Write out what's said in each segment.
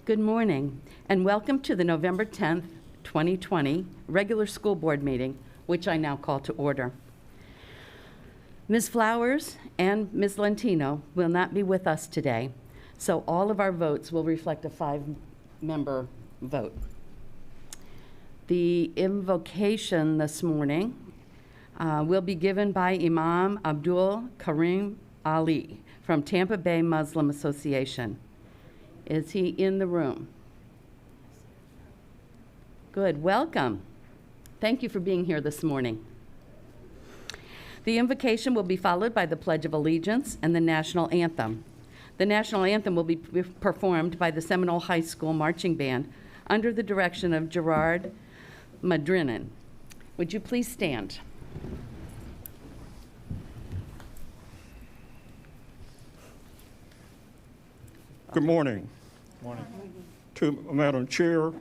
Good morning, and welcome to the November 10th, 2020 regular school board meeting, which I now call to order. Ms. Flowers and Ms. Lentino will not be with us today, so all of our votes will reflect a 5-member vote. The invocation this morning will be given by Imam Abdul Karim Ali from Tampa Bay Muslim Association. Is he in the room? Good, welcome. Thank you for being here this morning. The invocation will be followed by the Pledge of Allegiance and the National Anthem. The National Anthem will be performed by the Seminole High School Marching Band under the direction of Gerard Madrinin. Would you please stand? Good morning. Morning. To Madam Chair,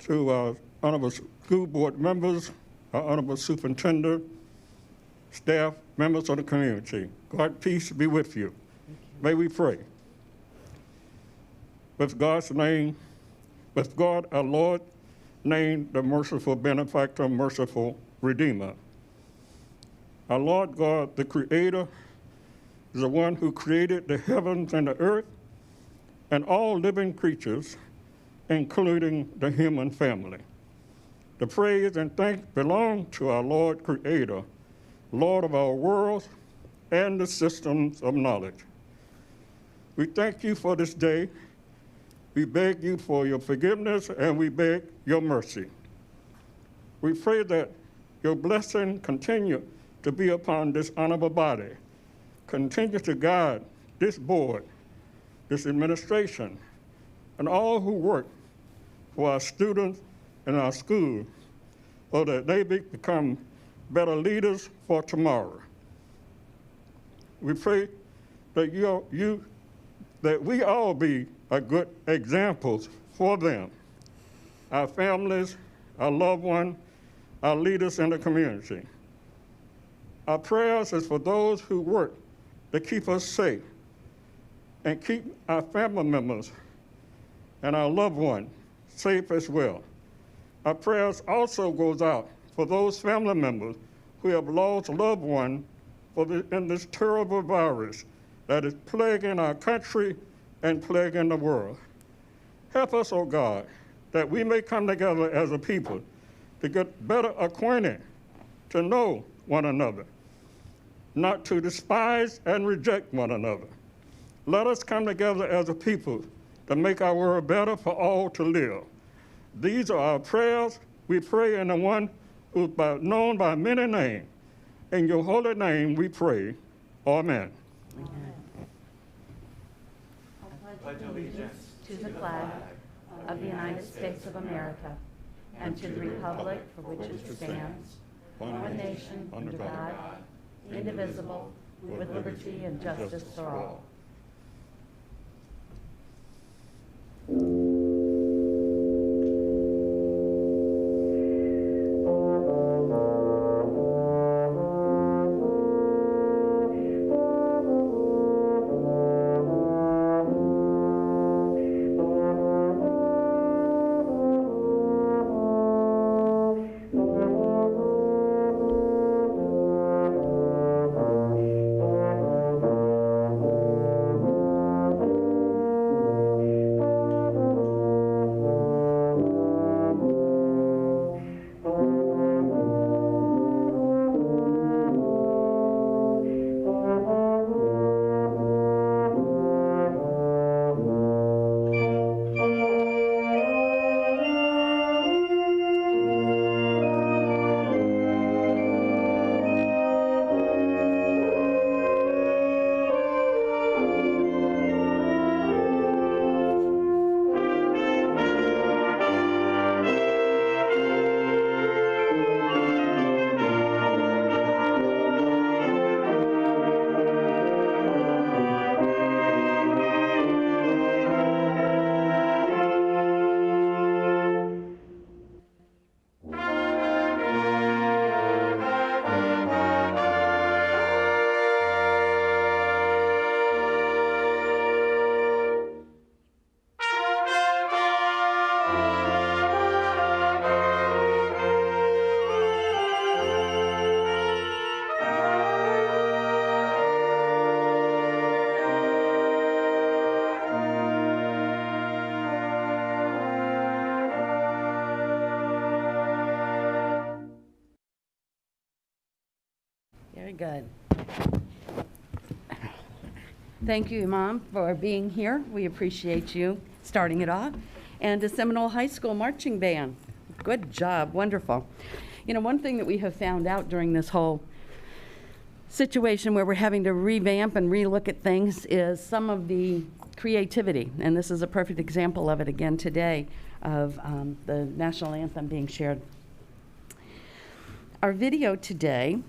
to honorable school board members, honorable superintendent, staff, members of the community. God, peace be with you. May we pray. With God's name, with God our Lord, named the merciful benefactor, merciful redeemer. Our Lord God, the creator, is the one who created the heavens and the earth and all living creatures, including the human family. The praise and thanks belong to our Lord Creator, Lord of our worlds and the systems of knowledge. We thank you for this day. We beg you for your forgiveness and we beg your mercy. We pray that your blessing continue to be upon this honorable body. Continue to guide this board, this administration, and all who work for our students in our schools so that they become better leaders for tomorrow. We pray that that we all be a good examples for them, our families, our loved ones, our leaders in the community. Our prayers is for those who work to keep us safe and keep our family members and our loved ones safe as well. Our prayers also goes out for those family members who have lost loved ones in this terrible virus that is plaguing our country and plaguing the world. Help us, oh God, that we may come together as a people to get better acquainted, to know one another, not to despise and reject one another. Let us come together as a people to make our world better for all to live. These are our prayers. We pray in the one who's known by many names. In your holy name we pray. Amen. I pledge allegiance to the flag of the United States of America and to the republic for which it stands, one nation under God, indivisible, with liberty and justice for all. good. Thank you, Mom, for being here. We appreciate you starting it off. And the Seminole High School Marching Band. Good job, wonderful. You know, one thing that we have found out during this whole situation where we're having to revamp and relook at things is some of the creativity. And this is a perfect example of it again today, of the national anthem being shared. Our video today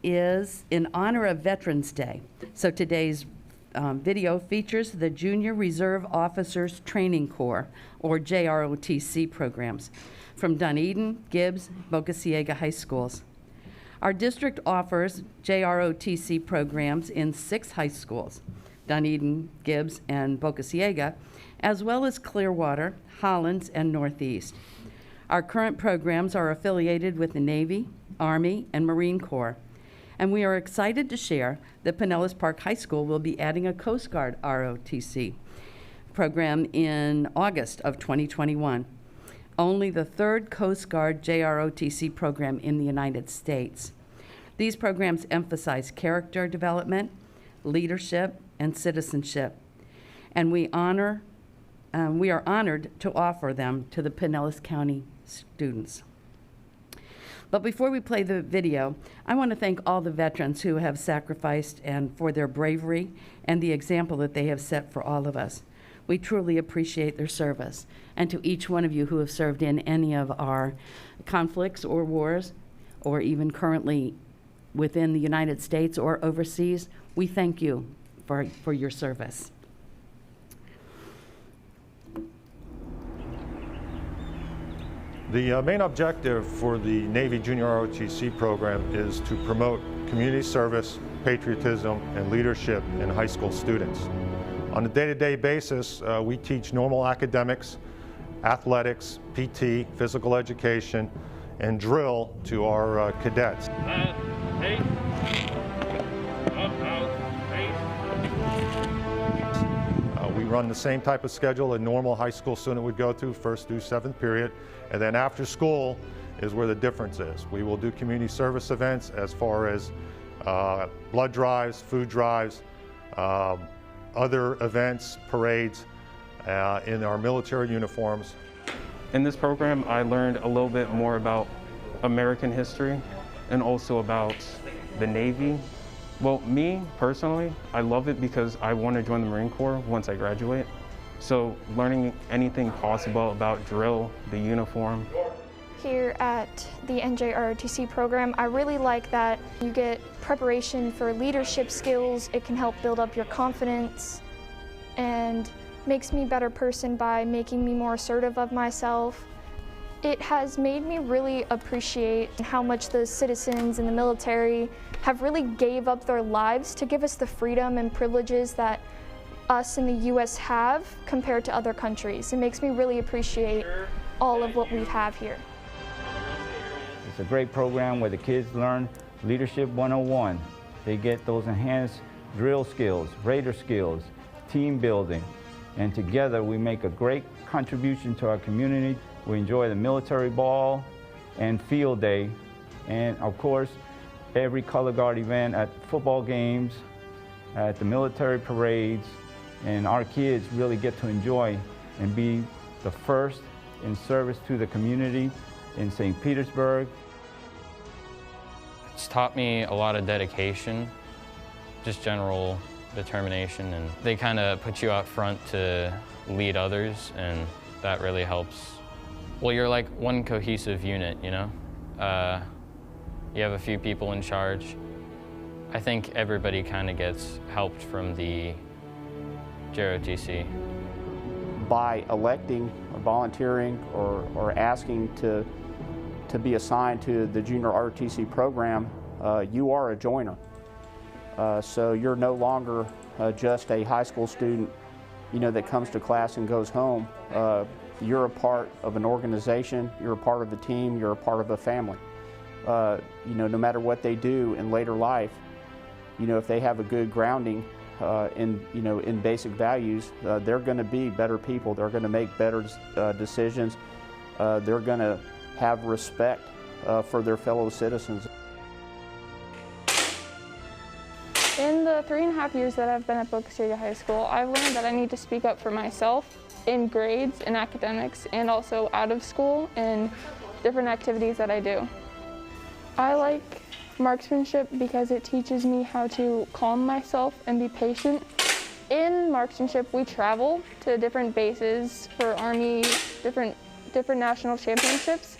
is in honor of Veterans Day. So today's video features the Junior Reserve Officers Training Corps, or JROTC programs, from Dunedin, Gibbs, Boca Ciega High Schools. Our district offers JROTC programs in 6 high schools, Dunedin, Gibbs, and Boca Ciega, as well as Clearwater, Hollins, and Northeast. Our current programs are affiliated with the Navy, Army, and Marine Corps, and we are excited to share that Pinellas Park High School will be adding a Coast Guard ROTC program in August of 2021. Only the 3rd Coast Guard JROTC program in the United States. These programs emphasize character development, leadership, and citizenship, and we are honored to offer them to the Pinellas County students. But before we play the video, I want to thank all the veterans who have sacrificed and for their bravery and the example that they have set for all of us. We truly appreciate their service. And to each one of you who have served in any of our conflicts or wars, or even currently within the United States or overseas, we thank you for your service. The main objective for the Navy Junior ROTC program is to promote community service, patriotism, and leadership in high school students. On a day-to-day basis, we teach normal academics, athletics, PT, physical education, and drill to our cadets. We run the same type of schedule a normal high school student would go through, 1st through 7th period, and then after school is where the difference is. We will do community service events as far as blood drives, food drives, other events, parades in our military uniforms. In this program, I learned a little bit more about American history and also about the Navy. Well, me personally, I love it because I want to join the Marine Corps once I graduate. So learning anything possible about drill, the uniform. Here at the NJROTC program, I really like that you get preparation for leadership skills. It can help build up your confidence and makes me a better person by making me more assertive of myself. It has made me really appreciate how much the citizens in the military have really gave up their lives to give us the freedom and privileges that us in the U.S. have compared to other countries. It makes me really appreciate all of what we have here. It's a great program where the kids learn Leadership 101. They get those enhanced drill skills, radar skills, team building, and together we make a great contribution to our community. We enjoy the military ball and field day, and of course, every color guard event at football games, at the military parades, and our kids really get to enjoy and be the first in service to the community in St. Petersburg. It's taught me a lot of dedication, just general determination, and they kind of put you out front to lead others, and that really helps. Well, you're like one cohesive unit, you know? You have a few people in charge. I think everybody kind of gets helped from the JROTC. By electing or volunteering or asking to be assigned to the Junior ROTC program, you are a joiner. So you're no longer just a high school student, you know, that comes to class and goes home. You're a part of an organization, you're a part of a team, you're a part of a family. You know, no matter what they do in later life, you know, if they have a good grounding in basic values, they're going to be better people. They're going to make better decisions. They're going to have respect for their fellow citizens. In the 3.5 years that I've been at Boca City High School, I've learned that I need to speak up for myself in grades, in academics, and also out of school in different activities that I do. I like marksmanship because it teaches me how to calm myself and be patient. In marksmanship, we travel to different bases for Army, different national championships,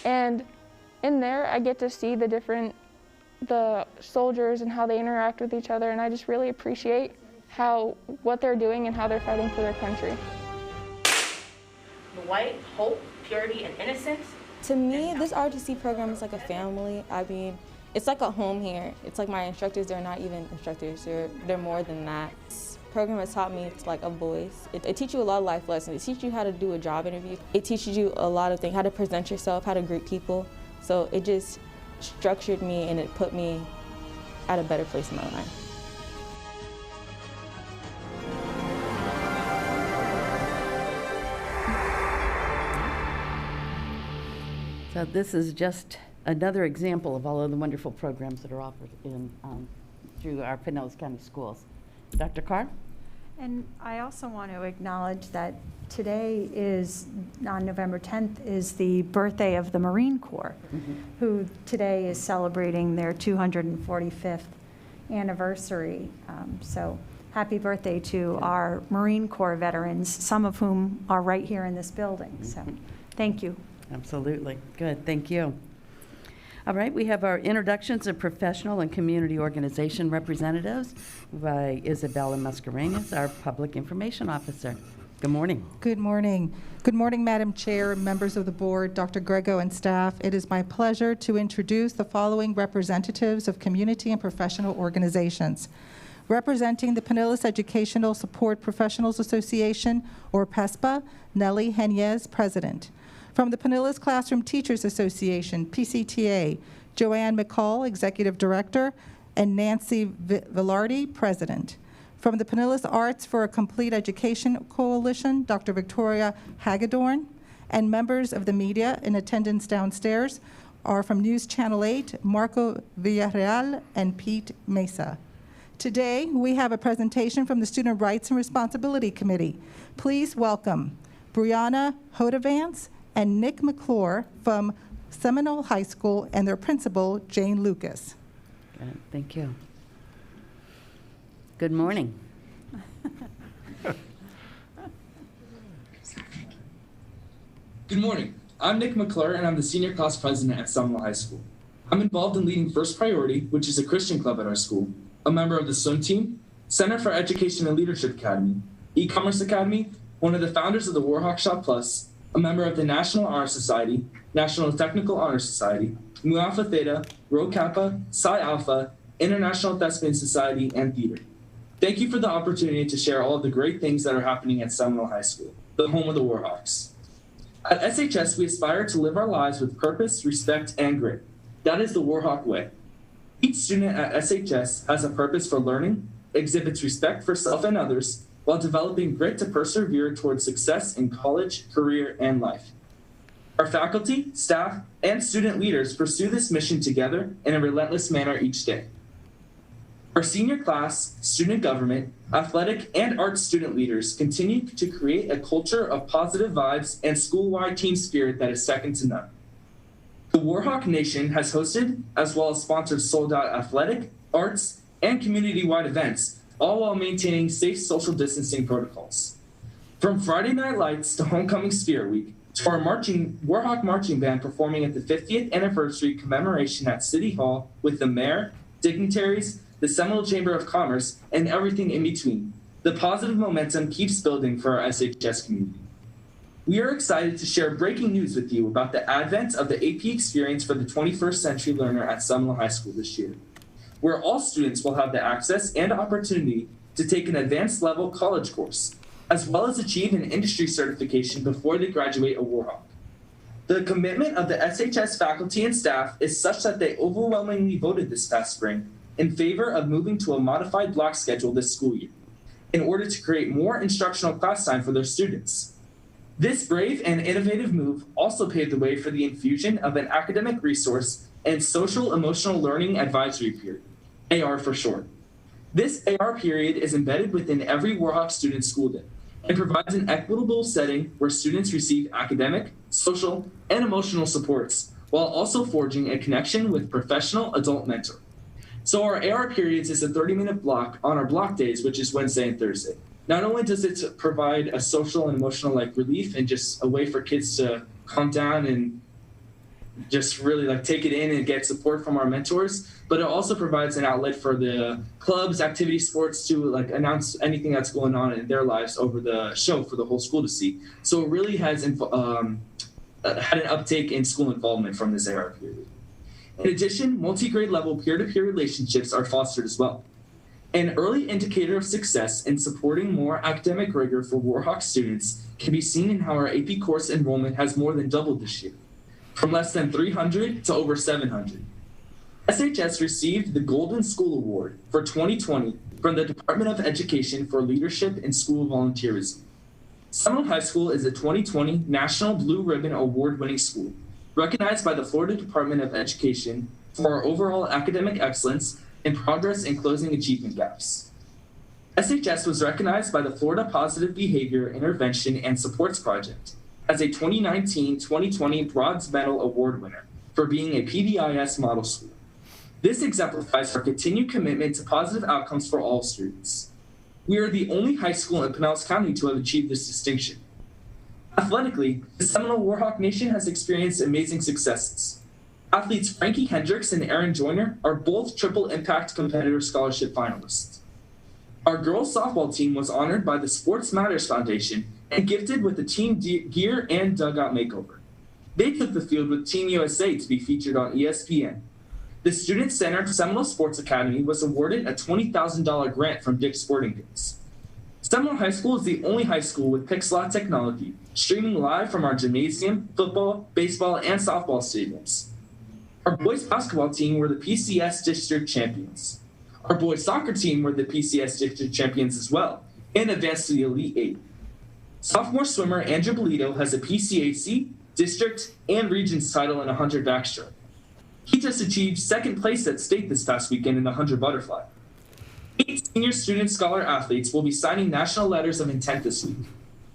and in there I get to see the soldiers and how they interact with each other, and I just really appreciate what they're doing and how they're fighting for their country. The white, hope, purity, and innocence. To me, this ROTC program is like a family. I mean, it's like a home here. It's like my instructors, they're not even instructors, they're more than that. This program has taught me like a voice. It teaches you a lot of life lessons. It teaches you how to do a job interview. It teaches you a lot of things, how to present yourself, how to greet people. So it just structured me and it put me at a better place in my life. So this is just another example of all of the wonderful programs that are offered through our Pinellas County schools. Dr. Carr? And I also want to acknowledge that today is, on November 10th, is the birthday of the Marine Corps, who today is celebrating their 245th anniversary. So happy birthday to our Marine Corps veterans, some of whom are right here in this building. So thank you. Absolutely. Good. Thank you. All right, we have our introductions of professional and community organization representatives by Isabella Mascarenas, our Public Information Officer. Good morning. Good morning. Good morning, Madam Chair, members of the board, Dr. Grego, and staff. It is my pleasure to introduce the following representatives of community and professional organizations. Representing the Pinellas Educational Support Professionals Association, or PESPA, Nellie Henez, President. From the Pinellas Classroom Teachers Association, PCTA, Joanne McCall, Executive Director, and Nancy Villardi, President. From the Pinellas Arts for a Complete Education Coalition, Dr. Victoria Hagedorn, and members of the media in attendance downstairs are from News Channel 8, Marco Villarreal and Pete Mesa. Today, we have a presentation from the Student Rights and Responsibility Committee. Please welcome Brianna Hodavance and Nick McClure from Seminole High School and their principal, Jane Lucas. Good. Thank you. Good morning. Good morning. I'm Nick McClure, and I'm the senior class president at Seminole High School. I'm involved in leading First Priority, which is a Christian club at our school, a member of the swim team, Center for Education and Leadership Academy, E-Commerce Academy, one of the founders of the Warhawk Shop Plus, a member of the National Honor Society, National Technical Honor Society, Mu Alpha Theta, Rho Kappa, Psi Alpha, International Thespian Society, and theater. Thank you for the opportunity to share all of the great things that are happening at Seminole High School, the home of the Warhawks. At SHS, we aspire to live our lives with purpose, respect, and grit. That is the Warhawk way. Each student at SHS has a purpose for learning, exhibits respect for self and others, while developing grit to persevere towards success in college, career, and life. Our faculty, staff, and student leaders pursue this mission together in a relentless manner each day. Our senior class, student government, athletic, and arts student leaders continue to create a culture of positive vibes and school-wide team spirit that is second to none. The Warhawk Nation has hosted, as well as sponsored sold-out athletic, arts, and community-wide events, all while maintaining safe social distancing protocols. From Friday Night Lights to Homecoming Spirit Week, to our Warhawk Marching Band performing at the 50th anniversary commemoration at City Hall with the mayor, dignitaries, the Seminole Chamber of Commerce, and everything in between. The positive momentum keeps building for our SHS community. We are excited to share breaking news with you about the advent of the AP experience for the 21st century learner at Seminole High School this year, where all students will have the access and opportunity to take an advanced level college course, as well as achieve an industry certification before they graduate a Warhawk. The commitment of the SHS faculty and staff is such that they overwhelmingly voted this past spring in favor of moving to a modified block schedule this school year, in order to create more instructional class time for their students. This brave and innovative move also paved the way for the infusion of an academic resource and social emotional learning advisory peer, AR for short. This AR period is embedded within every Warhawk student's school day and provides an equitable setting where students receive academic, social, and emotional supports, while also forging a connection with professional adult mentor. So our AR periods is a 30-minute block on our block days, which is Wednesday and Thursday. Not only does it provide a social and emotional relief and just a way for kids to calm down and just really take it in and get support from our mentors, but it also provides an outlet for the clubs, activity sports to announce anything that's going on in their lives over the show for the whole school to see. So it really has had an uptake in school involvement from this AR period. In addition, multi-grade level peer-to-peer relationships are fostered as well. An early indicator of success in supporting more academic rigor for Warhawk students can be seen in how our AP course enrollment has more than doubled this year, from less than 300 to over 700. SHS received the Golden School Award for 2020 from the Department of Education for Leadership in School Volunteerism. Seminole High School is a 2020 National Blue Ribbon Award-winning school, recognized by the Florida Department of Education for our overall academic excellence and progress in closing achievement gaps. SHS was recognized by the Florida Positive Behavior Intervention and Supports Project as a 2019-2020 Bronze Medal Award winner for being a PBIS model school. This exemplifies our continued commitment to positive outcomes for all students. We are the only high school in Pinellas County to have achieved this distinction. Athletically, the Seminole Warhawk Nation has experienced amazing successes. Athletes Frankie Hendricks and Aaron Joyner are both triple impact competitor scholarship finalists. Our girls softball team was honored by the Sports Matters Foundation and gifted with a team gear and dugout makeover. They took the field with Team USA to be featured on ESPN. The student-centered Seminole Sports Academy was awarded a $20,000 grant from Dick's Sporting Goods. Seminole High School is the only high school with Pixelot technology, streaming live from our gymnasium, football, baseball, and softball stadiums. Our boys basketball team were the PCS district champions. Our boys soccer team were the PCS district champions as well, and advanced to the Elite Eight. Sophomore swimmer Andrew Bolito has a PCAC, district, and regions title in 100 backstroke. He just achieved second place at state this past weekend in the 100 butterfly. 8 senior student scholar athletes will be signing national letters of intent this week.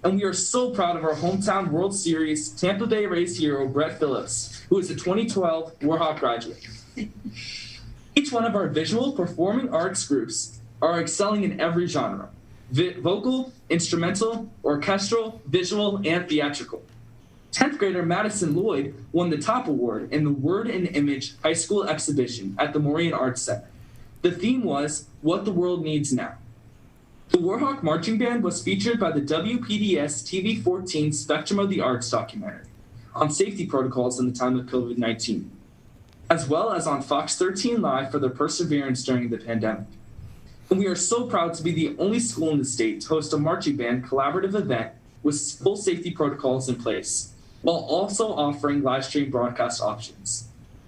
And we are so proud of our hometown World Series Tampa Bay Rays hero, Brett Phillips, who is a 2012 Warhawk graduate. Each one of our visual performing arts groups are excelling in every genre: vocal, instrumental, orchestral, visual, and theatrical. 10th grader Madison Lloyd won the top award in the Word and Image High School exhibition at the Maureen Arts Center. The theme was What the World Needs Now. The Warhawk Marching Band was featured by the WPDS TV14 Spectrum of the Arts documentary on safety protocols in the time of COVID-19, as well as on Fox 13 Live for their perseverance during the pandemic. And we are so proud to be the only school in the state to host a marching band collaborative event with full safety protocols in place, while also offering live stream broadcast options.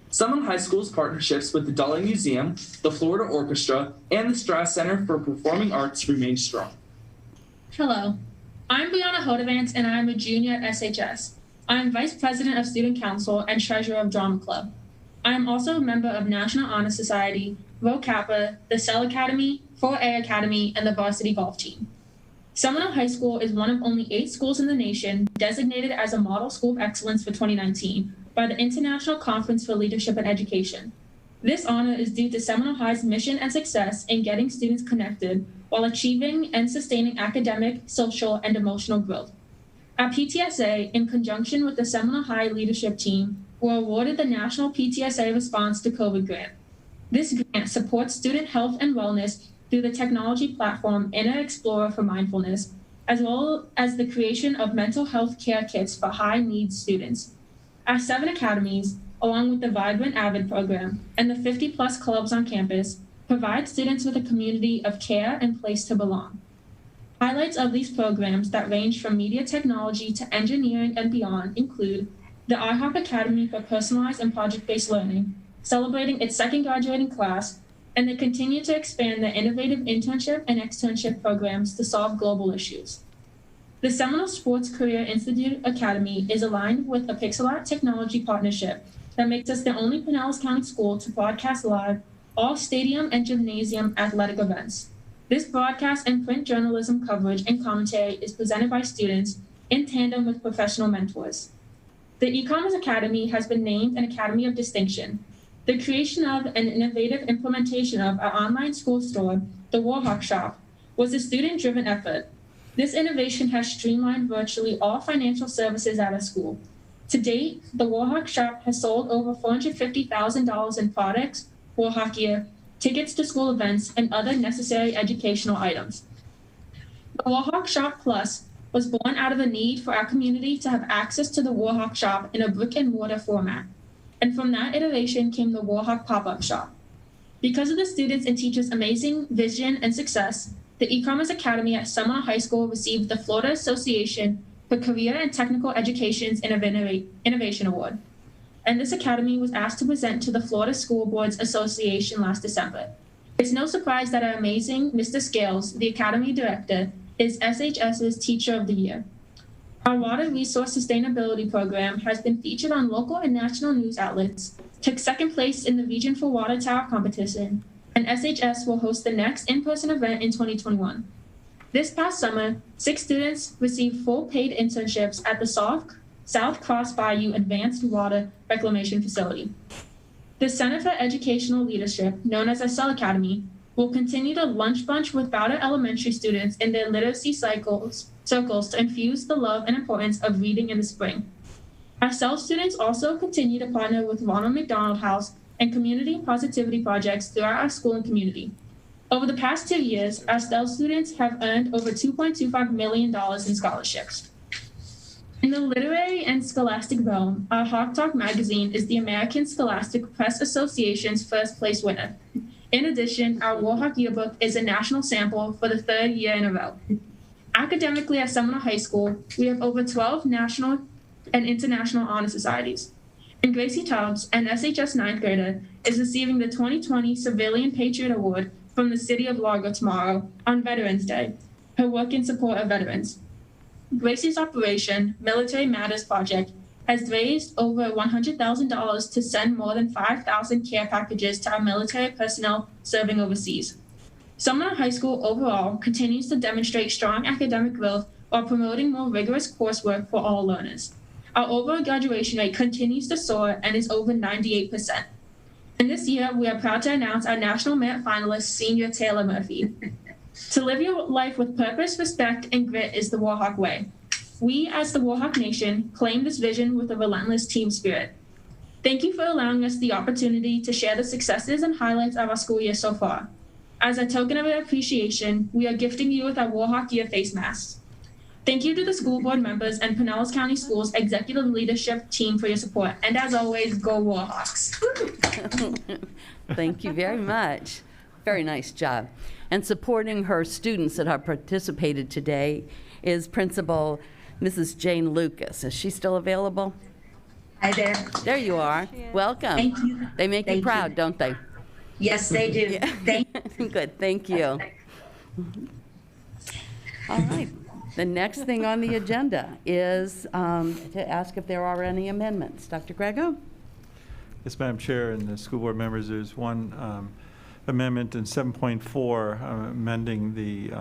Seminole High School's partnerships with the Dolly Museum, the Florida Orchestra, and the Strass Center for Performing Arts remain strong. Hello, I'm Brianna Hodavance and I'm a junior at SHS. I'm Vice President of Student Council and Treasurer of Drama Club. I am also a member of National Honor Society, Rho Kappa, the Cell Academy, 4A Academy, and the Varsity Golf Team. Seminole High School is one of only 8 schools in the nation designated as a Model School of Excellence for 2019 by the International Conference for Leadership and Education. This honor is due to Seminole High's mission and success in getting students connected while achieving and sustaining academic, social, and emotional growth. At PTSA, in conjunction with the Seminole High leadership team, were awarded the National PTSA Response to COVID grant. This grant supports student health and wellness through the technology platform Inner Explorer for Mindfulness, as well as the creation of mental health care kits for high-needs students. Our 7 academies, along with the Vibrant Avid program and the 50-plus clubs on campus, provide students with a community of care and place to belong. Highlights of these programs that range from media technology to engineering and beyond include the IHOP Academy for Personalized and Project-Based Learning, celebrating its 2nd graduating class, and they continue to expand their innovative internship and externship programs to solve global issues. The Seminole Sports Career Institute Academy is aligned with a Pixelart technology partnership that makes us the only Pinellas County school to broadcast live all stadium and gymnasium athletic events. This broadcast and print journalism coverage and commentary is presented by students in tandem with professional mentors. The E-Commerce Academy has been named an Academy of Distinction. The creation of and innovative implementation of our online school store, the Warhawk Shop, was a student-driven effort. This innovation has streamlined virtually all financial services at our school. To date, the Warhawk Shop has sold over $450,000 in products, Warhawk gear, tickets to school events, and other necessary educational items. The Warhawk Shop Plus was born out of a need for our community to have access to the Warhawk Shop in a brick-and-mortar format. And from that iteration came the Warhawk Pop-Up Shop. Because of the students' and teachers' amazing vision and success, the E-Commerce Academy at Seminole High School received the Florida Association for Career and Technical Education's Innovation Award. And this academy was asked to present to the Florida School Boards Association last December. It's no surprise that our amazing Mr. Scales, the Academy Director, is SHS's Teacher of the Year. Our Water Resource Sustainability Program has been featured on local and national news outlets, took second place in the Region for Water Tower competition, and SHS will host the next in-person event in 2021. This past summer, 6 students received full paid internships at the South Cross Bayou Advanced Water Reclamation Facility. The Center for Educational Leadership, known as our Cell Academy, will continue to lunch bunch with Bowder Elementary students in their literacy circles to infuse the love and importance of reading in the spring. Our Cell students also continue to partner with Ronald McDonald House and community positivity projects throughout our school and community. Over the past 2 years, our Cell students have earned over $2.25 million in scholarships. In the literary and scholastic realm, our Hawk Talk magazine is the American Scholastic Press Association's first place winner. In addition, our Warhawk yearbook is a national sample for the 3rd year in a row. Academically at Seminole High School, we have over 12 national and international honor societies. And Gracie Tubbs, an SHS 9th grader, is receiving the 2020 Civilian Patriot Award from the City of Largo tomorrow on Veterans Day, her work in support of veterans. Gracie's operation, Military Matters Project, has raised over $100,000 to send more than 5,000 care packages to our military personnel serving overseas. Seminole High School overall continues to demonstrate strong academic growth while promoting more rigorous coursework for all learners. Our overall graduation rate continues to soar and is over 98%. And this year, we are proud to announce our National Merit finalist, Senior Taylor Murphy. To live your life with purpose, respect, and grit is the Warhawk way. We, as the Warhawk Nation, claim this vision with a relentless team spirit. Thank you for allowing us the opportunity to share the successes and highlights of our school year so far. As a token of our appreciation, we are gifting you with our Warhawk Year face masks. Thank you to the school board members and Pinellas County Schools executive leadership team for your support. And as always, go Warhawks. Thank you very much. Very nice job. And supporting her students that have participated today is Principal Mrs. Jane Lucas. Is she still available? Hi there. There you are. Welcome. Thank you. They make you proud, don't they? Yes, they do. Yeah. Thank Good, thank you. All right. The next thing on the agenda is to ask if there are any amendments. Dr. Grego? Yes, Madam Chair and the school board members, there's one amendment in 7.4 amending the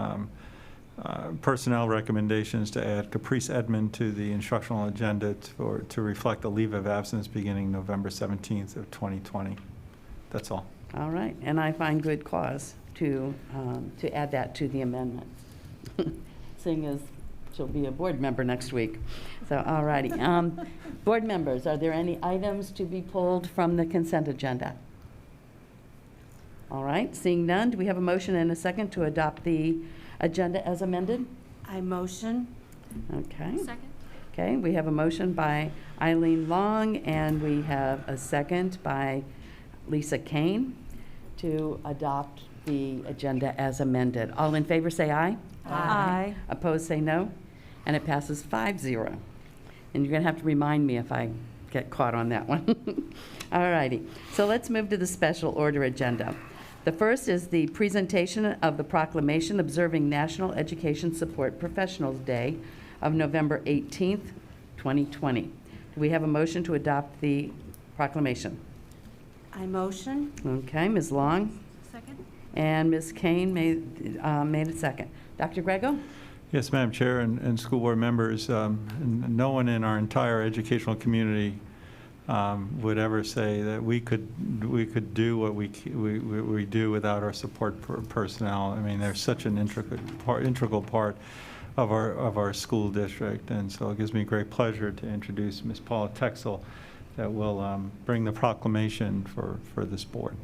personnel recommendations to add Caprice Edmond to the instructional agenda to reflect a leave of absence beginning November 17th of 2020. That's all. All right, and I find good cause to add that to the amendment, seeing as she'll be a board member next week. So, all righty. Board members, are there any items to be pulled from the consent agenda? All right, seeing none, do we have a motion and a second to adopt the agenda as amended? I motion. Okay. Second. Okay, we have a motion by Eileen Long, and we have a second by Lisa Kane to adopt the agenda as amended. All in favor say aye. Aye. Opposed say no. And it passes 5-0. And you're going to have to remind me if I get caught on that one. All righty. So let's move to the special order agenda. The first is the presentation of the proclamation observing National Education Support Professionals Day of November 18th, 2020. Do we have a motion to adopt the proclamation? I motion. Okay, Ms. Long Second. and Ms. Kane made a second. Dr. Grego? Yes, Madam Chair and school board members, no one in our entire educational community would ever say that we could do what we do without our support personnel. I mean, they're such an integral part of our school district, and so it gives me great pleasure to introduce Ms. Paula Texel that will bring the proclamation for this board.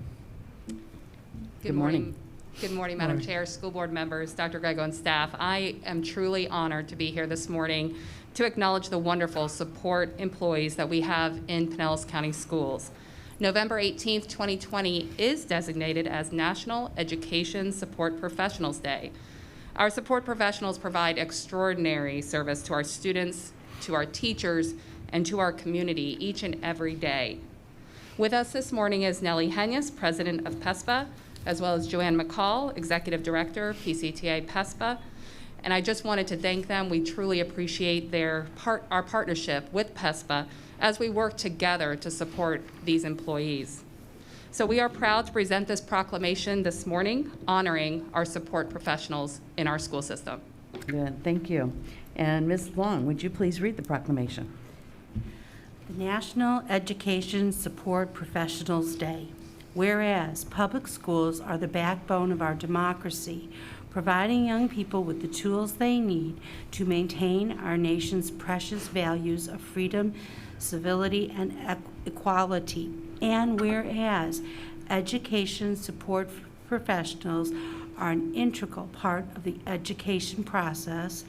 Good morning. Good morning, Madam Chair, school board members, Dr. Grego, and staff. I am truly honored to be here this morning to acknowledge the wonderful support employees that we have in Pinellas County Schools. November 18th, 2020 is designated as National Education Support Professionals Day. Our support professionals provide extraordinary service to our students, to our teachers, and to our community each and every day. With us this morning is Nellie Henyas, President of PESPA, as well as Joanne McCall, Executive Director, PCTA PESPA. And I just wanted to thank them. We truly appreciate our partnership with PESPA as we work together to support these employees. So we are proud to present this proclamation this morning, honoring our support professionals in our school system. Good, thank you. And Ms. Long, would you please read the proclamation? The National Education Support Professionals Day. Whereas public schools are the backbone of our democracy, providing young people with the tools they need to maintain our nation's precious values of freedom, civility, and equality. And whereas education support professionals are an integral part of the education process,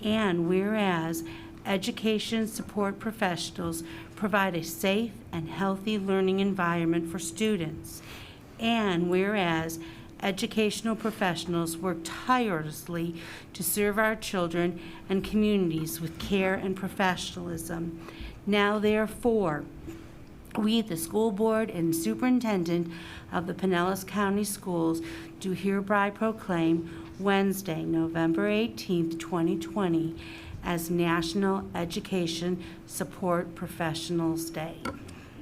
and whereas education support professionals provide a safe and healthy learning environment for students. And whereas educational professionals work tirelessly to serve our children and communities with care and professionalism. Now therefore, we, the school board and superintendent of the Pinellas County Schools, do hereby proclaim Wednesday, November 18th, 2020, as National Education Support Professionals Day.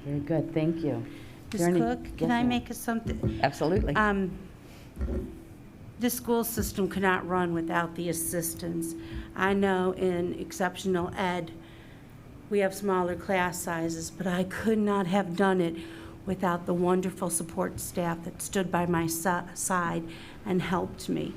Very good, thank you. Ms. Cook, can I make something? Absolutely. The school system could not run without the assistance. I know in exceptional ed, we have smaller class sizes, but I could not have done it without the wonderful support staff that stood by my side and helped me.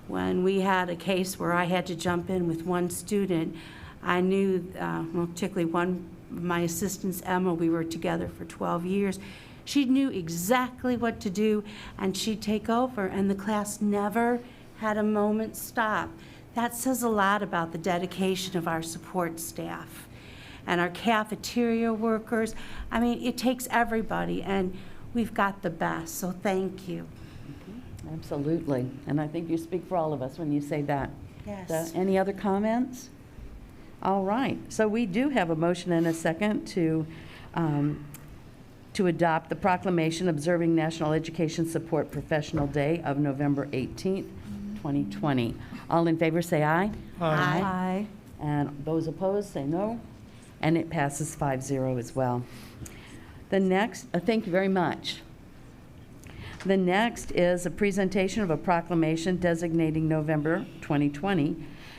When we had a case where I had to jump in with one student, I knew, well, particularly one of my assistants, Emma, we were together for 12 years. She knew exactly what to do, and she'd take over, and the class never had a moment stop. That says a lot about the dedication of our support staff and our cafeteria workers. I mean, it takes everybody, and we've got the best, so thank you. Absolutely, and I think you speak for all of us when you say that. Yes. Any other comments? All right, so we do have a motion and a second to adopt the proclamation observing National Education Support Professional Day of November 18th, 2020. All in favor say aye. Aye. Aye. And those opposed say no. And it passes 5-0 as well. The next, thank you very much. The next is a presentation of a proclamation designating November 2020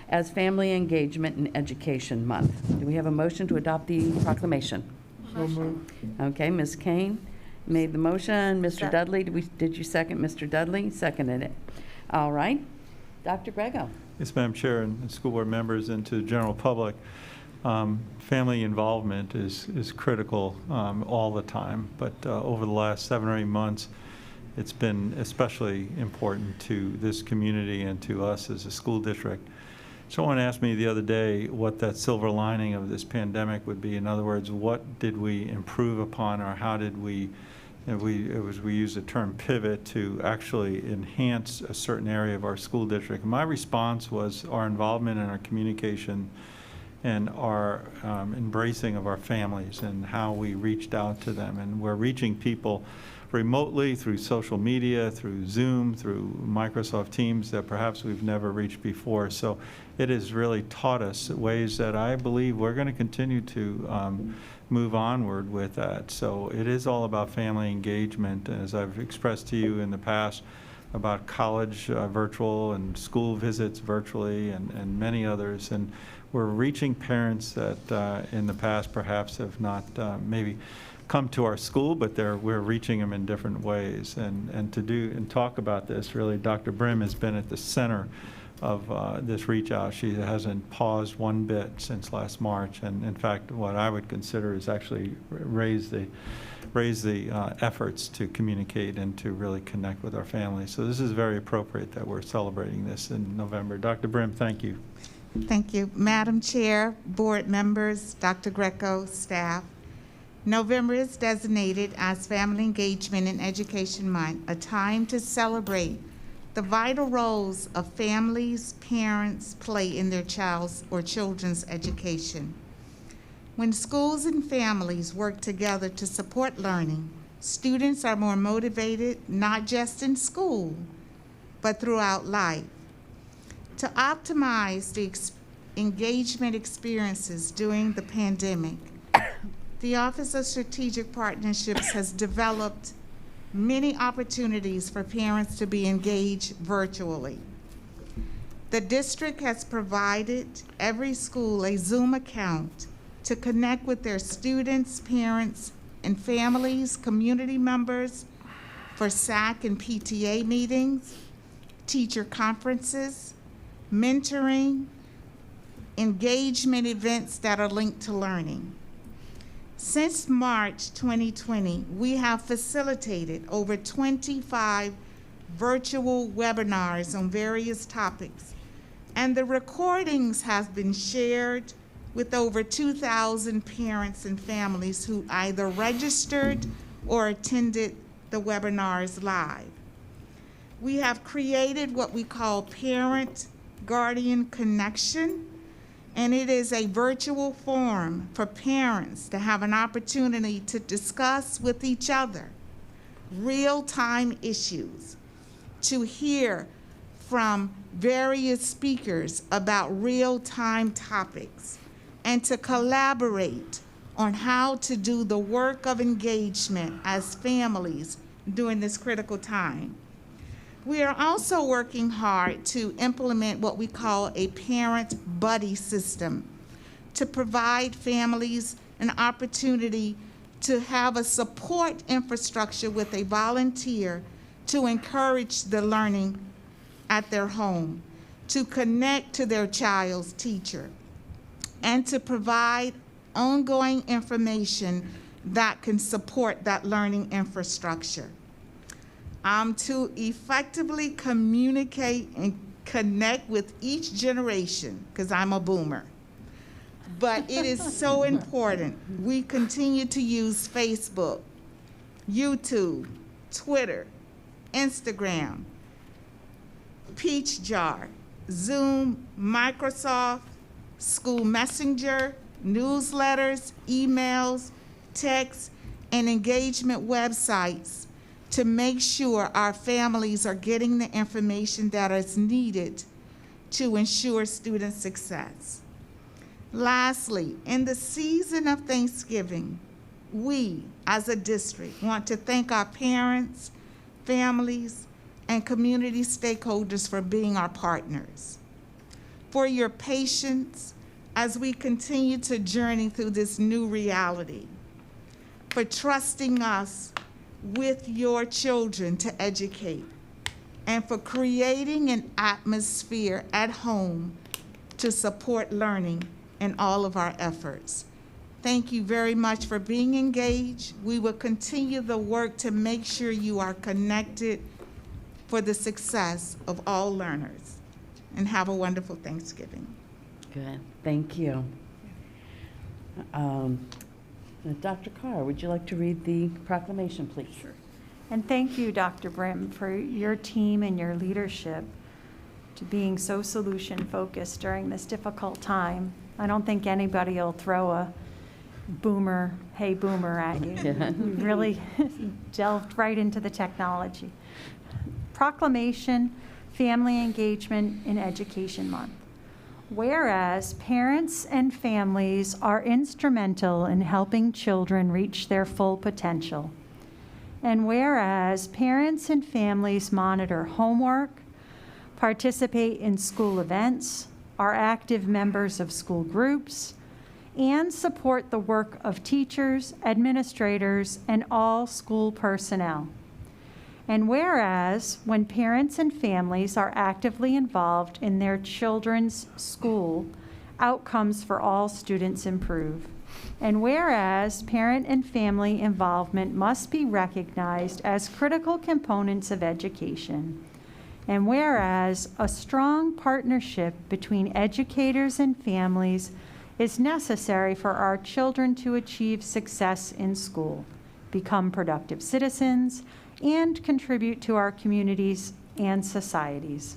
as Family Engagement in Education Month. Do we have a motion to adopt the proclamation? So moved. Okay, Ms. Kane made the motion. Mr. Dudley, did you second? Mr. Dudley seconded it. All right. Dr. Grego. Yes, Madam Chair and school board members and to the general public, family involvement is critical all the time, but over the last 7 or 8 months, it's been especially important to this community and to us as a school district. Someone asked me the other day what that silver lining of this pandemic would be. In other words, what did we improve upon, or how did we use the term pivot to actually enhance a certain area of our school district. And my response was our involvement in our communication and our embracing of our families and how we reached out to them. And we're reaching people remotely through social media, through Zoom, through Microsoft Teams that perhaps we've never reached before. So it has really taught us ways that I believe we're going to continue to move onward with that. So it is all about family engagement, as I've expressed to you in the past, about college virtual and school visits virtually and many others. And we're reaching parents that in the past perhaps have not maybe come to our school, but we're reaching them in different ways. And to do and talk about this, really, Dr. Brim has been at the center of this reach out. She hasn't paused one bit since last March, and in fact, what I would consider is actually raise the efforts to communicate and to really connect with our families. So this is very appropriate that we're celebrating this in November. Dr. Brim, thank you. Thank you. Madam Chair, board members, Dr. Greco, staff, November is designated as Family Engagement and Education Month, a time to celebrate the vital roles of families, parents play in their child's or children's education. When schools and families work together to support learning, students are more motivated, not just in school, but throughout life. To optimize the engagement experiences during the pandemic, the Office of Strategic Partnerships has developed many opportunities for parents to be engaged virtually. The district has provided every school a Zoom account to connect with their students, parents, and families, community members for SAC and PTA meetings, teacher conferences, mentoring, engagement events that are linked to learning. Since March 2020, we have facilitated over 25 virtual webinars on various topics, and the recordings have been shared with over 2,000 parents and families who either registered or attended the webinars live. We have created what we call Parent-Guardian Connection, and it is a virtual forum for parents to have an opportunity to discuss with each other real-time issues, to hear from various speakers about real-time topics, and to collaborate on how to do the work of engagement as families during this critical time. We are also working hard to implement what we call a parent buddy system to provide families an opportunity to have a support infrastructure with a volunteer to encourage the learning at their home, to connect to their child's teacher, and to provide ongoing information that can support that learning infrastructure. To effectively communicate and connect with each generation, because I'm a boomer. But it is so important. We continue to use Facebook, YouTube, Twitter, Instagram, Peach Jar, Zoom, Microsoft, School Messenger, newsletters, emails, texts, and engagement websites to make sure our families are getting the information that is needed to ensure student success. Lastly, in the season of Thanksgiving, we, as a district, want to thank our parents, families, and community stakeholders for being our partners, for your patience as we continue to journey through this new reality, for trusting us with your children to educate, and for creating an atmosphere at home to support learning in all of our efforts. Thank you very much for being engaged. We will continue the work to make sure you are connected for the success of all learners. And have a wonderful Thanksgiving. Good, thank you. Dr. Carr, would you like to read the proclamation, please? Sure. And thank you, Dr. Brim, for your team and your leadership. to being so solution-focused during this difficult time. I don't think anybody will throw a boomer, hey boomer at you. You really delved right into the technology. Proclamation, Family Engagement in Education Month. Whereas parents and families are instrumental in helping children reach their full potential. And whereas parents and families monitor homework, participate in school events, are active members of school groups, and support the work of teachers, administrators, and all school personnel. And whereas when parents and families are actively involved in their children's school, outcomes for all students improve. And whereas parent and family involvement must be recognized as critical components of education. And whereas a strong partnership between educators and families is necessary for our children to achieve success in school, become productive citizens, and contribute to our communities and societies.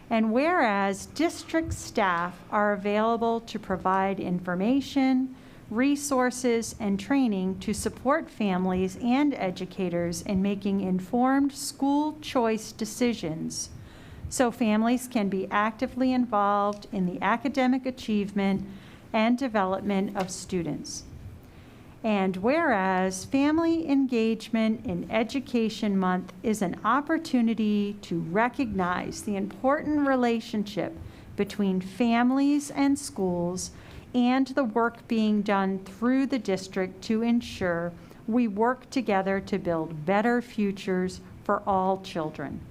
And whereas district staff are available to provide information, resources, and training to support families and educators in making informed school choice decisions, so families can be actively involved in the academic achievement and development of students. And whereas Family Engagement in Education Month is an opportunity to recognize the important relationship between families and schools and the work being done through the district to ensure we work together to build better futures for all children.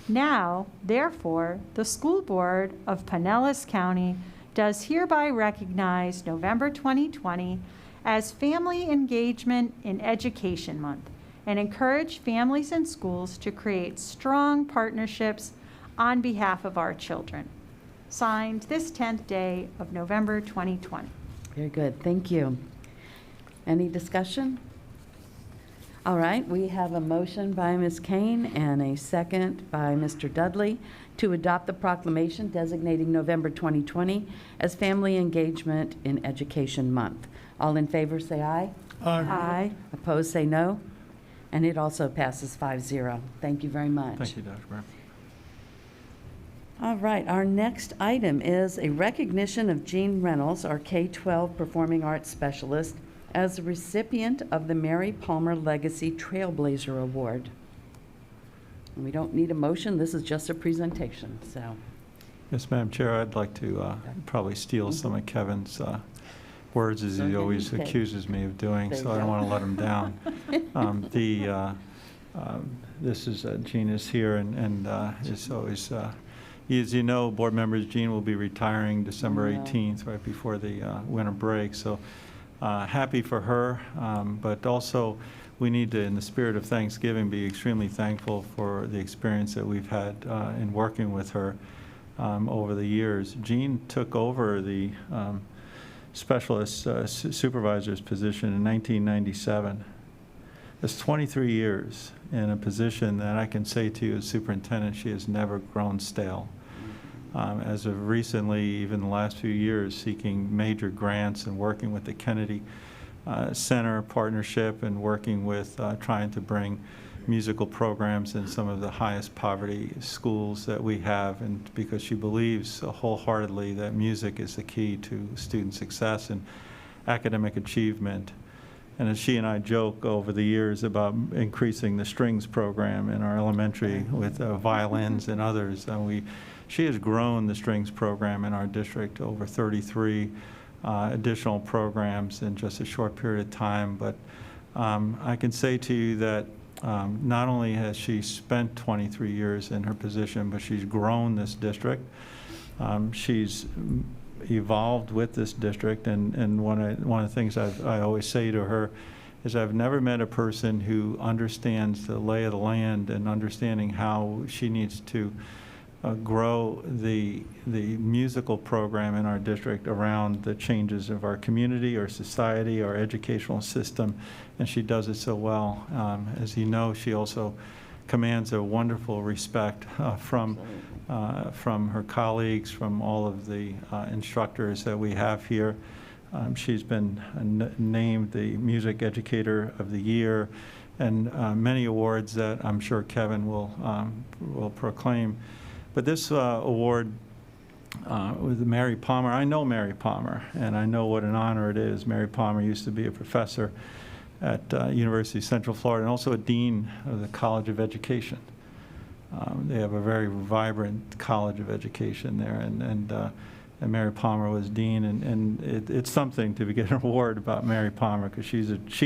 Now, therefore, the School Board of Pinellas County does hereby recognize November 2020 as Family Engagement in Education Month and encourage families and schools to create strong partnerships on behalf of our children. Signed this 10th day of November 2020. Very good, thank you. Any discussion? All right, we have a motion by Ms. Kane and a second by Mr. Dudley to adopt the proclamation designating November 2020 as Family Engagement in Education Month. All in favor say aye. Aye. Aye. Opposed say no. And it also passes 5-0. Thank you very much. Thank you, Dr. Brown. All right, our next item is a recognition of Jean Reynolds, our K-12 Performing Arts Specialist, as a recipient of the Mary Palmer Legacy Trailblazer Award. And we don't need a motion, this is just a presentation, so. Yes, Madam Chair, I'd like to probably steal some of Kevin's words, as he always accuses me of doing, so I don't want to let him down. This is, Jean is here, and it's always, as you know, board members, Jean will be retiring December 18th, right before the winter break, so happy for her, but also we need to, in the spirit of Thanksgiving, be extremely thankful for the experience that we've had in working with her over the years. Jean took over the specialist supervisor's position in 1997. That's 23 years in a position that I can say to you as superintendent, she has never grown stale. As of recently, even the last few years, seeking major grants and working with the Kennedy Center partnership and working with trying to bring musical programs in some of the highest poverty schools that we have, and because she believes wholeheartedly that music is the key to student success and academic achievement. And as she and I joke over the years about increasing the strings program in our elementary with violins and others, she has grown the strings program in our district over 33 additional programs in just a short period of time. But I can say to you that not only has she spent 23 years in her position, but she's grown this district. She's evolved with this district, and one of the things I always say to her is I've never met a person who understands the lay of the land and understanding how she needs to grow the musical program in our district around the changes of our community, our society, our educational system, and she does it so well. As you know, she also commands a wonderful respect from from her colleagues, from all of the instructors that we have here. She's been named the Music Educator of the Year, and many awards that I'm sure Kevin will proclaim. But this award with Mary Palmer, I know Mary Palmer, and I know what an honor it is. Mary Palmer used to be a professor at University of Central Florida and also a dean of the College of Education. They have a very vibrant College of Education there, and Mary Palmer was dean, and it's something to get an award about Mary Palmer because she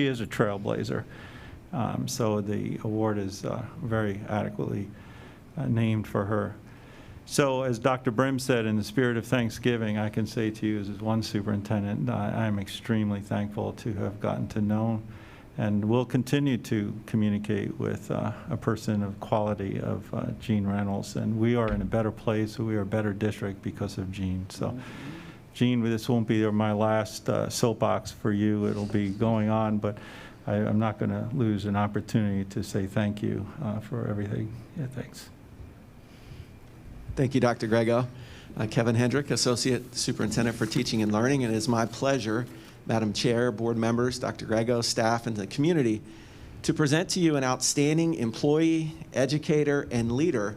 is a trailblazer. So the award is very adequately named for her. So as Dr. Brim said, in the spirit of Thanksgiving, I can say to you as one superintendent, I am extremely thankful to have gotten to know and will continue to communicate with a person of quality of Jean Reynolds. And we are in a better place, we are a better district because of Jean. So Jean, this won't be my last soapbox for you. It'll be going on, but I'm not going to lose an opportunity to say thank you for everything. Yeah, thanks. Thank you, Dr. Grego. Kevin Hendrick, Associate Superintendent for Teaching and Learning, and it is my pleasure, Madam Chair, board members, Dr. Grego, staff, and the community, to present to you an outstanding employee, educator, and leader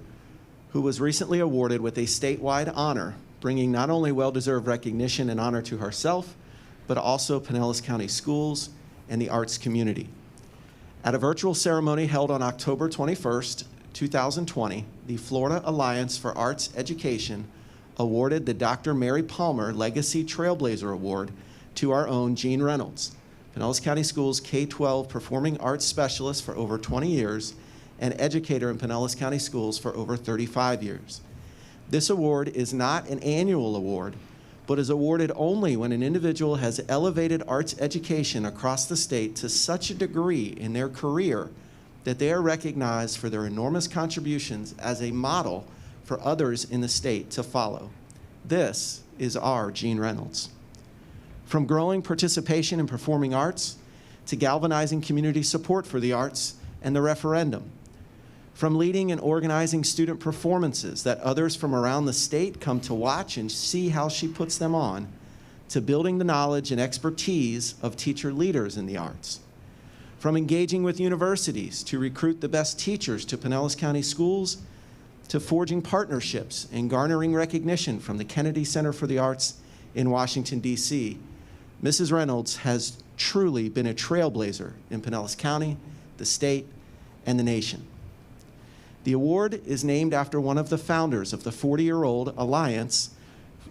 who was recently awarded with a statewide honor, bringing not only well-deserved recognition and honor to herself, but also Pinellas County Schools and the arts community. At a virtual ceremony held on October 21st, 2020, the Florida Alliance for Arts Education awarded the Dr. Mary Palmer Legacy Trailblazer Award to our own Jean Reynolds, Pinellas County Schools K-12 Performing Arts Specialist for over 20 years and educator in Pinellas County Schools for over 35 years. This award is not an annual award, but is awarded only when an individual has elevated arts education across the state to such a degree in their career that they are recognized for their enormous contributions as a model for others in the state to follow. This is our Jean Reynolds. From growing participation in performing arts to galvanizing community support for the arts and the referendum, from leading and organizing student performances that others from around the state come to watch and see how she puts them on, to building the knowledge and expertise of teacher leaders in the arts. From engaging with universities to recruit the best teachers to Pinellas County Schools, to forging partnerships and garnering recognition from the Kennedy Center for the Arts in Washington, D.C., Mrs. Reynolds has truly been a trailblazer in Pinellas County, the state, and the nation. The award is named after one of the founders of the 40-year-old Alliance,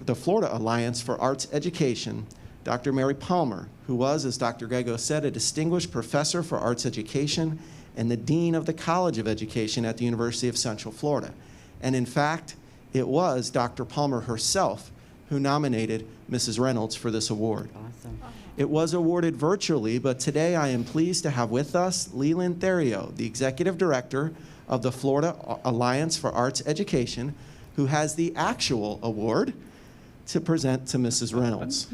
the Florida Alliance for Arts Education, Dr. Mary Palmer, who was, as Dr. Grego said, a distinguished professor for arts education and the dean of the College of Education at the University of Central Florida. And in fact, it was Dr. Palmer herself who nominated Mrs. Reynolds for this award. Awesome. It was awarded virtually, but today I am pleased to have with us Leland Theriot, the Executive Director of the Florida Alliance for Arts Education, who has the actual award to present to Mrs. Reynolds.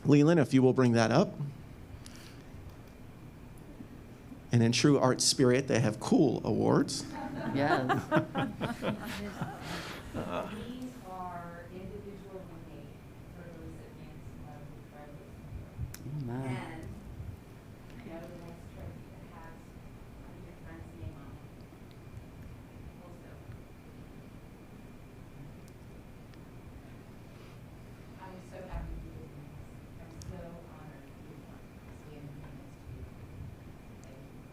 Leland, if you will bring that up. And in true art spirit, they have cool awards. Yes. These are individually made for the recipients of the Trailblazer Award. Wow. And go to the next trophy that has your friend's name on it. Also, I was so happy to be with you. I'm so honored to be one of the independents to you. Thank you.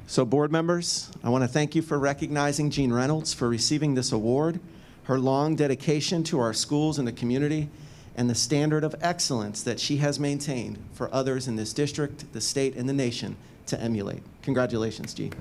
So board members, I want to thank you for recognizing Jean Reynolds for receiving this award, her long dedication to our schools and the community, and the standard of excellence that she has maintained for others in this district, the state, and the nation to emulate. Congratulations, Jean.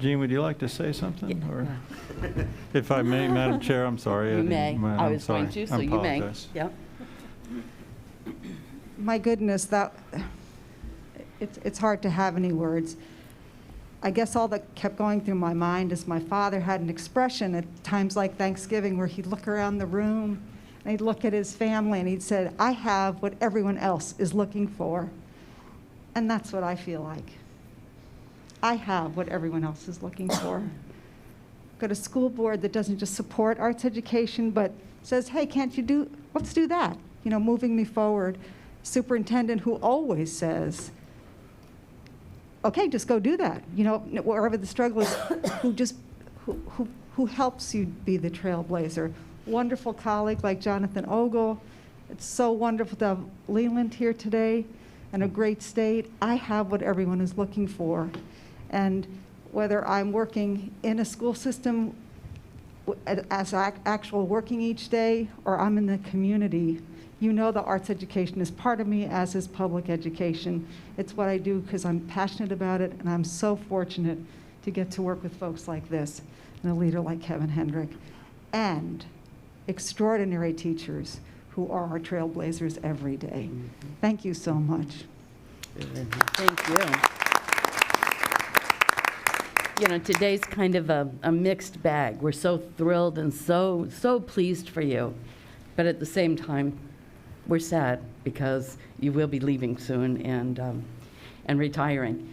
Jean, would you like to say something? Yeah. Or if I may, Madam Chair, I'm sorry. You may. I was going to, so you may. Apologize. Yep. My goodness, it's hard to have any words. I guess all that kept going through my mind is my father had an expression at times like Thanksgiving where he'd look around the room and he'd look at his family and he'd say, I have what everyone else is looking for. And that's what I feel like. I have what everyone else is looking for. Got a school board that doesn't just support arts education, but says, hey, let's do that, moving me forward. Superintendent who always says, okay, just go do that. Wherever the struggle is, who helps you be the trailblazer. Wonderful colleague like Jonathan Ogle. It's so wonderful to have Leland here today and a great state. I have what everyone is looking for. And whether I'm working in a school system as actual working each day or I'm in the community, the arts education is part of me, as is public education. It's what I do because I'm passionate about it, and I'm so fortunate to get to work with folks like this and a leader like Kevin Hendrick, and extraordinary teachers who are our trailblazers every day. Thank you so much. Thank you. Today's kind of a mixed bag. We're so thrilled and so pleased for you, but at the same time, we're sad because you will be leaving soon and retiring.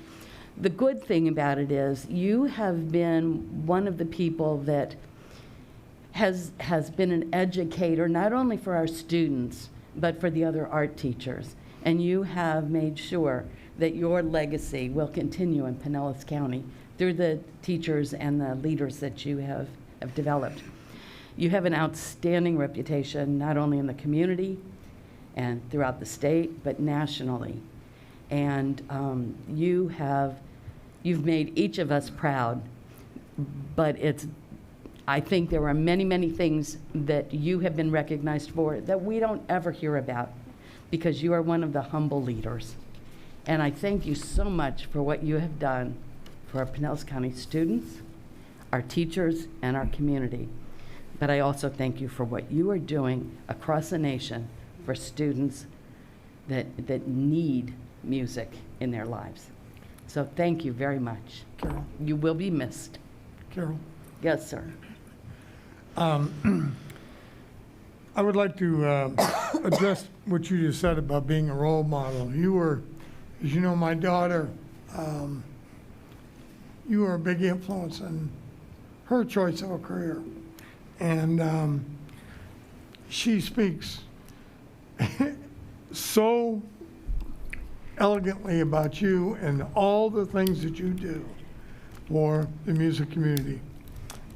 The good thing about it is you have been one of the people that has been an educator, not only for our students, but for the other art teachers. And you have made sure that your legacy will continue in Pinellas County through the teachers and the leaders that you have developed. You have an outstanding reputation, not only in the community and throughout the state, but nationally. And you've made each of us proud, but I think there are many, many things that you have been recognized for that we don't ever hear about, because you are one of the humble leaders. And I thank you so much for what you have done for our Pinellas County students, our teachers, and our community. But I also thank you for what you are doing across the nation for students that need music in their lives. So thank you very much. Carol. You will be missed. Carol. Yes, sir. I would like to address what you just said about being a role model. You were, as you know, my daughter, you were a big influence in her choice of a career. And she speaks so elegantly about you and all the things that you do for the music community.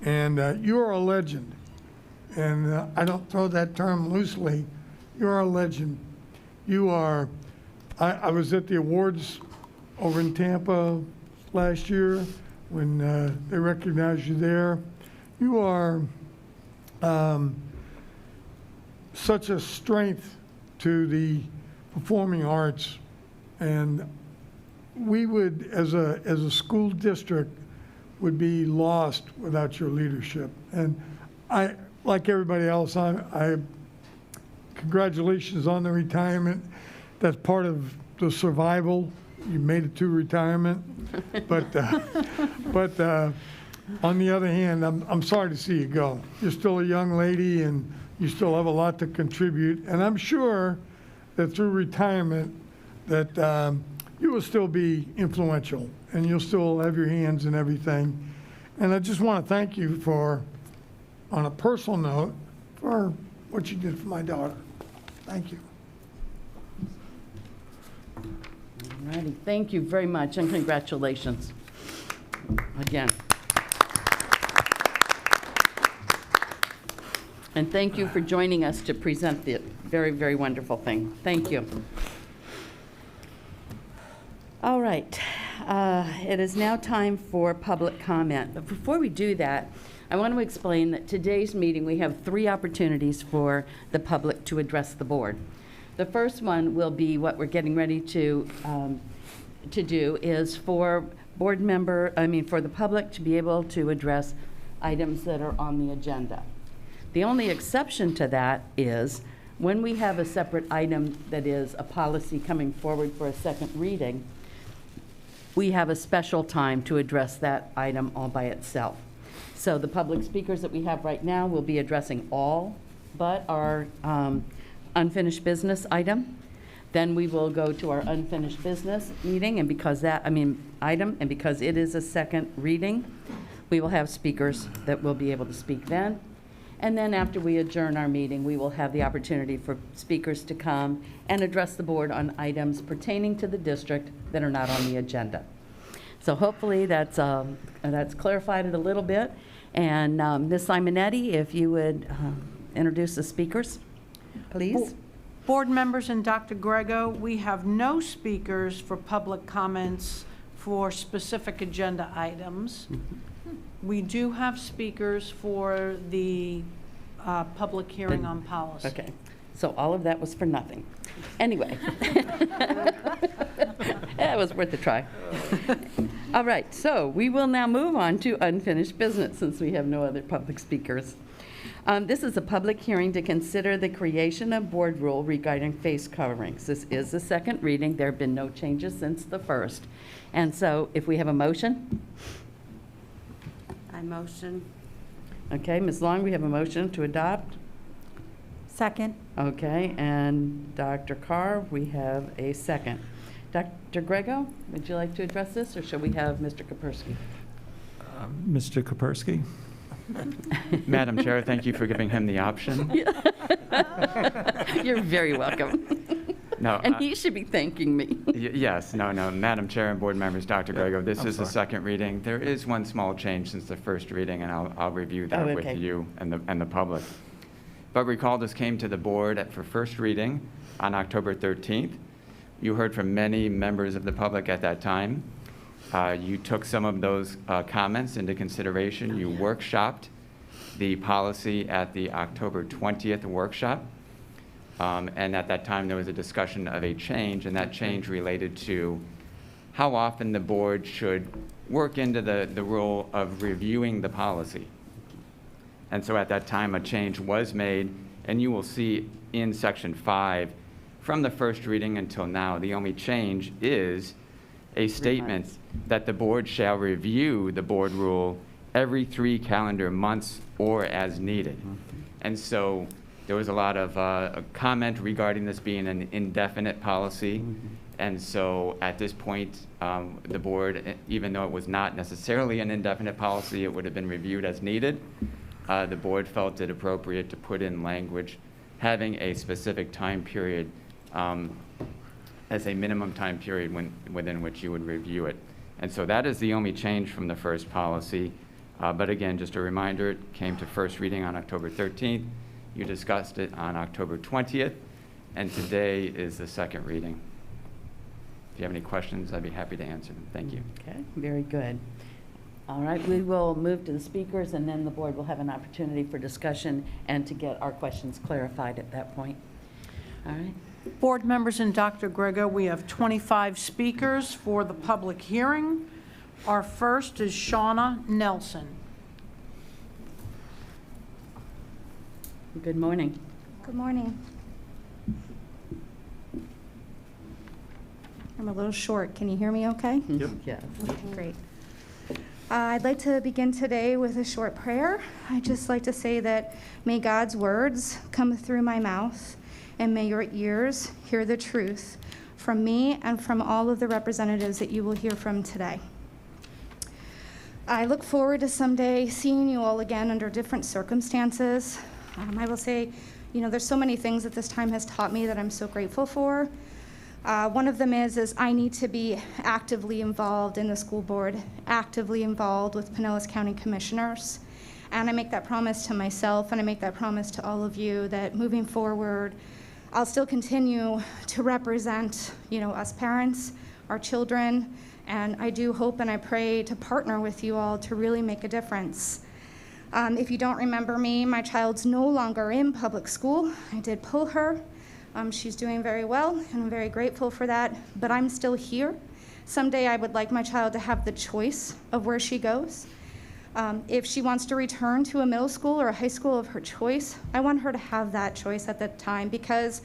And you are a legend. And I don't throw that term loosely. You are a legend. You are, I was at the awards over in Tampa last year when they recognized you there. You are such a strength to the performing arts, and we would, as a school district, would be lost without your leadership. And I, like everybody else, I congratulations on the retirement. That's part of the survival. You made it to retirement, but on the other hand, I'm sorry to see you go. You're still a young lady, and you still have a lot to contribute. And I'm sure that through retirement, that you will still be influential, and you'll still have your hands in everything. And I just want to thank you for, on a personal note, for what you did for my daughter. Thank you. All righty. Thank you very much, and congratulations again. And thank you for joining us to present the very, very wonderful thing. Thank you. All right. It is now time for public comment. But before we do that, I want to explain that today's meeting, we have 3 opportunities for the public to address the board. The first one will be what we're getting ready to do is for for the public to be able to address items that are on the agenda. The only exception to that is when we have a separate item that is a policy coming forward for a second reading, we have a special time to address that item all by itself. So the public speakers that we have right now will be addressing all but our unfinished business item. Then we will go to our unfinished business meeting, and because item, and because it is a second reading, we will have speakers that will be able to speak then. And then after we adjourn our meeting, we will have the opportunity for speakers to come and address the board on items pertaining to the district that are not on the agenda. So hopefully that's clarified it a little bit. And Ms. Simonetti, if you would introduce the speakers, please. Board members and Dr. Grego, we have no speakers for public comments for specific agenda items. We do have speakers for the public hearing on policy. Okay, so all of that was for nothing. Anyway, it was worth a try. All right, so we will now move on to unfinished business since we have no other public speakers. This is a public hearing to consider the creation of board rule regarding face coverings. This is the second reading. There have been no changes since the first. And so if we have a motion. I motion. Okay, Ms. Long, we have a motion to adopt. Second. Okay, and Dr. Carr, we have a second. Dr. Grego, would you like to address this, or should we have Mr. Kapersky? Mr. Kapersky. Madam Chair, thank you for giving him the option. You're very welcome. No, and he should be thanking me. Yes, no, Madam Chair and board members, Dr. Grego, this is the second reading. There is one small change since the first reading, and I'll review that with you and the public. But recall this came to the board for first reading on October 13th. You heard from many members of the public at that time. You took some of those comments into consideration. You workshopped the policy at the October 20th workshop. And at that time, there was a discussion of a change, and that change related to how often the board should work into the role of reviewing the policy. And so at that time, a change was made, and you will see in Section 5, from the first reading until now, the only change is a statement that the board shall review the board rule every 3 calendar months or as needed. And so there was a lot of comment regarding this being an indefinite policy. And so at this point, the board, even though it was not necessarily an indefinite policy, it would have been reviewed as needed. The board felt it appropriate to put in language having a specific time period as a minimum time period within which you would review it. And so that is the only change from the first policy. But again, just a reminder, it came to first reading on October 13th. You discussed it on October 20th, and today is the second reading. If you have any questions, I'd be happy to answer them. Thank you. Okay, very good. All right, we will move to the speakers, and then the board will have an opportunity for discussion and to get our questions clarified at that point. All right. Board members and Dr. Grego, we have 25 speakers for the public hearing. Our first is Shauna Nelson. Good morning. Good morning. I'm a little short. Can you hear me okay? Yep. Yes. Okay, great. I'd like to begin today with a short prayer. I'd just like to say that may God's words come through my mouth, and may your ears hear the truth from me and from all of the representatives that you will hear from today. I look forward to someday seeing you all again under different circumstances. I will say, there's so many things that this time has taught me that I'm so grateful for. One of them is I need to be actively involved in the school board, actively involved with Pinellas County Commissioners. And I make that promise to myself, and I make that promise to all of you that moving forward, I'll still continue to represent, us parents, our children, and I do hope and I pray to partner with you all to really make a difference. If you don't remember me, my child's no longer in public school. I did pull her. She's doing very well, and I'm very grateful for that, but I'm still here. Someday I would like my child to have the choice of where she goes. If she wants to return to a middle school or a high school of her choice, I want her to have that choice at that time, because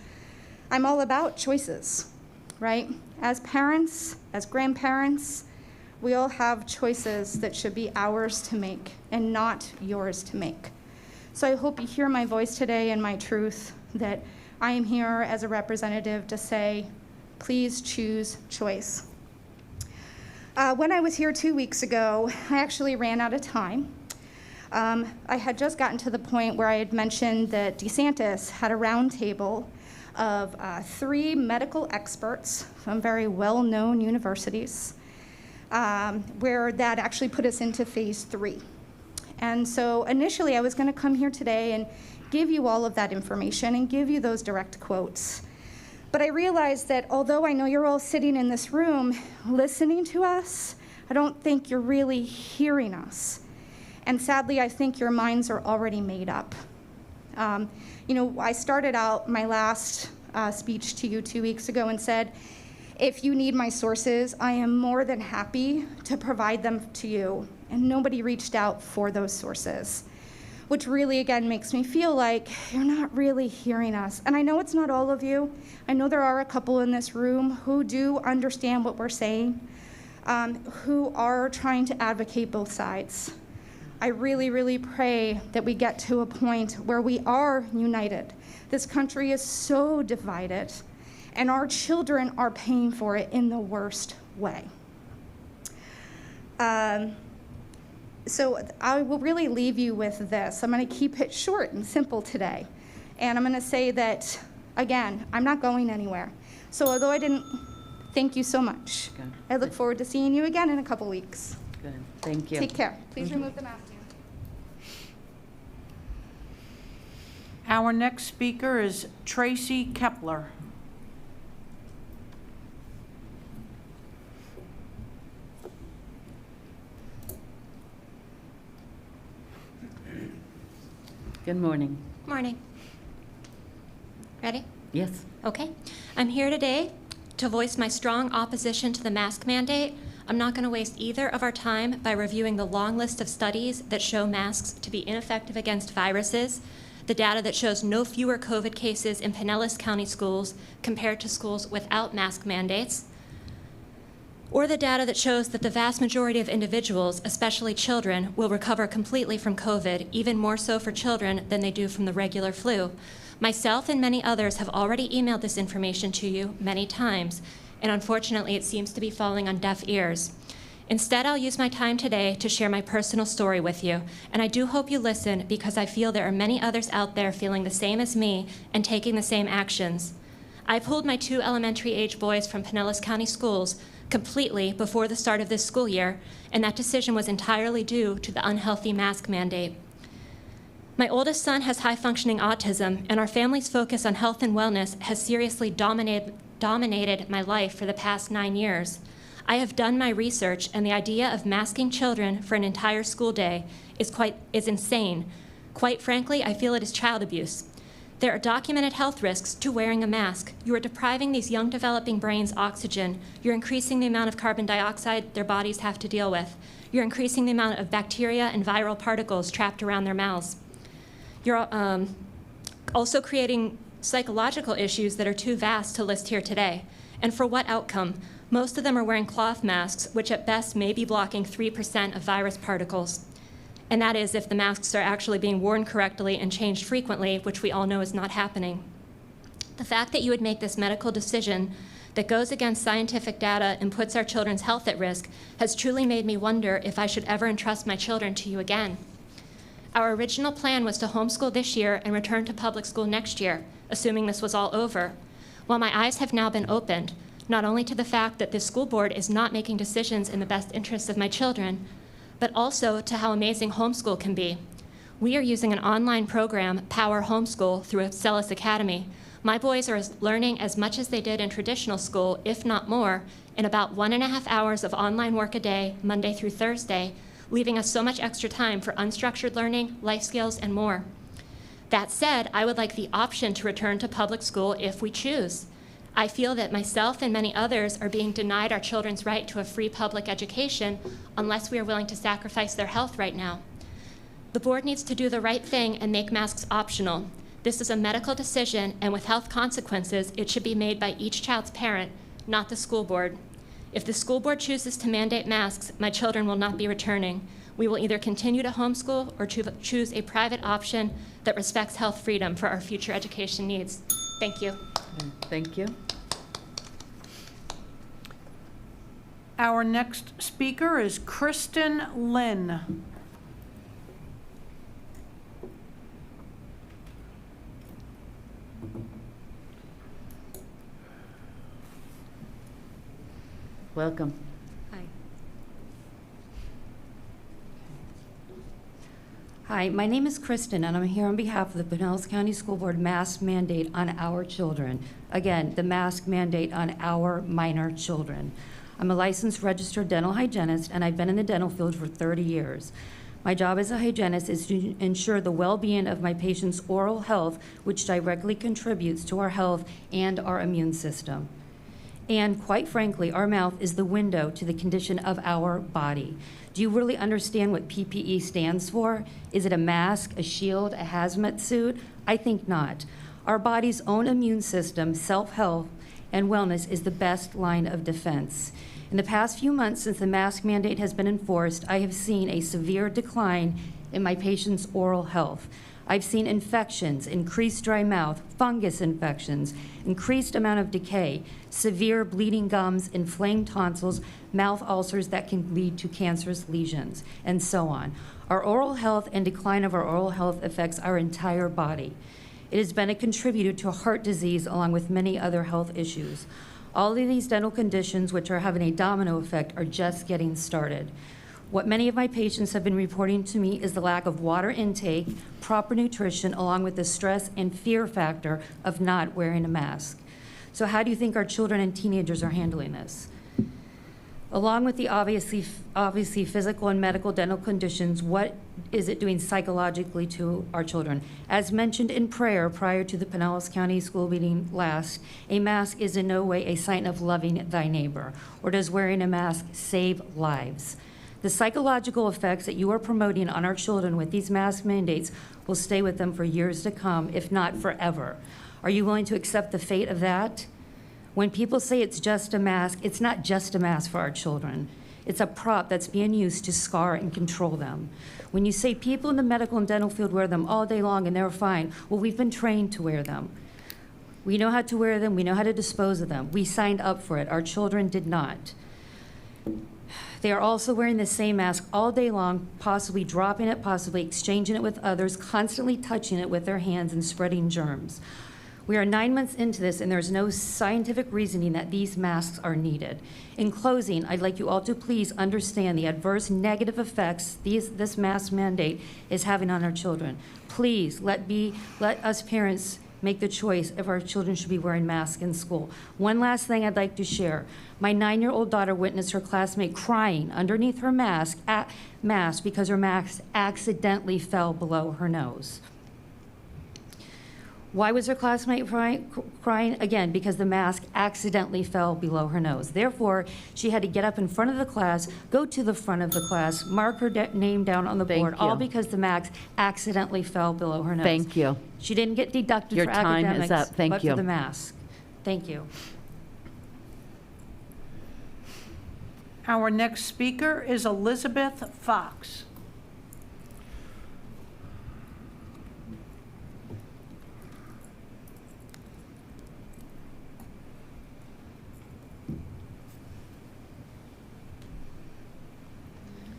I'm all about choices, right? As parents, as grandparents, We all have choices that should be ours to make and not yours to make. So I hope you hear my voice today and my truth, that I am here as a representative to say, please choose choice. When I was here 2 weeks ago, I actually ran out of time. I had just gotten to the point where I had mentioned that DeSantis had a roundtable of 3 medical experts from very well-known universities, where that actually put us into phase 3. And so initially I was going to come here today and give you all of that information and give you those direct quotes. But I realized that although I know you're all sitting in this room listening to us, I don't think you're really hearing us. And sadly, I think your minds are already made up. You know, I started out my last speech to you 2 weeks ago and said, if you need my sources, I am more than happy to provide them to you. And nobody reached out for those sources, which really, again, makes me feel like you're not really hearing us. And I know it's not all of you. I know there are a couple in this room who do understand what we're saying, who are trying to advocate both sides. I really, really pray that we get to a point where we are united. This country is so divided, and our children are paying for it in the worst way. So I will really leave you with this. I'm going to keep it short and simple today. And I'm going to say that, again, I'm not going anywhere. So although I didn't, thank you so much. Good. I look forward to seeing you again in a couple weeks. Good. Thank you. Take care. Please remove the mask. Our next speaker is Tracy Kepler. Good morning. Morning. Ready? Yes. Okay. I'm here today to voice my strong opposition to the mask mandate. I'm not going to waste either of our time by reviewing the long list of studies that show masks to be ineffective against viruses, the data that shows no fewer COVID cases in Pinellas County schools compared to schools without mask mandates, or the data that shows that the vast majority of individuals, especially children, will recover completely from COVID, even more so for children than they do from the regular flu. Myself and many others have already emailed this information to you many times, and unfortunately it seems to be falling on deaf ears. Instead, I'll use my time today to share my personal story with you, and I do hope you listen because I feel there are many others out there feeling the same as me and taking the same actions. I pulled my 2 elementary-age boys from Pinellas County schools completely before the start of this school year, and that decision was entirely due to the unhealthy mask mandate. My oldest son has high-functioning autism, and our family's focus on health and wellness has seriously dominated my life for the past 9 years. I have done my research, and the idea of masking children for an entire school day is insane. Quite frankly, I feel it is child abuse. There are documented health risks to wearing a mask. You are depriving these young developing brains oxygen. You're increasing the amount of carbon dioxide their bodies have to deal with. You're increasing the amount of bacteria and viral particles trapped around their mouths. You're also creating psychological issues that are too vast to list here today. And for what outcome? Most of them are wearing cloth masks, which at best may be blocking 3% of virus particles. And that is if the masks are actually being worn correctly and changed frequently, which we all know is not happening. The fact that you would make this medical decision that goes against scientific data and puts our children's health at risk has truly made me wonder if I should ever entrust my children to you again. Our original plan was to homeschool this year and return to public school next year, assuming this was all over. Well, my eyes have now been opened, not only to the fact that this school board is not making decisions in the best interests of my children, but also to how amazing homeschool can be. We are using an online program, Power Homeschool, through Excellis Academy. My boys are learning as much as they did in traditional school, if not more, in about 1.5 hours of online work a day, Monday through Thursday, leaving us so much extra time for unstructured learning, life skills, and more. That said, I would like the option to return to public school if we choose. I feel that myself and many others are being denied our children's right to a free public education unless we are willing to sacrifice their health right now. The board needs to do the right thing and make masks optional. This is a medical decision, and with health consequences, it should be made by each child's parent, not the school board. If the school board chooses to mandate masks, my children will not be returning. We will either continue to homeschool or choose a private option that respects health freedom for our future education needs. Thank you. Thank you. Our next speaker is Kristen Lynn. Welcome. Hi, my name is Kristen, and I'm here on behalf of the Pinellas County School Board mask mandate on our children. Again, the mask mandate on our minor children. I'm a licensed registered dental hygienist, and I've been in the dental field for 30 years. My job as a hygienist is to ensure the well-being of my patients' oral health, which directly contributes to our health and our immune system. And quite frankly, our mouth is the window to the condition of our body. Do you really understand what PPE stands for? Is it a mask, a shield, a hazmat suit? I think not. Our body's own immune system, self-health, and wellness is the best line of defense. In the past few months since the mask mandate has been enforced, I have seen a severe decline in my patients' oral health. I've seen infections, increased dry mouth, fungus infections, increased amount of decay, severe bleeding gums, inflamed tonsils, mouth ulcers that can lead to cancerous lesions, and so on. Our oral health and decline of our oral health affects our entire body. It has been a contributor to heart disease along with many other health issues. All of these dental conditions, which are having a domino effect, are just getting started. What many of my patients have been reporting to me is the lack of water intake, proper nutrition, along with the stress and fear factor of not wearing a mask. So how do you think our children and teenagers are handling this? Along with the obviously physical and medical dental conditions, what is it doing psychologically to our children? As mentioned in prayer prior to the Pinellas County School meeting last, a mask is in no way a sign of loving thy neighbor, or does wearing a mask save lives? The psychological effects that you are promoting on our children with these mask mandates will stay with them for years to come, if not forever. Are you willing to accept the fate of that? When people say it's just a mask, it's not just a mask for our children. It's a prop that's being used to scar and control them. When you say people in the medical and dental field wear them all day long and they're fine, well, we've been trained to wear them. We know how to wear them. We know how to dispose of them. We signed up for it. Our children did not. They are also wearing the same mask all day long, possibly dropping it, possibly exchanging it with others, constantly touching it with their hands and spreading germs. We are 9 months into this, and there's no scientific reasoning that these masks are needed. In closing, I'd like you all to please understand the adverse negative effects this mask mandate is having on our children. Please let us parents make the choice if our children should be wearing masks in school. One last thing I'd like to share. My 9-year-old daughter witnessed her classmate crying underneath her mask because her mask accidentally fell below her nose. Why was her classmate crying? Again, because the mask accidentally fell below her nose. Therefore, she had to get up in front of the class, go to the front of the class, mark her name down on the board, all because the mask accidentally fell below her nose. Thank you. She didn't get deducted Your for time academics, is up. Thank but you. for the mask. Thank you. Our next speaker is Elizabeth Fox.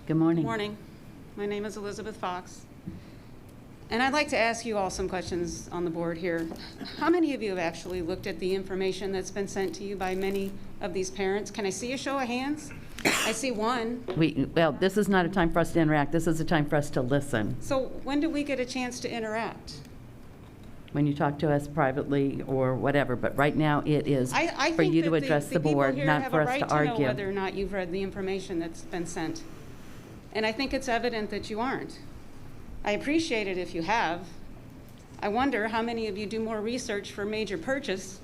Good morning. Good morning. My name is Elizabeth Fox. And I'd like to ask you all some questions on the board here. How many of you have actually looked at the information that's been sent to you by many of these parents? Can I see a show of hands? I see one. Well, this is not a time for us to interact. This is a time for us to listen. So when do we get a chance to interact? When you talk to us privately or whatever, but right now it is I for you think to that address the board, not for us to have a right to know argue. whether or not you've read the information that's been sent. And I think it's evident that you aren't. I appreciate it if you have. I wonder how many of you do more research for major purchase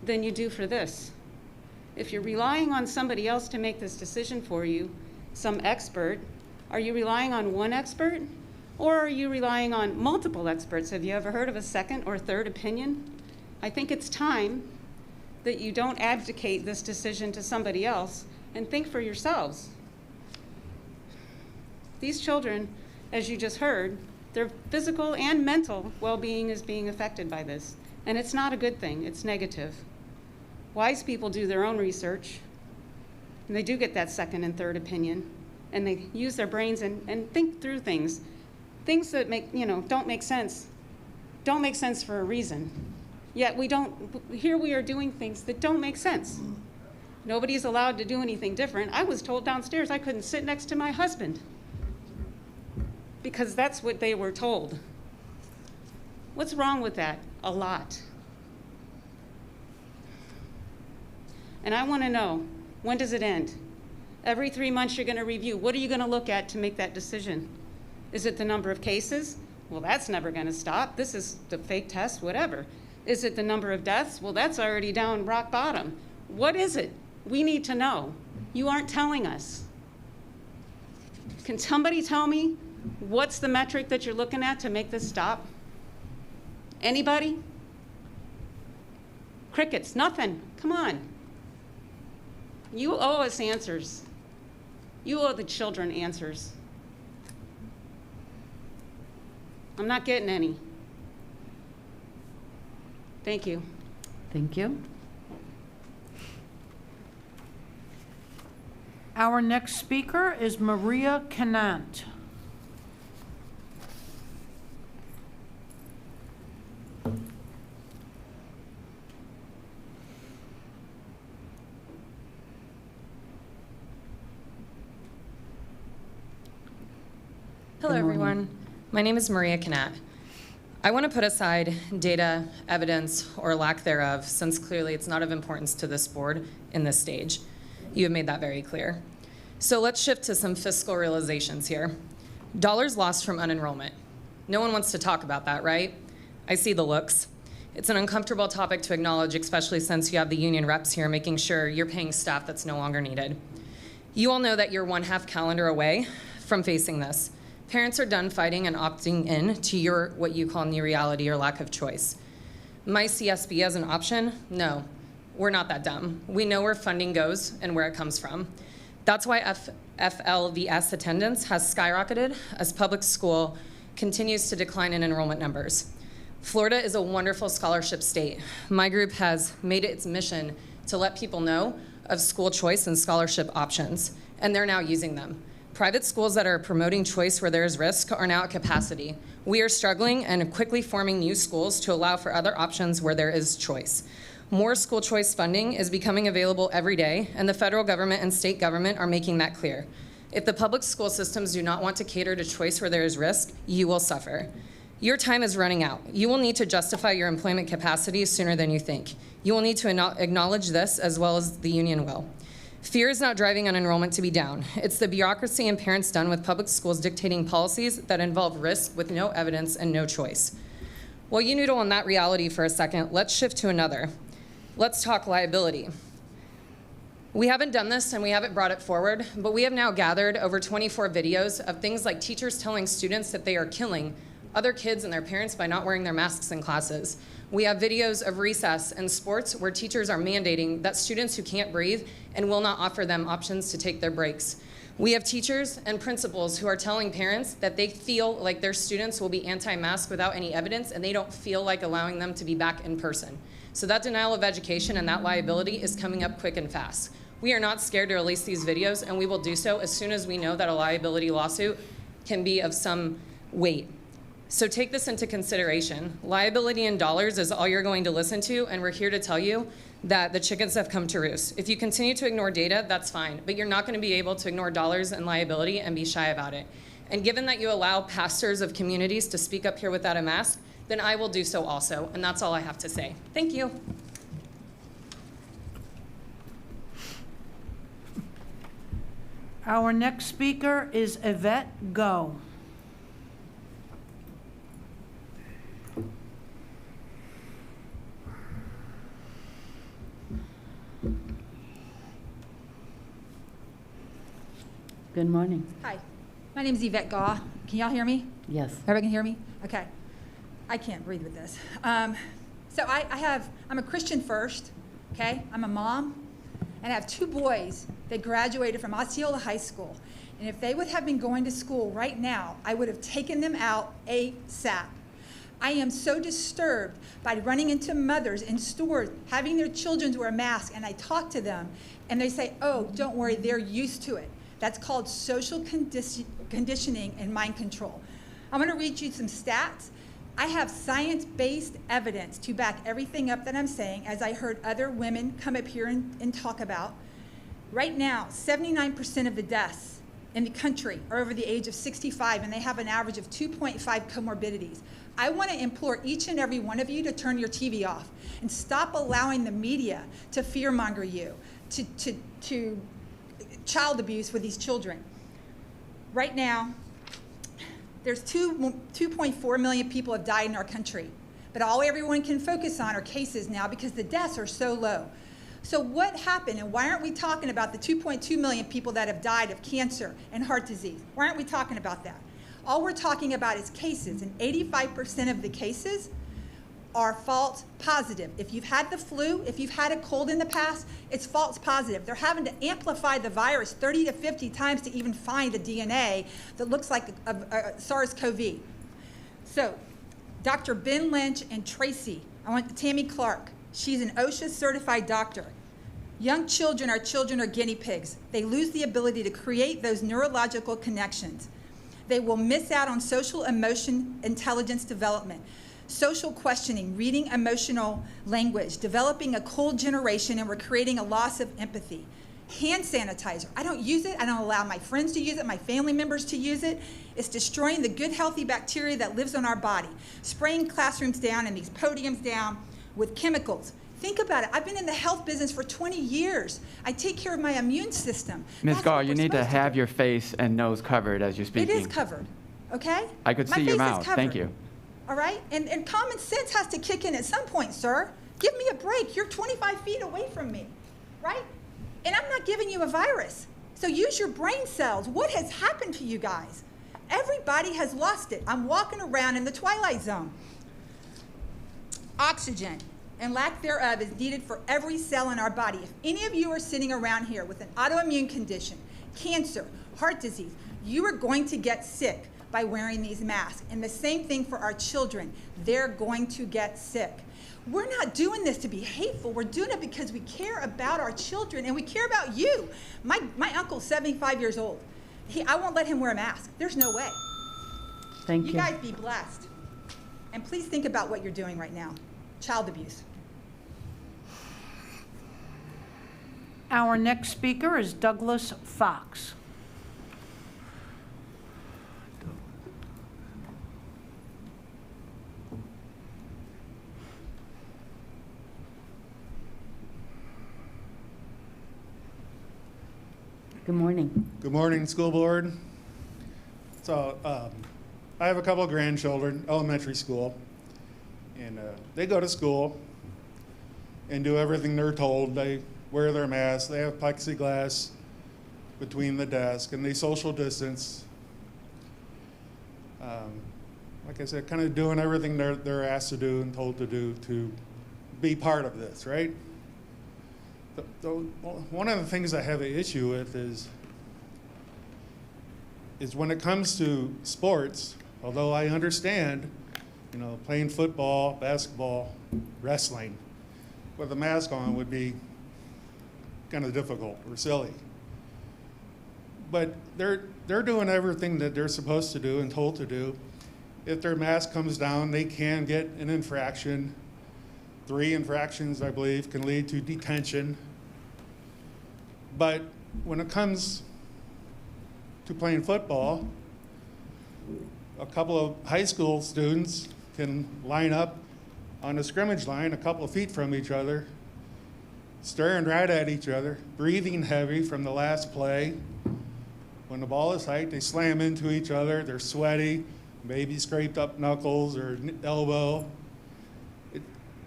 than you do for this. If you're relying on somebody else to make this decision for you, some expert, are you relying on one expert? Or are you relying on multiple experts? Have you ever heard of a second or third opinion? I think it's time that you don't abdicate this decision to somebody else and think for yourselves. These children, as you just heard, their physical and mental well-being is being affected by this. And it's not a good thing, it's negative. Wise people do their own research, and they do get that second and third opinion, and they use their brains and think through things. Things that don't make sense for a reason. Yet here we are doing things that don't make sense. Nobody's allowed to do anything different. I was told downstairs I couldn't sit next to my husband because that's what they were told. What's wrong with that? A lot. And I want to know, when does it end? Every 3 months you're going to review. What are you going to look at to make that decision? Is it the number of cases? Well, that's never going to stop. This is the fake test, whatever. Is it the number of deaths? Well, that's already down rock bottom. What is it? We need to know. You aren't telling us. Can somebody tell me what's the metric that you're looking at to make this stop? Anybody? Crickets, nothing. Come on. You owe us answers. You owe the children answers. I'm not getting any. Thank you. Thank you. Our next speaker is Maria Canant. Hello, everyone. My name is Maria Canat. I want to put aside data, evidence, or lack thereof, since clearly it's not of importance to this board in this stage. You have made that very clear. So let's shift to some fiscal realizations here. Dollars lost from unenrollment. No one wants to talk about that, right? I see the looks. It's an uncomfortable topic to acknowledge, especially since you have the union reps here making sure you're paying staff that's no longer needed. You all know that you're one half calendar away from facing this. Parents are done fighting and opting in to your, what you call new reality or lack of choice. My CSB as an option? No, we're not that dumb. We know where funding goes and where it comes from. That's why FLVS attendance has skyrocketed as public school continues to decline in enrollment numbers. Florida is a wonderful scholarship state. My group has made it its mission to let people know of school choice and scholarship options, and they're now using them. Private schools that are promoting choice where there is risk are now at capacity. We are struggling and quickly forming new schools to allow for other options where there is choice. More school choice funding is becoming available every day, and the federal government and state government are making that clear. If the public school systems do not want to cater to choice where there is risk, you will suffer. Your time is running out. You will need to justify your employment capacity sooner than you think. You will need to acknowledge this as well as the union will. Fear is not driving unenrollment to be down. It's the bureaucracy and parents done with public schools dictating policies that involve risk with no evidence and no choice. While you noodle on that reality for a second, let's shift to another. Let's talk liability. We haven't done this and we haven't brought it forward, but we have now gathered over 24 videos of things like teachers telling students that they are killing other kids and their parents by not wearing their masks in classes. We have videos of recess and sports where teachers are mandating that students who can't breathe and will not offer them options to take their breaks. We have teachers and principals who are telling parents that they feel like their students will be anti-mask without any evidence and they don't feel like allowing them to be back in person. So that denial of education and that liability is coming up quick and fast. We are not scared to release these videos, and we will do so as soon as we know that a liability lawsuit can be of some weight. So take this into consideration. Liability in dollars is all you're going to listen to, and we're here to tell you that the chickens have come to roost. If you continue to ignore data, that's fine, but you're not going to be able to ignore dollars and liability and be shy about it. And given that you allow pastors of communities to speak up here without a mask, then I will do so also, and that's all I have to say. Thank you. Our next speaker is Yvette Go. Good morning. Hi, my name is Yvette Gaw. Can y'all hear me? Yes. Everybody can hear me? Okay. I can't breathe with this. So I'm a Christian first, okay? I'm a mom, and I have 2 boys They graduated from Osceola High School. And if they would have been going to school right now, I would have taken them out ASAP. I am so disturbed by running into mothers in stores having their children wear masks, and I talk to them and they say, oh, don't worry, they're used to it. That's called social conditioning and mind control. I'm gonna read you some stats. I have science-based evidence to back everything up that I'm saying, as I heard other women come up here and talk about. Right now, 79% of the deaths in the country are over the age of 65, and they have an average of 2.5 comorbidities. I want to implore each and every one of you to turn your TV off and stop allowing the media to fearmonger you, to child abuse with these children. Right now, there's 2.4 million people have died in our country, but all everyone can focus on are cases now because the deaths are so low. So what happened, and why aren't we talking about the 2.2 million people that have died of cancer and heart disease? Why aren't we talking about that? All we're talking about is cases, and 85% of the cases are false positive. If you've had the flu, if you've had a cold in the past, it's false positive. They're having to amplify the virus 30 to 50 times to even find the DNA that looks like a SARS-CoV. So, Dr. Ben Lynch and Tammy Clark, she's an OSHA certified doctor. Young children are guinea pigs. They lose the ability to create those neurological connections. They will miss out on social emotion intelligence development, social questioning, reading emotional language, developing a cold generation, and we're creating a loss of empathy. Hand sanitizer, I don't use it. I don't allow my friends to use it, my family members to use it. It's destroying the good, healthy bacteria that lives on our body. Spraying classrooms down and these podiums down with chemicals. Think about it. I've been in the health business for 20 years. I take care of my immune system. Ms. Gall, you need to have your face and nose covered as you're speaking. It is covered, okay? I could see your mouth. Thank you. All right? And common sense has to kick in at some point, sir. Give me a break. You're 25 feet away from me, right? And I'm not giving you a virus. So use your brain cells. What has happened to you guys? Everybody has lost it. I'm walking around in the twilight zone. Oxygen and lack thereof is needed for every cell in our body. If any of you are sitting around here with an autoimmune condition, cancer, heart disease, you are going to get sick by wearing these masks. And the same thing for our children. They're going to get sick. We're not doing this to be hateful. We're doing it because we care about our children and we care about you. My uncle's 75 years old. I won't let him wear a mask. There's no way. Thank you. You guys be blessed. And please think about what you're doing right now. Child abuse. Our next speaker is Douglas Fox. Good morning. Good morning, school board. So I have a couple of grandchildren, elementary school, and they go to school and do everything they're told. They wear their masks, they have plexiglass between the desk, and they social distance. Like I said, kind of doing everything they're asked to do and told to do to be part of this, right? One of the things I have an issue with is when it comes to sports, although I understand, playing football, basketball, wrestling, with a mask on would be kind of difficult or silly. But they're doing everything that they're supposed to do and told to do. If their mask comes down, they can get an infraction. 3 infractions, I believe, can lead to detention. But when it comes to playing football, a couple of high school students can line up on a scrimmage line a couple of feet from each other, staring right at each other, breathing heavy from the last play. When the ball is hiked, they slam into each other, they're sweaty, maybe scraped up knuckles or elbow.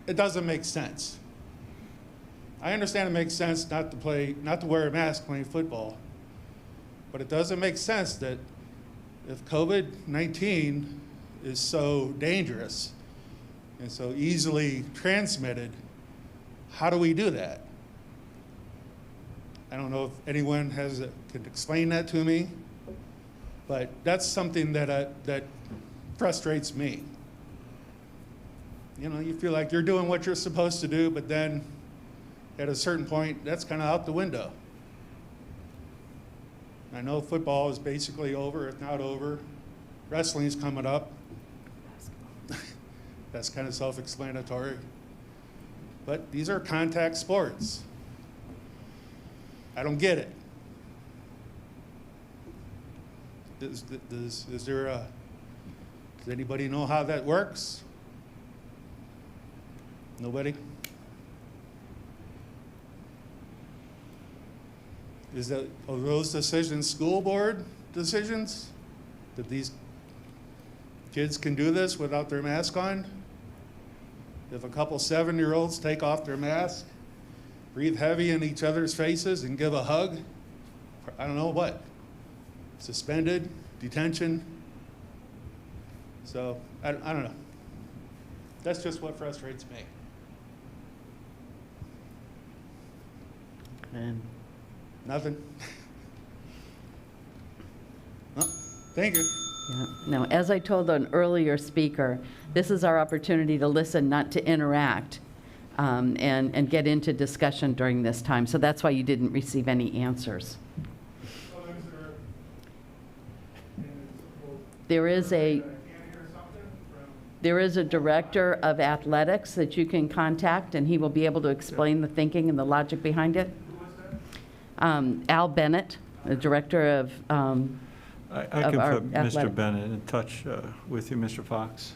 It doesn't make sense. I understand it makes sense not to wear a mask playing football, but it doesn't make sense that if COVID-19 is so dangerous and so easily transmitted, how do we do that? I don't know if anyone can explain that to me, but that's something that frustrates me. You know, you feel like you're doing what you're supposed to do, but then at a certain point, that's kind of out the window. I know football is basically over, if not over. Wrestling's coming up. That's kind of self-explanatory. But these are contact sports. I don't get it. Does anybody know how that works? Nobody? Are those decisions school board decisions? That these kids can do this without their mask on? If a couple 7-year-olds take off their mask, breathe heavy in each other's faces and give a hug, I don't know what, suspended, detention. So I don't know. That's just what frustrates me. And nothing. Oh, thank you. yeah. No, as I told an earlier speaker, this is our opportunity to listen, not to interact, and get into discussion during this time. So that's why you didn't receive any answers. There is a director of athletics that you can contact, and he will be able to explain the thinking and the logic behind it. Al Bennett, the director of I can our put Mr. athletic. Bennett in touch with you, Mr. Fox.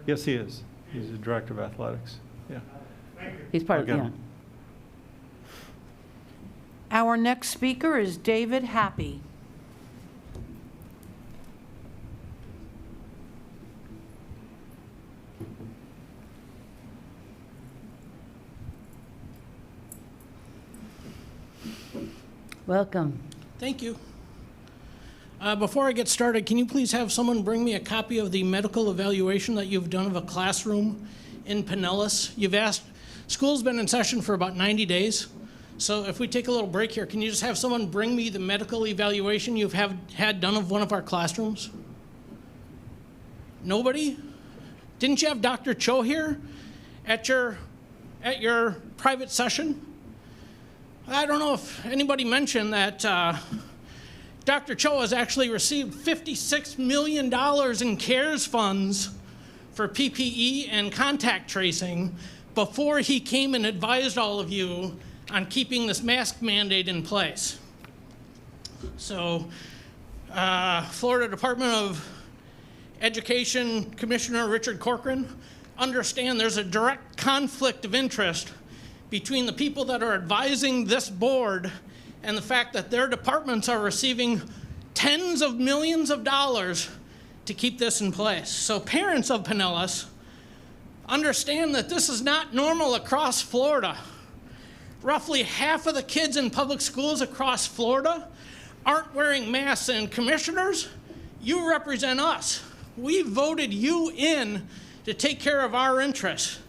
Yes, he is. He's the director of athletics. Yeah. He's part of, I'll get yeah. him. Our next speaker is David Happy. Welcome. Thank you. Before I get started, can you please have someone bring me a copy of the medical evaluation that you've done of a classroom in Pinellas? You've asked, school's been in session for about 90 days. So if we take a little break here, can you just have someone bring me the medical evaluation you've had done of one of our classrooms? Nobody? Didn't you have Dr. Cho here at your private session? I don't know if anybody mentioned that Dr. Cho has actually received $56 million in CARES funds for PPE and contact tracing before he came and advised all of you on keeping this mask mandate in place. So, Florida Department of Education Commissioner Richard Corcoran, understand there's a direct conflict of interest between the people that are advising this board and the fact that their departments are receiving tens of millions of dollars to keep this in place. So parents of Pinellas, understand that this is not normal across Florida. Roughly half of the kids in public schools across Florida aren't wearing masks, and commissioners, you represent us. We voted you in to take care of our interests.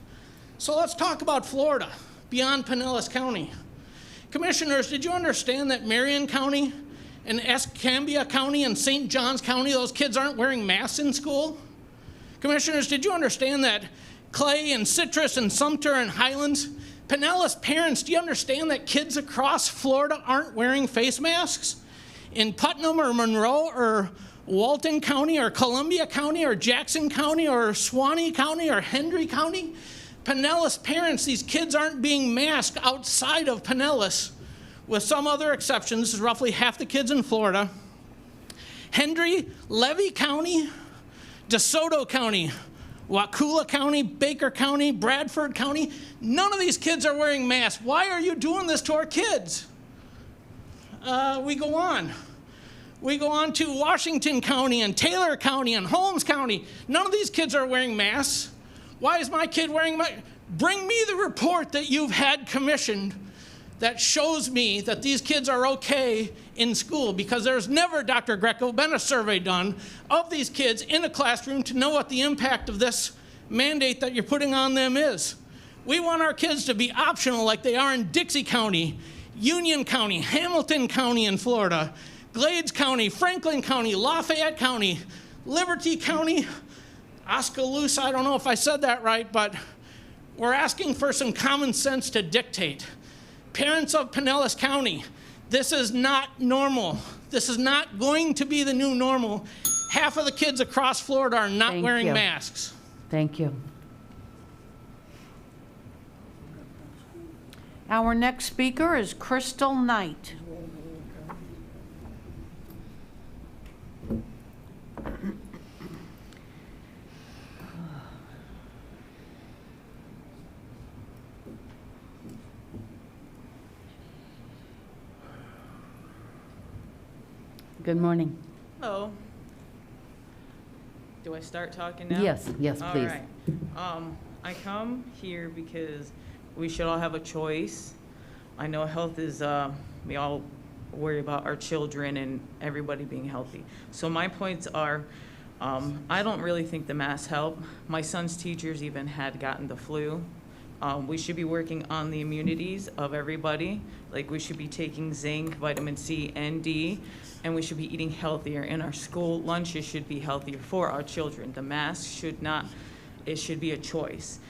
So let's talk about Florida, beyond Pinellas County. Commissioners, did you understand that Marion County and Escambia County and St. Johns County, those kids aren't wearing masks in school? Commissioners, did you understand that Clay and Citrus and Sumter and Highlands, Pinellas parents, do you understand that kids across Florida aren't wearing face masks? In Putnam or Monroe or Walton County or Columbia County or Jackson County or Suwannee County or Hendry County, Pinellas parents, these kids aren't being masked outside of Pinellas, with some other exceptions, roughly half the kids in Florida. Hendry, Levy County, DeSoto County, Wauchula County, Baker County, Bradford County, none of these kids are wearing masks. Why are you doing this to our kids? We go on. We go on to Washington County and Taylor County and Holmes County. None of these kids are wearing masks. Why is my kid wearing my... Bring me the report that you've had commissioned that shows me that these kids are okay in school, because there's never, Dr. Greco, been a survey done of these kids in a classroom to know what the impact of this mandate that you're putting on them is. We want our kids to be optional like they are in Dixie County, Union County, Hamilton County in Florida, Glades County, Franklin County, Lafayette County, Liberty County, Oskaloosa, I don't know if I said that right, but we're asking for some common sense to dictate. Parents of Pinellas County, this is not normal. This is not going to be the new normal. Half of the kids across Florida are not wearing masks. Thank you. Our next speaker is Crystal Knight. Good morning. Hello. Do I start talking now? Yes, yes, All please. right. I come here because we should all have a choice. I know health is, we all worry about our children and everybody being healthy. So my points are, I don't really think the masks help. My son's teachers even had gotten the flu. We should be working on the immunities of everybody. Like we should be taking zinc, vitamin C, and D, and we should be eating healthier. And our school lunches should be healthier for our children. The mask should not, it should be a choice.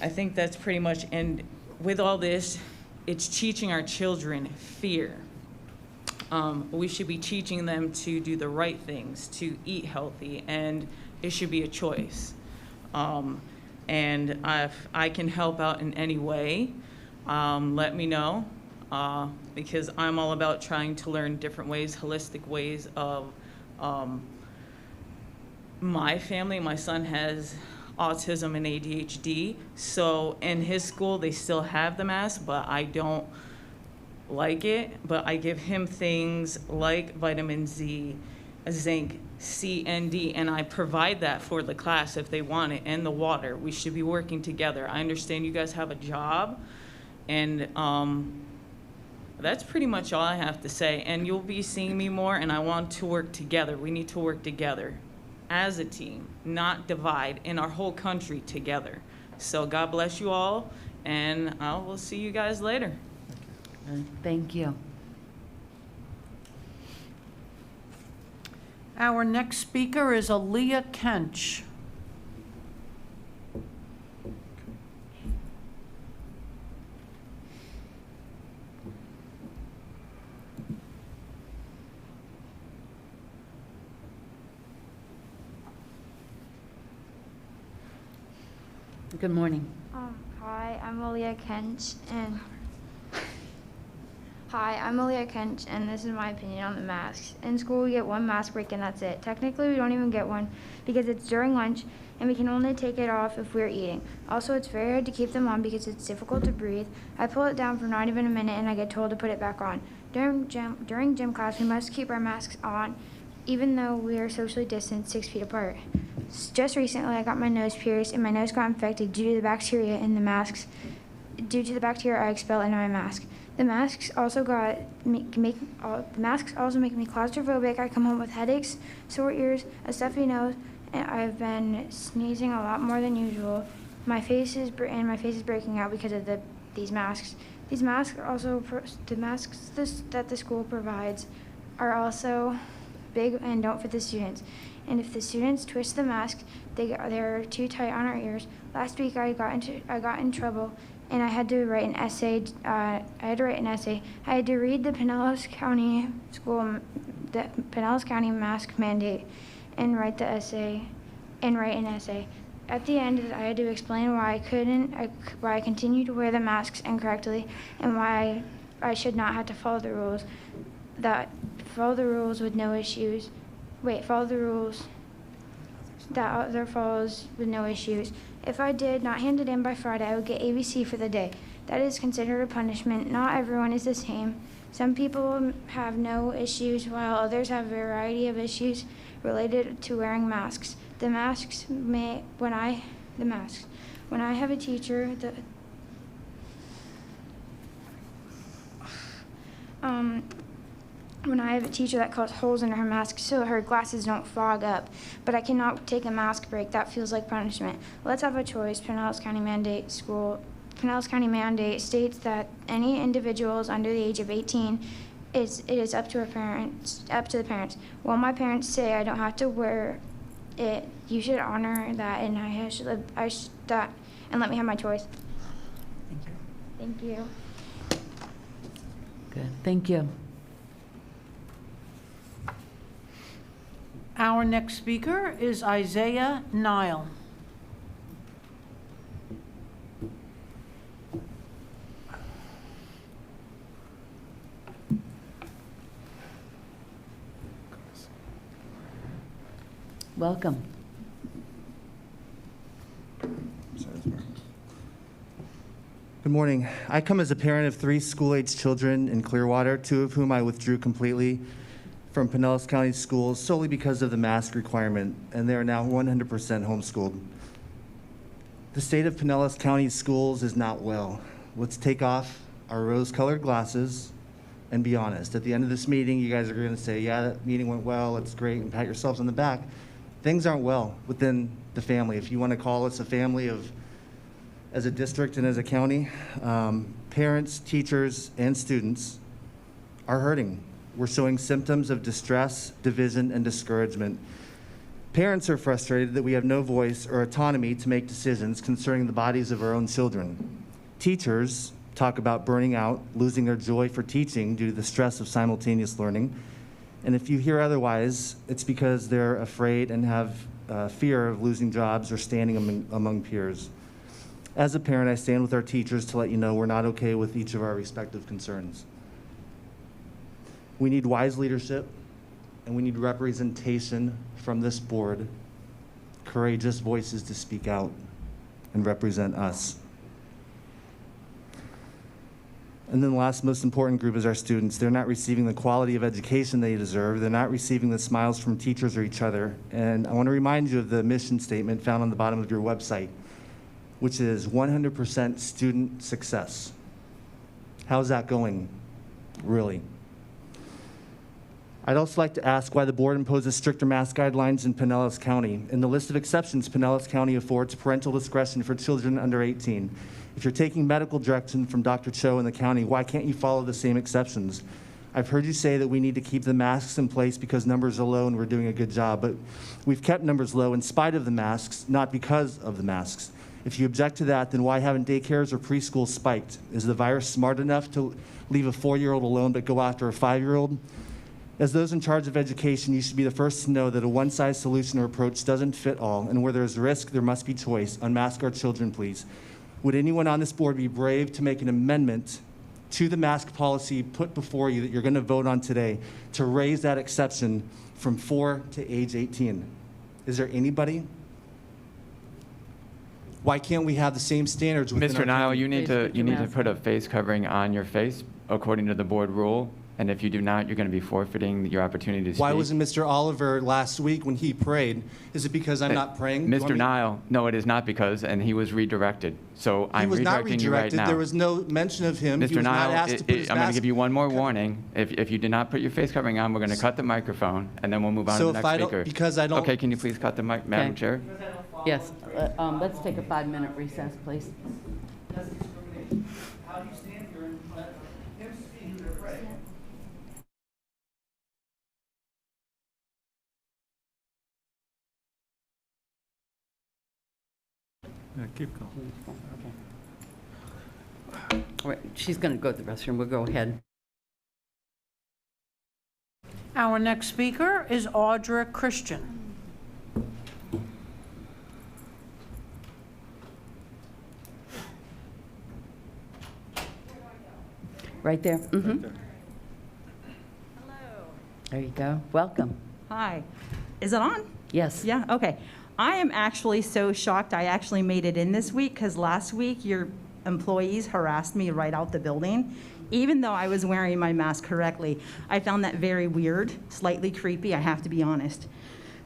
I think that's pretty much, and with all this, it's teaching our children fear. We should be teaching them to do the right things, to eat healthy, and it should be a choice. And if I can help out in any way, let me know, because I'm all about trying to learn different ways, holistic ways of my family. My son has autism and ADHD, so in his school they still have the mask, but I don't like it. But I give him things like vitamin Z, zinc, C, and D, and I provide that for the class if they want it, and the water. We should be working together. I understand you guys have a job, and that's pretty much all I have to say. And you'll be seeing me more, and I want to work together. We need to work together as a team, not divide, in our whole country together. So God bless you all, and I will see you guys later. Thank you. Our next speaker is Aaliyah Kench. Good morning. Hi, I'm Aaliyah Kench, and this is my opinion on the masks. In school, we get one mask break, and that's it. Technically, we don't even get one because it's during lunch, and we can only take it off if we're eating. Also, it's very hard to keep them on because it's difficult to breathe. I pull it down for not even a minute, and I get told to put it back on. During gym class, we must keep our masks on, even though we are socially distanced 6 feet apart. Just recently, I got my nose pierced, and my nose got infected due to the bacteria in the masks. Due to the bacteria I expel in my mask. The masks also make me claustrophobic. I come home with headaches, sore ears, a stuffy nose, and I've been sneezing a lot more than usual. My face is breaking out because of these masks. These masks also that the school provides are also big and don't fit the students. And if the students twist the mask, they're too tight on our ears. Last week I got in trouble, and I had to write an essay. I had to read the Pinellas County mask mandate, and write an essay. At the end, I had to explain why I continue to wear the masks incorrectly, and why I should not have to follow the rules. Follow the rules with no issues. Follow the rules that other follows with no issues. If I did not hand it in by Friday, I would get ABC for the day. That is considered a punishment. Not everyone is the same. Some people have no issues, while others have a variety of issues related to wearing masks. When I have a teacher, when I have a teacher that cuts holes in her mask so her glasses don't fog up, but I cannot take a mask break, that feels like punishment. Let's have a choice. Pinellas County mandate school Pinellas County mandate states that any individuals under the age of 18, it is up to the parents. While my parents say I don't have to wear it, you should honor that, and and let me have my choice. Thank you. Good, thank you. Our next speaker is Isaiah Nile. Welcome. Good morning. I come as a parent of 3 school-age children in Clearwater, 2 of whom I withdrew completely from Pinellas County schools solely because of the mask requirement, and they are now 100% homeschooled. The state of Pinellas County schools is not well. Let's take off our rose-colored glasses and be honest. At the end of this meeting, you guys are going to say, yeah, that meeting went well, it's great, and pat yourselves on the back. Things aren't well within the family. If you want to call us a family as a district and as a county, parents, teachers, and students are hurting. We're showing symptoms of distress, division, and discouragement. Parents are frustrated that we have no voice or autonomy to make decisions concerning the bodies of our own children. Teachers talk about burning out, losing their joy for teaching due to the stress of simultaneous learning. And if you hear otherwise, it's because they're afraid and have fear of losing jobs or standing among peers. As a parent, I stand with our teachers to let you know we're not okay with each of our respective concerns. We need wise leadership, and we need representation from this board, courageous voices to speak out and represent us. And then the last most important group is our students. They're not receiving the quality of education they deserve. They're not receiving the smiles from teachers or each other. And I want to remind you of the mission statement found on the bottom of your website, which is 100% student success. How's that going, really? I'd also like to ask why the board imposes stricter mask guidelines in Pinellas County. In the list of exceptions, Pinellas County affords parental discretion for children under 18. If you're taking medical direction from Dr. Cho in the county, why can't you follow the same exceptions? I've heard you say that we need to keep the masks in place because numbers are low and we're doing a good job, but we've kept numbers low in spite of the masks, not because of the masks. If you object to that, then why haven't daycares or preschools spiked? Is the virus smart enough to leave a 4-year-old alone but go after a 5-year-old? As those in charge of education, you should be the first to know that a one-size solution or approach doesn't fit all, and where there's risk, there must be choice. Unmask our children, please. Would anyone on this board be brave to make an amendment to the mask policy put before you that you're going to vote on today to raise that exception from 4 to age 18? Is there anybody? Why can't we have the same standards within Mr. our Nile, county? you need to put a face covering on your face according to the board rule. And if you do not, you're going to be forfeiting your opportunity to speak. Why wasn't Mr. Oliver last week when he prayed? Is it because I'm not praying? Mr. Nile, no, it is not because, and he was redirected. So I'm redirecting you right now. He was not redirected. There was no mention of him. He was not asked to put his I'm going to mask- give you one more warning. If you did not put your face covering on, we're going to cut the microphone, and then we'll move on to the next speaker. Because I don't. Okay, can you please cut the mic, Madam Chair? Yes, let's take a 5-minute recess, please. How do you stand here and let him speak to pray? Yeah, keep going. Okay. All right, she's going to go to the restroom. We'll go ahead. Our next speaker is Audra Christian. Right there. Mm-hmm. There you go. Welcome. Hi. Is it on? Yes. Yeah, okay. I am actually so shocked I actually made it in this week because last week your employees harassed me right out the building, even though I was wearing my mask correctly. I found that very weird, slightly creepy, I have to be honest.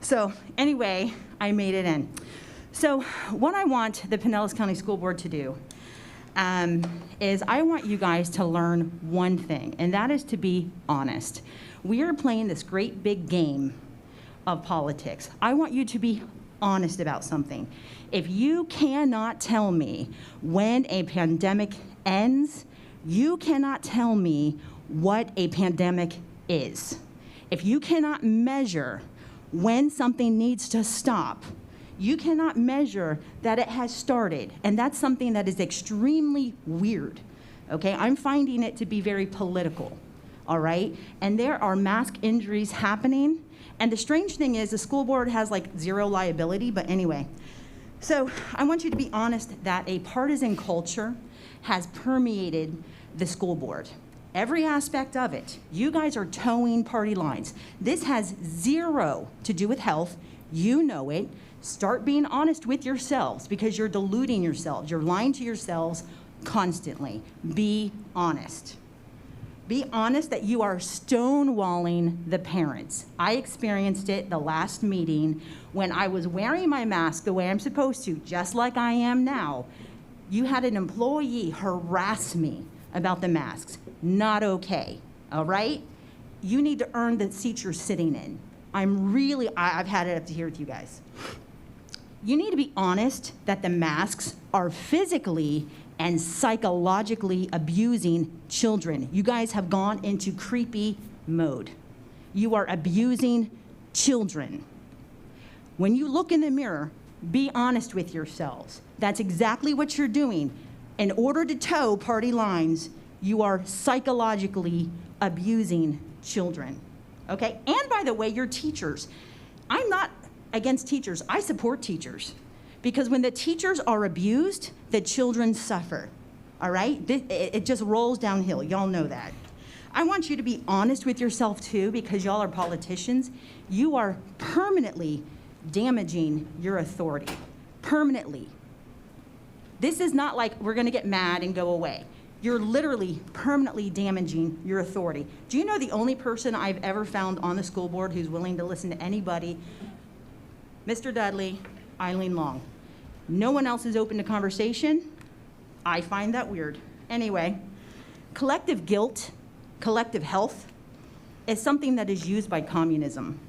So anyway, I made it in. So what I want the Pinellas County School Board to do is I want you guys to learn one thing, and that is to be honest. We are playing this great big game of politics. I want you to be honest about something. If you cannot tell me when a pandemic ends, you cannot tell me what a pandemic is. If you cannot measure when something needs to stop, you cannot measure that it has started. And that's something that is extremely weird. Okay, I'm finding it to be very political, all right? And there are mask injuries happening. And the strange thing is the school board has like zero liability, but anyway. So I want you to be honest that a partisan culture has permeated the school board. Every aspect of it. You guys are towing party lines. This has zero to do with health. You know it. Start being honest with yourselves because you're deluding yourselves. You're lying to yourselves constantly. Be honest. Be honest that you are stonewalling the parents. I experienced it the last meeting when I was wearing my mask the way I'm supposed to, just like I am now. You had an employee harass me about the masks. Not okay, all right? You need to earn the seat you're sitting in. I've had it up to here with you guys. You need to be honest that the masks are physically and psychologically abusing children. You guys have gone into creepy mode. You are abusing children. When you look in the mirror, be honest with yourselves. That's exactly what you're doing. In order to toe party lines, you are psychologically abusing children, okay? And by the way, you're teachers. I'm not against teachers. I support teachers. Because when the teachers are abused, the children suffer, all right? It just rolls downhill. Y'all know that. I want you to be honest with yourself too, because y'all are politicians. You are permanently damaging your authority, permanently. This is not like we're gonna get mad and go away. You're literally permanently damaging your authority. Do you know the only person I've ever found on the school board who's willing to listen to anybody? Mr. Dudley, Eileen Long. No one else is open to conversation. I find that weird. Anyway, collective guilt, collective health is something that is used by communism.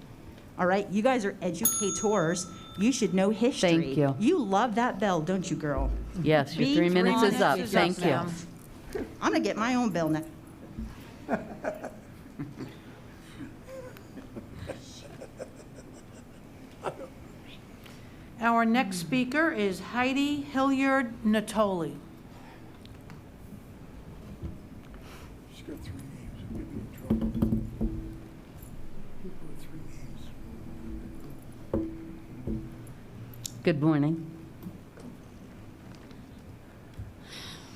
All right, you guys are educators. You should know history. Thank you. You love that bell, don't you, girl? Yes, your Be 3 minutes is up. honest. Thank you. I'm gonna get my own bell now. Our next speaker is Heidi Hilliard Natoli. She's got 3 names. Get me in trouble. People with 3 names. Good morning.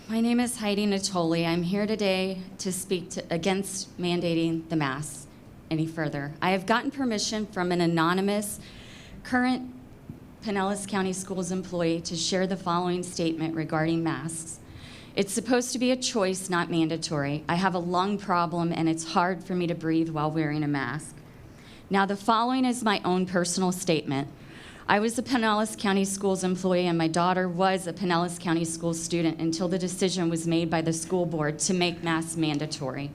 My name is Heidi Natoli. I'm here today to speak against mandating the masks any further. I have gotten permission from an anonymous current Pinellas County Schools employee to share the following statement regarding masks. It's supposed to be a choice, not mandatory. I have a lung problem and it's hard for me to breathe while wearing a mask. Now, the following is my own personal statement. I was a Pinellas County Schools employee and my daughter was a Pinellas County Schools student until the decision was made by the school board to make masks mandatory.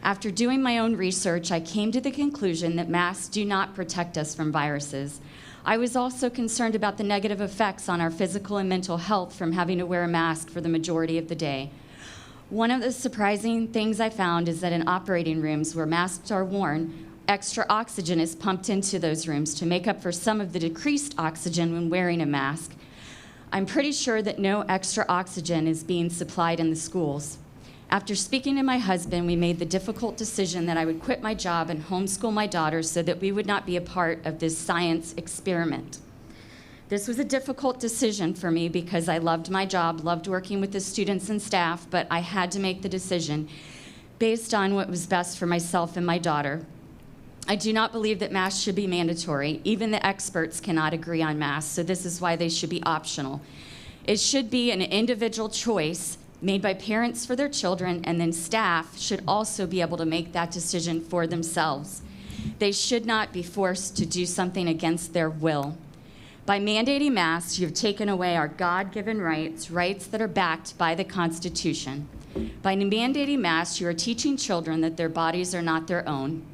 After doing my own research, I came to the conclusion that masks do not protect us from viruses. I was also concerned about the negative effects on our physical and mental health from having to wear a mask for the majority of the day. One of the surprising things I found is that in operating rooms where masks are worn, extra oxygen is pumped into those rooms to make up for some of the decreased oxygen when wearing a mask. I'm pretty sure that no extra oxygen is being supplied in the schools. After speaking to my husband, we made the difficult decision that I would quit my job and homeschool my daughter so that we would not be a part of this science experiment. This was a difficult decision for me because I loved my job, loved working with the students and staff, but I had to make the decision based on what was best for myself and my daughter. I do not believe that masks should be mandatory. Even the experts cannot agree on masks, so this is why they should be optional. It should be an individual choice made by parents for their children, and then staff should also be able to make that decision for themselves. They should not be forced to do something against their will. By mandating masks, you've taken away our God-given rights, rights that are backed by the Constitution. By mandating masks, you are teaching children that their bodies are not their own.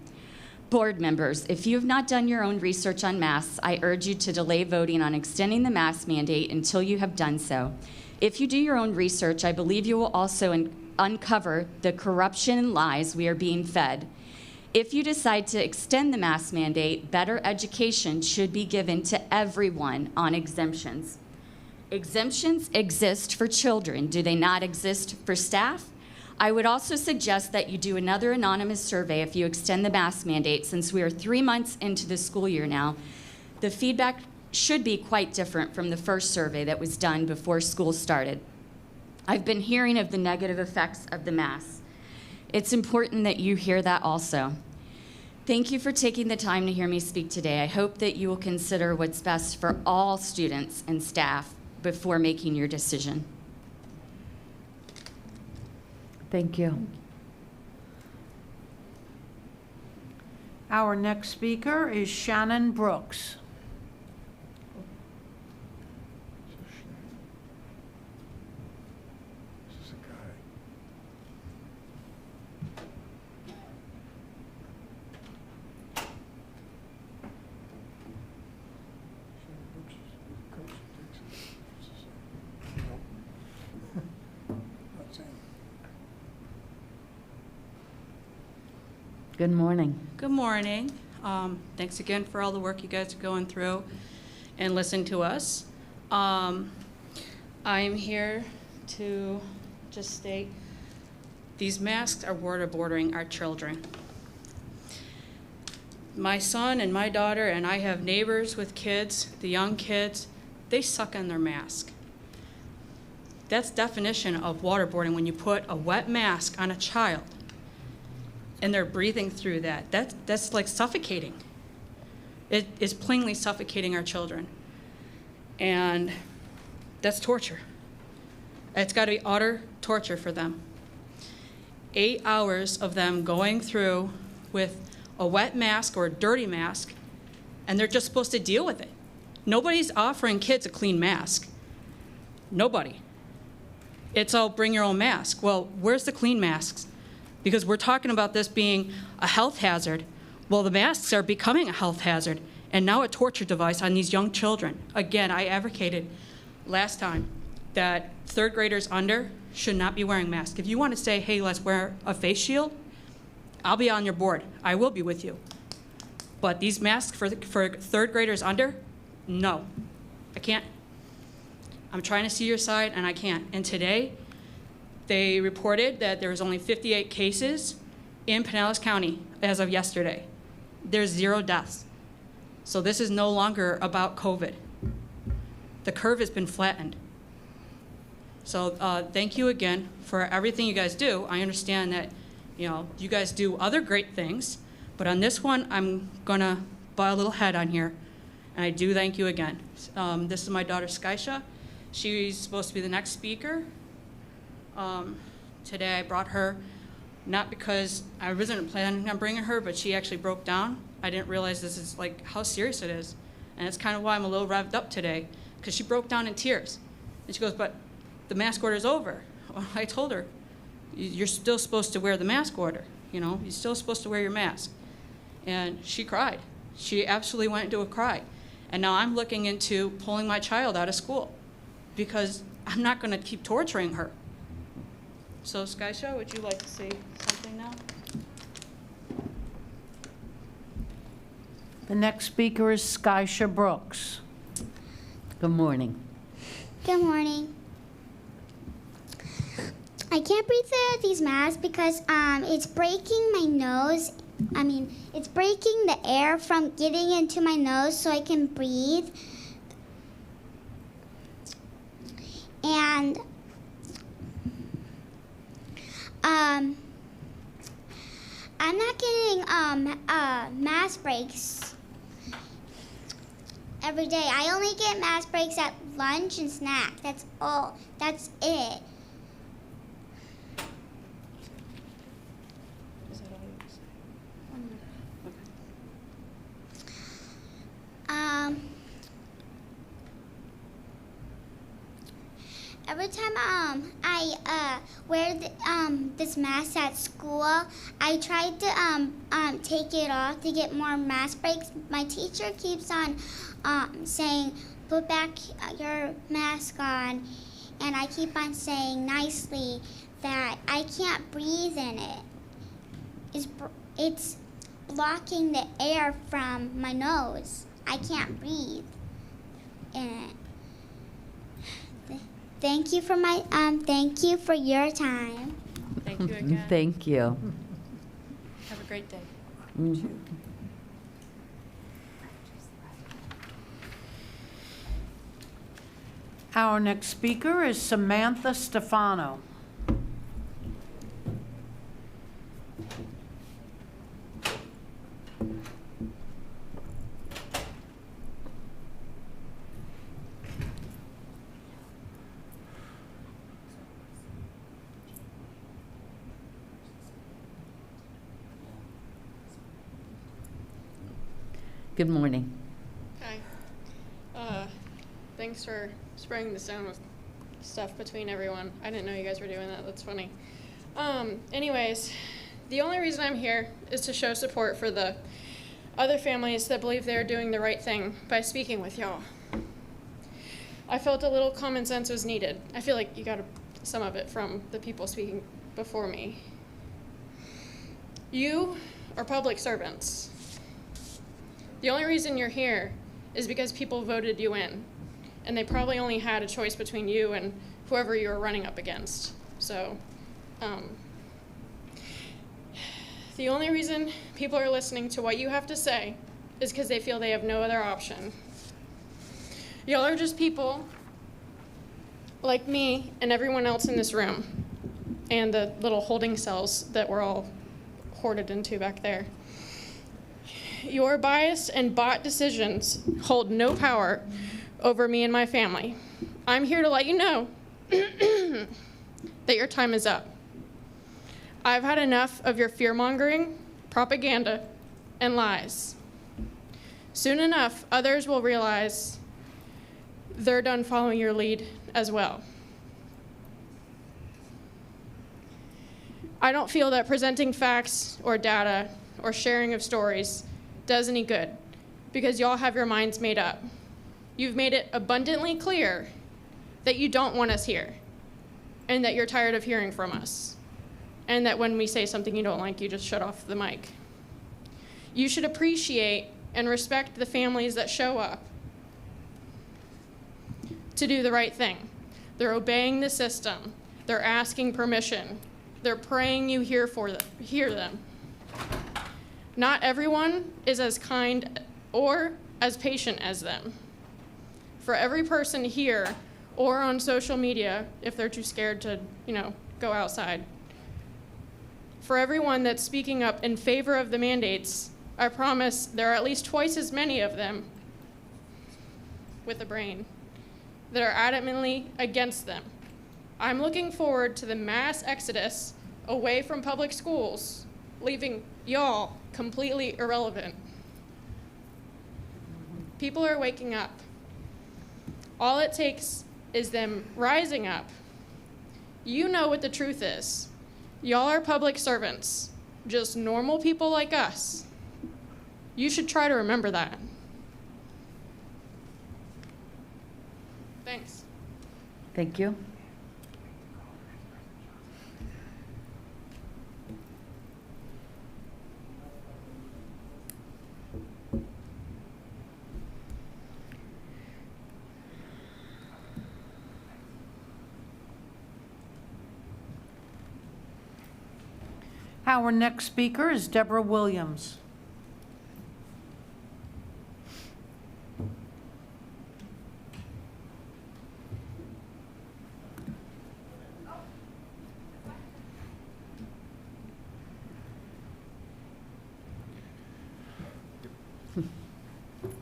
Board members, if you have not done your own research on masks, I urge you to delay voting on extending the mask mandate until you have done so. If you do your own research, I believe you will also uncover the corruption and lies we are being fed. If you decide to extend the mask mandate, better education should be given to everyone on exemptions. Exemptions exist for children. Do they not exist for staff? I would also suggest that you do another anonymous survey if you extend the mask mandate, since we are 3 months into the school year now. The feedback should be quite different from the first survey that was done before school started. I've been hearing of the negative effects of the mask. It's important that you hear that also. Thank you for taking the time to hear me speak today. I hope that you will consider what's best for all students and staff before making your decision. Thank you. Our next speaker is Shannon Brooks. Good morning. Good morning. Thanks again for all the work you guys are going through and listen to us. I'm here to just state these masks are waterboarding our children. My son and my daughter, and I have neighbors with kids, the young kids, they suck on their mask. That's definition of waterboarding, when you put a wet mask on a child and they're breathing through that. That's like suffocating. It is plainly suffocating our children. And that's torture. It's got to be utter torture for them. 8 hours of them going through with a wet mask or a dirty mask, and they're just supposed to deal with it. Nobody's offering kids a clean mask. Nobody. It's all bring your own mask. Well, where's the clean masks? Because we're talking about this being a health hazard. Well, the masks are becoming a health hazard, and now a torture device on these young children. Again, I advocated last time that third graders under should not be wearing masks. If you want to say, hey, let's wear a face shield, I'll be on your board. I will be with you. But these masks for third graders under, no, I can't. I'm trying to see your side, and I can't. And today, they reported that there was only 58 cases in Pinellas County as of yesterday. There's 0 deaths. So this is no longer about COVID. The curve has been flattened. So thank you again for everything you guys do. I understand that, you guys do other great things, but on this one, I'm gonna butt a little head on here, and I do thank you again. This is my daughter, Skysha. She's supposed to be the next speaker. Today I brought her, not because I wasn't planning on bringing her, but she actually broke down. I didn't realize this is like how serious it is. And it's kind of why I'm a little revved up today, because she broke down in tears. And she goes, but the mask order's over. Well, I told her, you're still supposed to wear the mask order. You're still supposed to wear your mask. And she cried. She absolutely went into a cry. And now I'm looking into pulling my child out of school because I'm not going to keep torturing her. So, Skysha, would you like to say something now? The next speaker is Skysha Brooks. Good morning. Good morning. I can't breathe through these masks because it's breaking my nose. It's breaking the air from getting into my nose so I can breathe. And I'm not getting mask breaks every day. I only get mask breaks at lunch and snack. That's all. That's it. Is that all you have to say? every time I wear this mask at school, I try to take it off to get more mask breaks. My teacher keeps on saying, "Put back your mask on," and I keep on saying nicely that I can't breathe in it. It's blocking the air from my nose. I can't breathe in it. Thank you for thank you for your time. Thank you again. Thank you. Have a great day. Our next speaker is Samantha Stefano. Good morning. Hi. Thanks for spraying this down with stuff between everyone. I didn't know you guys were doing that. That's funny. Anyways, the only reason I'm here is to show support for the other families that believe they're doing the right thing by speaking with y'all. I felt a little common sense was needed. I feel like you got some of it from the people speaking before me. You are public servants. The only reason you're here is because people voted you in, and they probably only had a choice between you and whoever you were running up against. So, the only reason people are listening to what you have to say is because they feel they have no other option. Y'all are just people like me and everyone else in this room, and the little holding cells that we're all hoarded into back there. Your biased and bought decisions hold no power over me and my family. I'm here to let you know that your time is up. I've had enough of your fear-mongering, propaganda, and lies. Soon enough, others will realize they're done following your lead as well. I don't feel that presenting facts or data or sharing of stories does any good, because y'all have your minds made up. You've made it abundantly clear that you don't want us here, and that you're tired of hearing from us, and that when we say something you don't like, you just shut off the mic. You should appreciate and respect the families that show up to do the right thing. They're obeying the system. They're asking permission. They're praying you hear them. Not everyone is as kind or as patient as them. For every person here or on social media, if they're too scared to, go outside, for everyone that's speaking up in favor of the mandates, I promise there are at least twice as many of them with a brain that are adamantly against them. I'm looking forward to the mass exodus away from public schools, leaving y'all completely irrelevant. People are waking up. All it takes is them rising up. You know what the truth is. Y'all are public servants, just normal people like us. You should try to remember that. Thanks. Thank you. Our next speaker is Deborah Williams.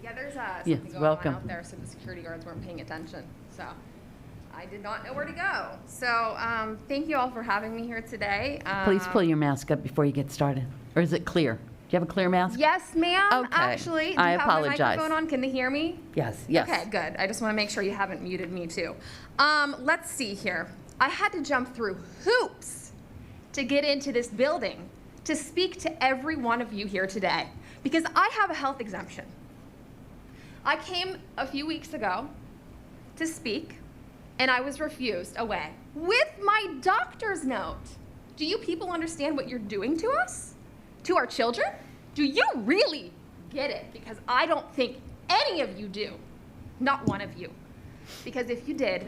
Yeah, there's something Yes, going welcome. on out there, so the security guards weren't paying attention. So I did not know where to go. So thank you all for having me here today. Please pull your mask up before you get started. Or is it clear? you have a clear mask? Yes, ma'am, Okay. actually. Do I you have apologize. my microphone on? Can they hear me? Yes, yes. Okay, good. I just want to make sure you haven't muted me too. Let's see here. I had to jump through hoops to get into this building to speak to every one of you here today because I have a health exemption. I came a few weeks ago to speak and I was refused away with my doctor's note. Do you people understand what you're doing to us? To our children? Do you really get it? Because I don't think any of you do. Not one of you. Because if you did,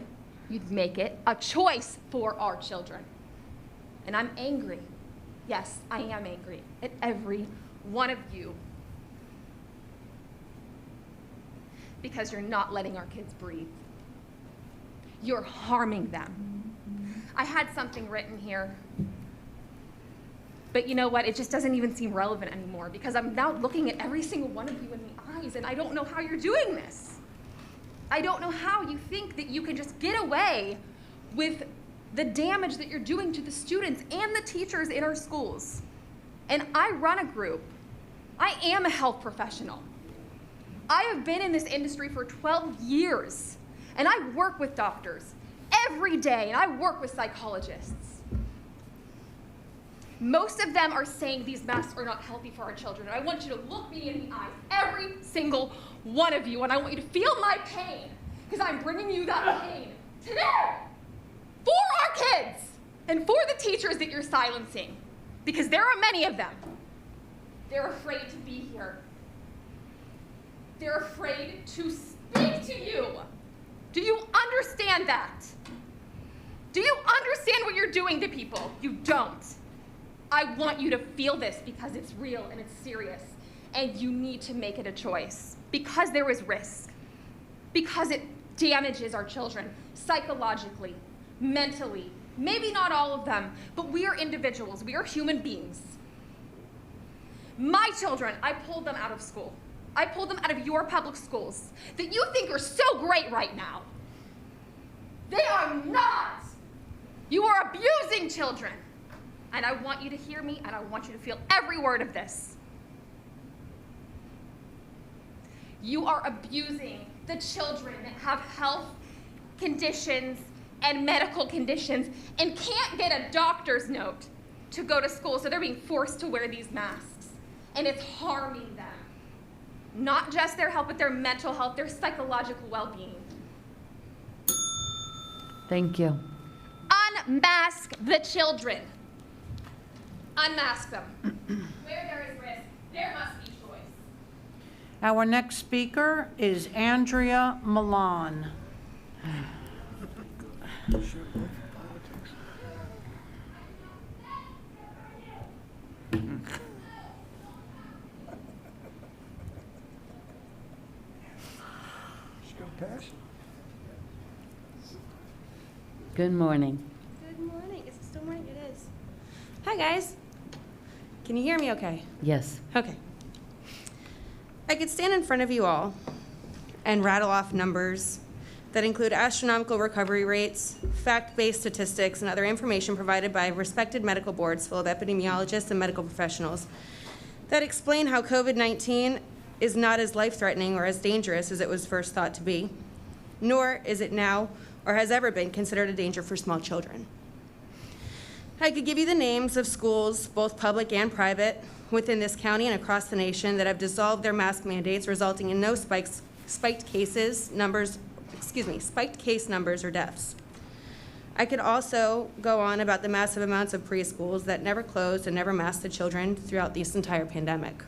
you'd make it a choice for our children. And I'm angry. Yes, I am angry at every one of you. Because you're not letting our kids breathe. You're harming them. I had something written here. But you know what? It just doesn't even seem relevant anymore because I'm now looking at every single one of you in the eyes and I don't know how you're doing this. I don't know how you think that you can just get away with the damage that you're doing to the students and the teachers in our schools. And I run a group. I am a health professional. I have been in this industry for 12 years and I work with doctors every day and I work with psychologists. Most of them are saying these masks are not healthy for our children. And I want you to look me in the eyes, every single one of you, and I want you to feel my pain, because I'm bringing you that pain today for our kids and for the teachers that you're silencing, because there are many of them. They're afraid to be here. They're afraid to speak to you. Do you understand that? Do you understand what you're doing to people? You don't. I want you to feel this because it's real and it's serious and you need to make it a choice because there is risk, because it damages our children psychologically, mentally, maybe not all of them, but we are individuals, we are human beings. My children, I pulled them out of school. I pulled them out of your public schools that you think are so great right now. They are not. You are abusing children. And I want you to hear me, and I want you to feel every word of this. You are abusing the children that have health conditions and medical conditions and can't get a doctor's note to go to school, so they're being forced to wear these masks. And it's harming them. Not just their health, but their mental health, their psychological well-being. Thank you. Unmask the children. Unmask them. Where there is risk, there must be choice. Our next speaker is Andrea Milan. Good morning. Good morning. Is it still morning? It is. Hi, guys. Can you hear me okay? Yes. Okay. I could stand in front of you all and rattle off numbers that include astronomical recovery rates, fact-based statistics, and other information provided by respected medical boards full of epidemiologists and medical professionals that explain how COVID-19 is not as life-threatening or as dangerous as it was first thought to be, nor is it now or has ever been considered a danger for small children. I could give you the names of schools, both public and private, within this county and across the nation that have dissolved their mask mandates, resulting in no spiked case numbers or deaths. I could also go on about the massive amounts of preschools that never closed and never masked the children throughout this entire pandemic.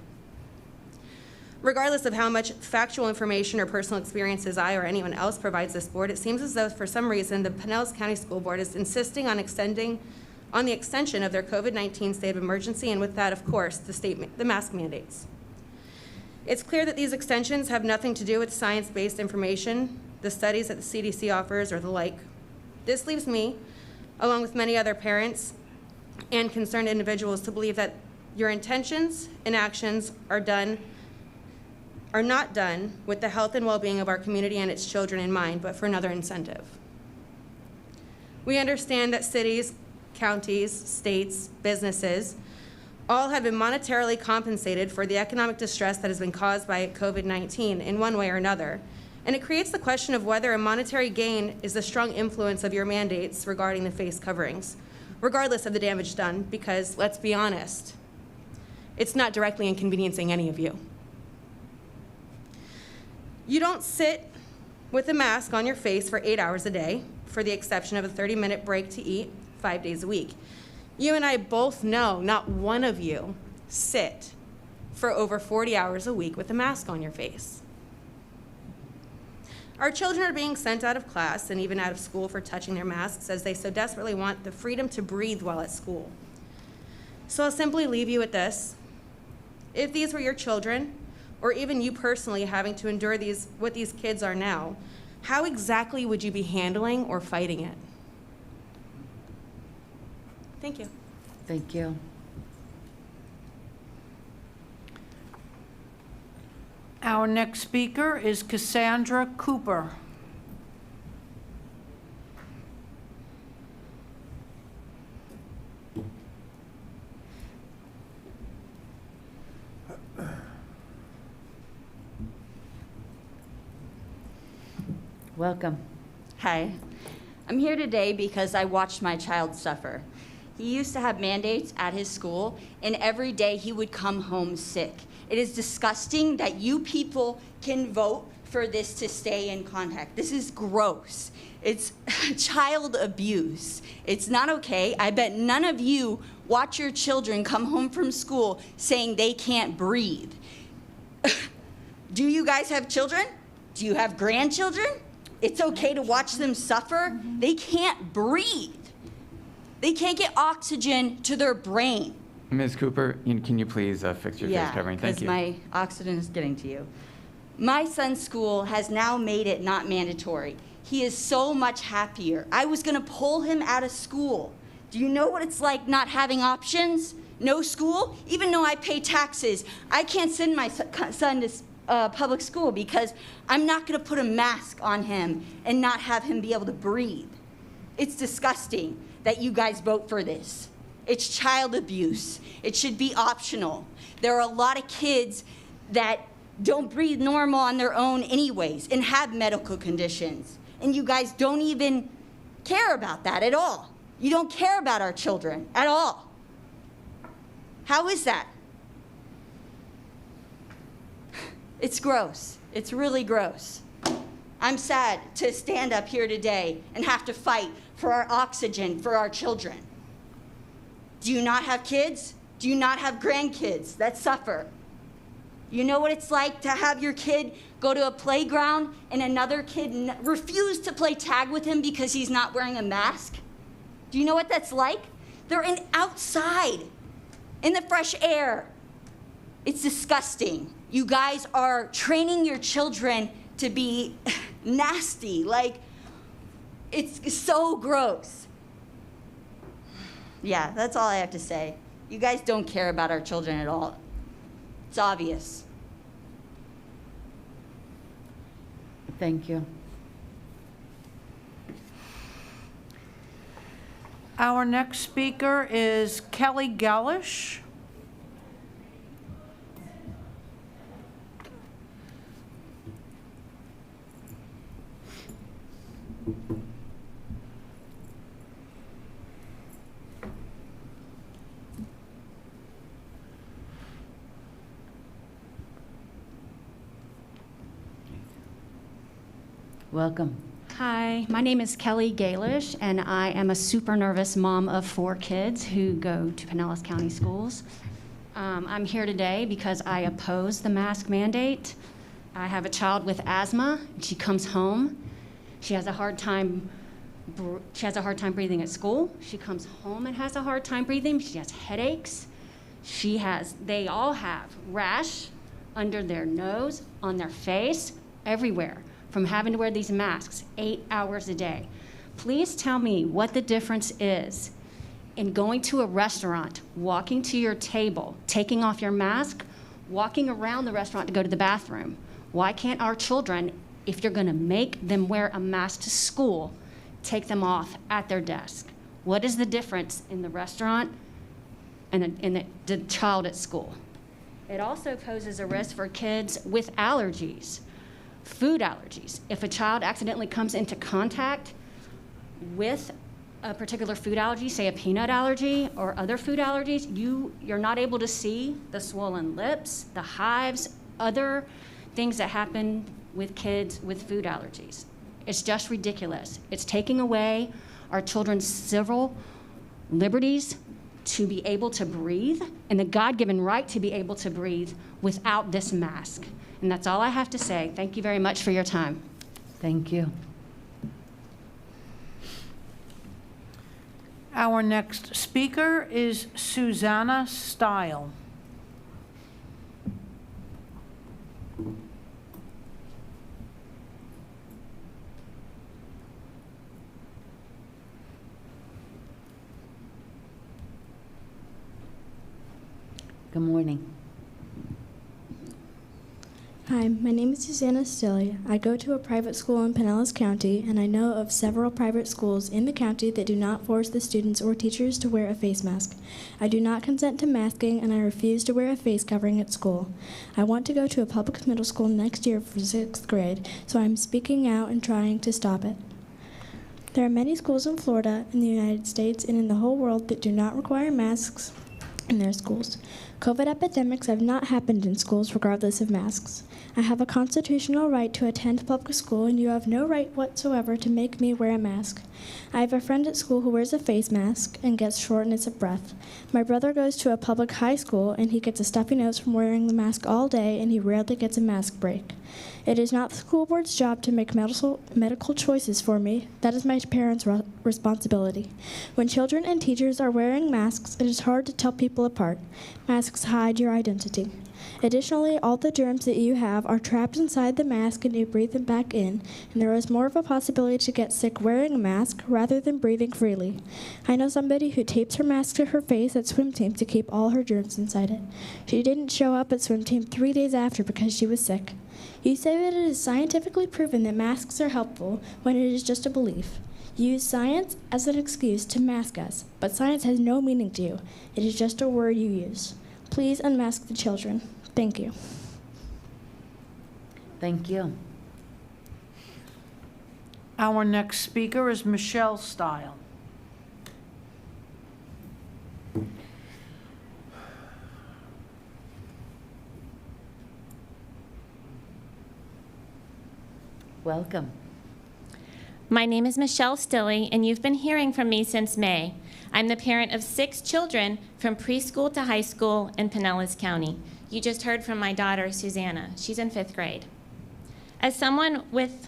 Regardless of how much factual information or personal experiences I or anyone else provides this board, it seems as though for some reason the Pinellas County School Board is insisting on the extension of their COVID-19 state of emergency, and with that, of course, the mask mandates. It's clear that these extensions have nothing to do with science-based information, the studies that the CDC offers, or the like. This leaves me, along with many other parents and concerned individuals, to believe that your intentions and actions are not done with the health and well-being of our community and its children in mind, but for another incentive. We understand that cities, counties, states, businesses All have been monetarily compensated for the economic distress that has been caused by COVID-19 in one way or another. And it creates the question of whether a monetary gain is the strong influence of your mandates regarding the face coverings, regardless of the damage done, because let's be honest, it's not directly inconveniencing any of you. You don't sit with a mask on your face for 8 hours a day, for the exception of a 30-minute break to eat 5 days a week. You and I both know not one of you sit for over 40 hours a week with a mask on your face. Our children are being sent out of class and even out of school for touching their masks as they so desperately want the freedom to breathe while at school. So I'll simply leave you with this. If these were your children, or even you personally having to endure what these kids are now, how exactly would you be handling or fighting it? Thank you. Thank you. Our next speaker is Cassandra Cooper. Welcome. Hi. I'm here today because I watched my child suffer. He used to have mandates at his school, and every day he would come home sick. It is disgusting that you people can vote for this to stay in contact. This is gross. It's child abuse. It's not okay. I bet none of you watch your children come home from school saying they can't breathe. Do you guys have children? Do you have grandchildren? It's okay to watch them suffer. They can't breathe. They can't get oxygen to their brain. Ms. Cooper, can you please fix your face covering? Thank you. Yeah, because my oxygen is getting to you. My son's school has now made it not mandatory. He is so much happier. I was going to pull him out of school. Do you know what it's like not having options? No school? Even though I pay taxes, I can't send my son to public school because I'm not going to put a mask on him and not have him be able to breathe. It's disgusting that you guys vote for this. It's child abuse. It should be optional. There are a lot of kids that don't breathe normal on their own anyways and have medical conditions. And you guys don't even care about that at all. You don't care about our children at all. How is that? It's gross. It's really gross. I'm sad to stand up here today and have to fight for our oxygen for our children. Do you not have kids? Do you not have grandkids that suffer? You know what it's like to have your kid go to a playground and another kid refuse to play tag with him because he's not wearing a mask? Do you know what that's like? They're outside in the fresh air. It's disgusting. You guys are training your children to be nasty. Like, it's so gross. Yeah, that's all I have to say. You guys don't care about our children at all. It's obvious. Thank you. Our next speaker is Kelly Gallish. Welcome. Hi, my name is Kelly Galish, and I am a super nervous mom of 4 kids who go to Pinellas County Schools. I'm here today because I oppose the mask mandate. I have a child with asthma. She comes home. She has a hard time breathing at school. She comes home and has a hard time breathing. She has headaches. They all have rash under their nose, on their face, everywhere, from having to wear these masks 8 hours a day. Please tell me what the difference is in going to a restaurant, walking to your table, taking off your mask, walking around the restaurant to go to the bathroom. Why can't our children, if you're gonna make them wear a mask to school, take them off at their desk? What is the difference in the restaurant and the child at school. It also poses a risk for kids with allergies, food allergies. If a child accidentally comes into contact with a particular food allergy, say a peanut allergy or other food allergies, you're not able to see the swollen lips, the hives, other things that happen with kids with food allergies. It's just ridiculous. It's taking away our children's civil liberties to be able to breathe and the God-given right to be able to breathe without this mask. And that's all I have to say. Thank you very much for your time. Thank you. Our next speaker is Susanna Stile. Good morning. Hi, my name is Susanna Stille. I go to a private school in Pinellas County, and I know of several private schools in the county that do not force the students or teachers to wear a face mask. I do not consent to masking, and I refuse to wear a face covering at school. I want to go to a public middle school next year for 6th grade, so I'm speaking out and trying to stop it. There are many schools in Florida, in the United States, and in the whole world that do not require masks in their schools. COVID epidemics have not happened in schools regardless of masks. I have a constitutional right to attend public school, and you have no right whatsoever to make me wear a mask. I have a friend at school who wears a face mask and gets shortness of breath. My brother goes to a public high school, and he gets a stuffy nose from wearing the mask all day, and he rarely gets a mask break. It is not the school board's job to make medical choices for me. That is my parents' responsibility. When children and teachers are wearing masks, it is hard to tell people apart. Masks hide your identity. Additionally, all the germs that you have are trapped inside the mask and you breathe them back in, and there is more of a possibility to get sick wearing a mask rather than breathing freely. I know somebody who tapes her mask to her face at swim team to keep all her germs inside it. She didn't show up at swim team 3 days after because she was sick. You say that it is scientifically proven that masks are helpful when it is just a belief. You use science as an excuse to mask us, but science has no meaning to you. It is just a word you use. Please unmask the children. Thank you. Thank you. Our next speaker is Michelle Stile. Welcome. My name is Michelle Stille, and you've been hearing from me since May. I'm the parent of 6 children from preschool to high school in Pinellas County. You just heard from my daughter, Susanna. She's in 5th grade. As someone with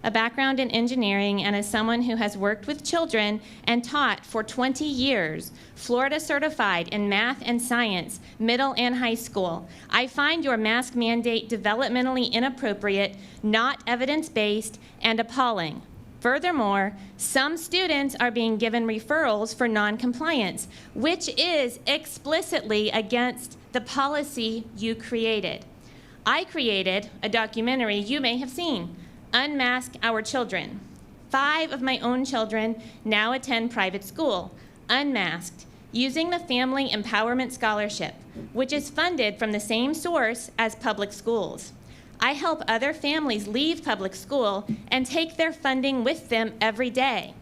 a background in engineering and as someone who has worked with children and taught for 20 years, Florida certified in math and science, middle and high school, I find your mask mandate developmentally inappropriate, not evidence-based, and appalling. Furthermore, some students are being given referrals for non-compliance, which is explicitly against the policy you created. I created a documentary you may have seen, Unmask Our Children. 5 of my own children now attend private school, unmasked, using the Family Empowerment Scholarship, which is funded from the same source as public schools. I help other families leave public school and take their funding with them every day.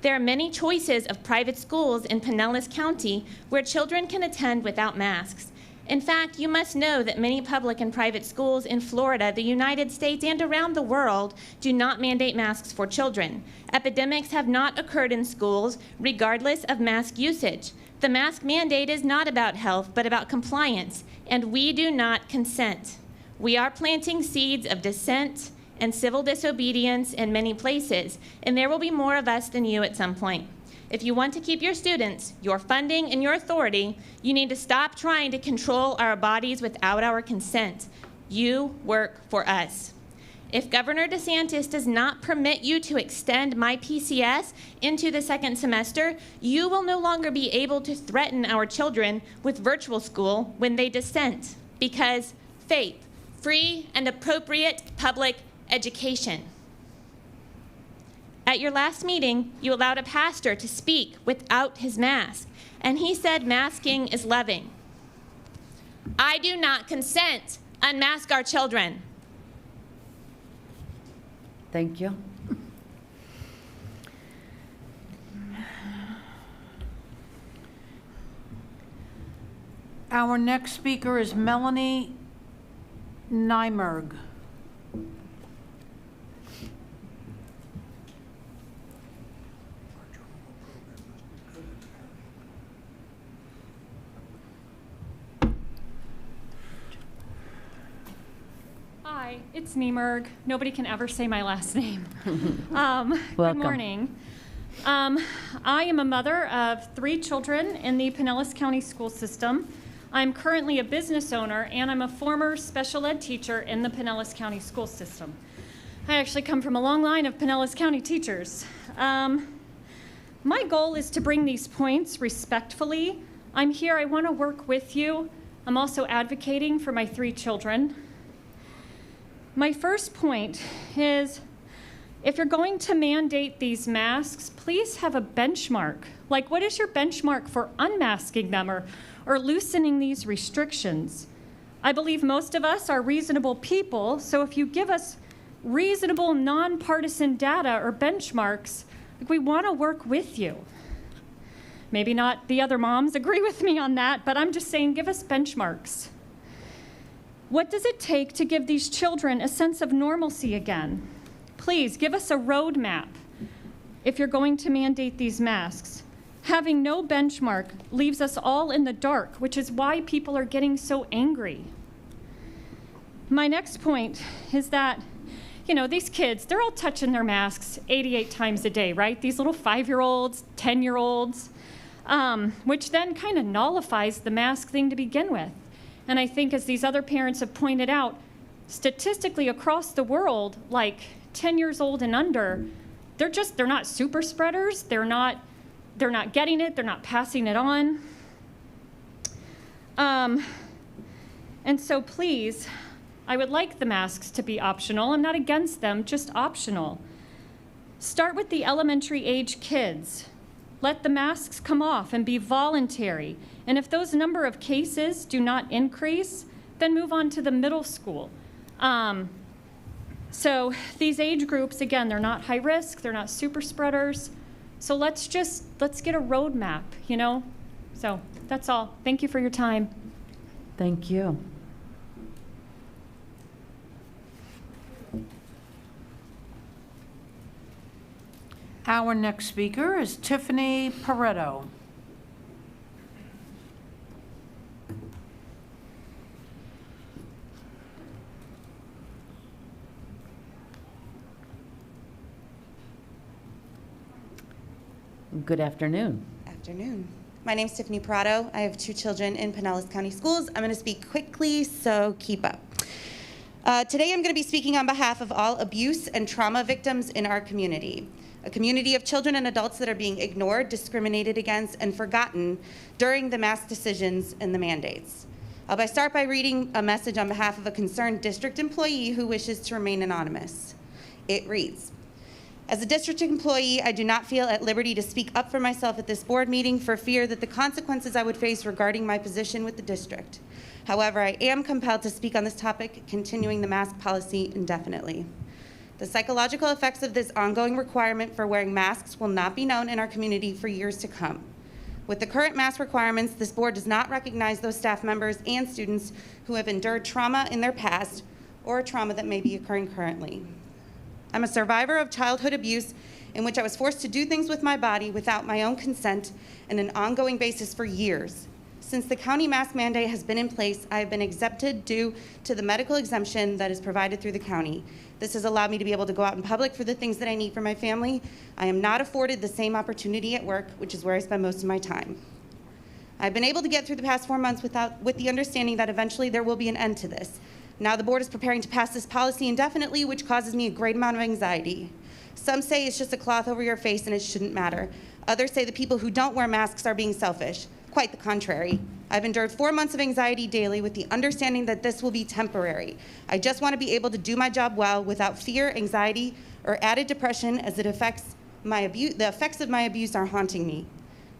There are many choices of private schools in Pinellas County where children can attend without masks. In fact, you must know that many public and private schools in Florida, the United States, and around the world do not mandate masks for children. Epidemics have not occurred in schools regardless of mask usage. The mask mandate is not about health, but about compliance, and we do not consent. We are planting seeds of dissent and civil disobedience in many places, and there will be more of us than you at some point. If you want to keep your students, your funding, and your authority, you need to stop trying to control our bodies without our consent. You work for us. If Governor DeSantis does not permit you to extend my PCS into the 2nd semester, you will no longer be able to threaten our children with virtual school when they dissent, because faith, free and appropriate public education. At your last meeting, you allowed a pastor to speak without his mask, and he said masking is loving. I do not consent. Unmask our children. Thank you. Our next speaker is Melanie Nymerg. Hi, it's Nymerg. Nobody can ever say my last name. Welcome. Good morning. I am a mother of 3 children in the Pinellas County school system. I'm currently a business owner, and I'm a former special ed teacher in the Pinellas County school system. I actually come from a long line of Pinellas County teachers. My goal is to bring these points respectfully. I'm here, I want to work with you. I'm also advocating for my 3 children. My first point is, if you're going to mandate these masks, please have a benchmark. Like, what is your benchmark for unmasking them or loosening these restrictions? I believe most of us are reasonable people, so if you give us reasonable, nonpartisan data or benchmarks, like, we want to work with you. Maybe not the other moms agree with me on that, but I'm just saying, give us benchmarks. What does it take to give these children a sense of normalcy again? Please give us a roadmap if you're going to mandate these masks. Having no benchmark leaves us all in the dark, which is why people are getting so angry. My next point is that, these kids, they're all touching their masks 88 times a day, right? These little 5-year-olds, 10-year-olds, which then kind of nullifies the mask thing to begin with. And I think, as these other parents have pointed out, statistically across the world, like 10 years old and under, they're not super spreaders. They're not getting it. They're not passing it on. And so please, I would like the masks to be optional. I'm not against them, just optional. Start with the elementary age kids. Let the masks come off and be voluntary. And if those number of cases do not increase, then move on to the middle school. So these age groups, again, they're not high risk, they're not super spreaders. So let's get a roadmap, So that's all. Thank you for your time. Thank you. Our next speaker is Tiffany Pareto. Good afternoon. Afternoon. My name is Tiffany Prado. I have 2 children in Pinellas County Schools. I'm going to speak quickly, so keep up. Today I'm going to be speaking on behalf of all abuse and trauma victims in our community, a community of children and adults that are being ignored, discriminated against, and forgotten during the mask decisions and the mandates. I'll start by reading a message on behalf of a concerned district employee who wishes to remain anonymous. It reads, as a district employee, I do not feel at liberty to speak up for myself at this board meeting for fear that the consequences I would face regarding my position with the district. However, I am compelled to speak on this topic, continuing the mask policy indefinitely. The psychological effects of this ongoing requirement for wearing masks will not be known in our community for years to come. With the current mask requirements, this board does not recognize those staff members and students who have endured trauma in their past or trauma that may be occurring currently. I'm a survivor of childhood abuse in which I was forced to do things with my body without my own consent on an ongoing basis for years. Since the county mask mandate has been in place, I have been exempted due to the medical exemption that is provided through the county. This has allowed me to be able to go out in public for the things that I need for my family. I am not afforded the same opportunity at work, which is where I spend most of my time. I've been able to get through the past 4 months with the understanding that eventually there will be an end to this. Now the board is preparing to pass this policy indefinitely, which causes me a great amount of anxiety. Some say it's just a cloth over your face and it shouldn't matter. Others say the people who don't wear masks are being selfish. Quite the contrary. I've endured 4 months of anxiety daily with the understanding that this will be temporary. I just want to be able to do my job well without fear, anxiety, or added depression as it affects the effects of my abuse are haunting me.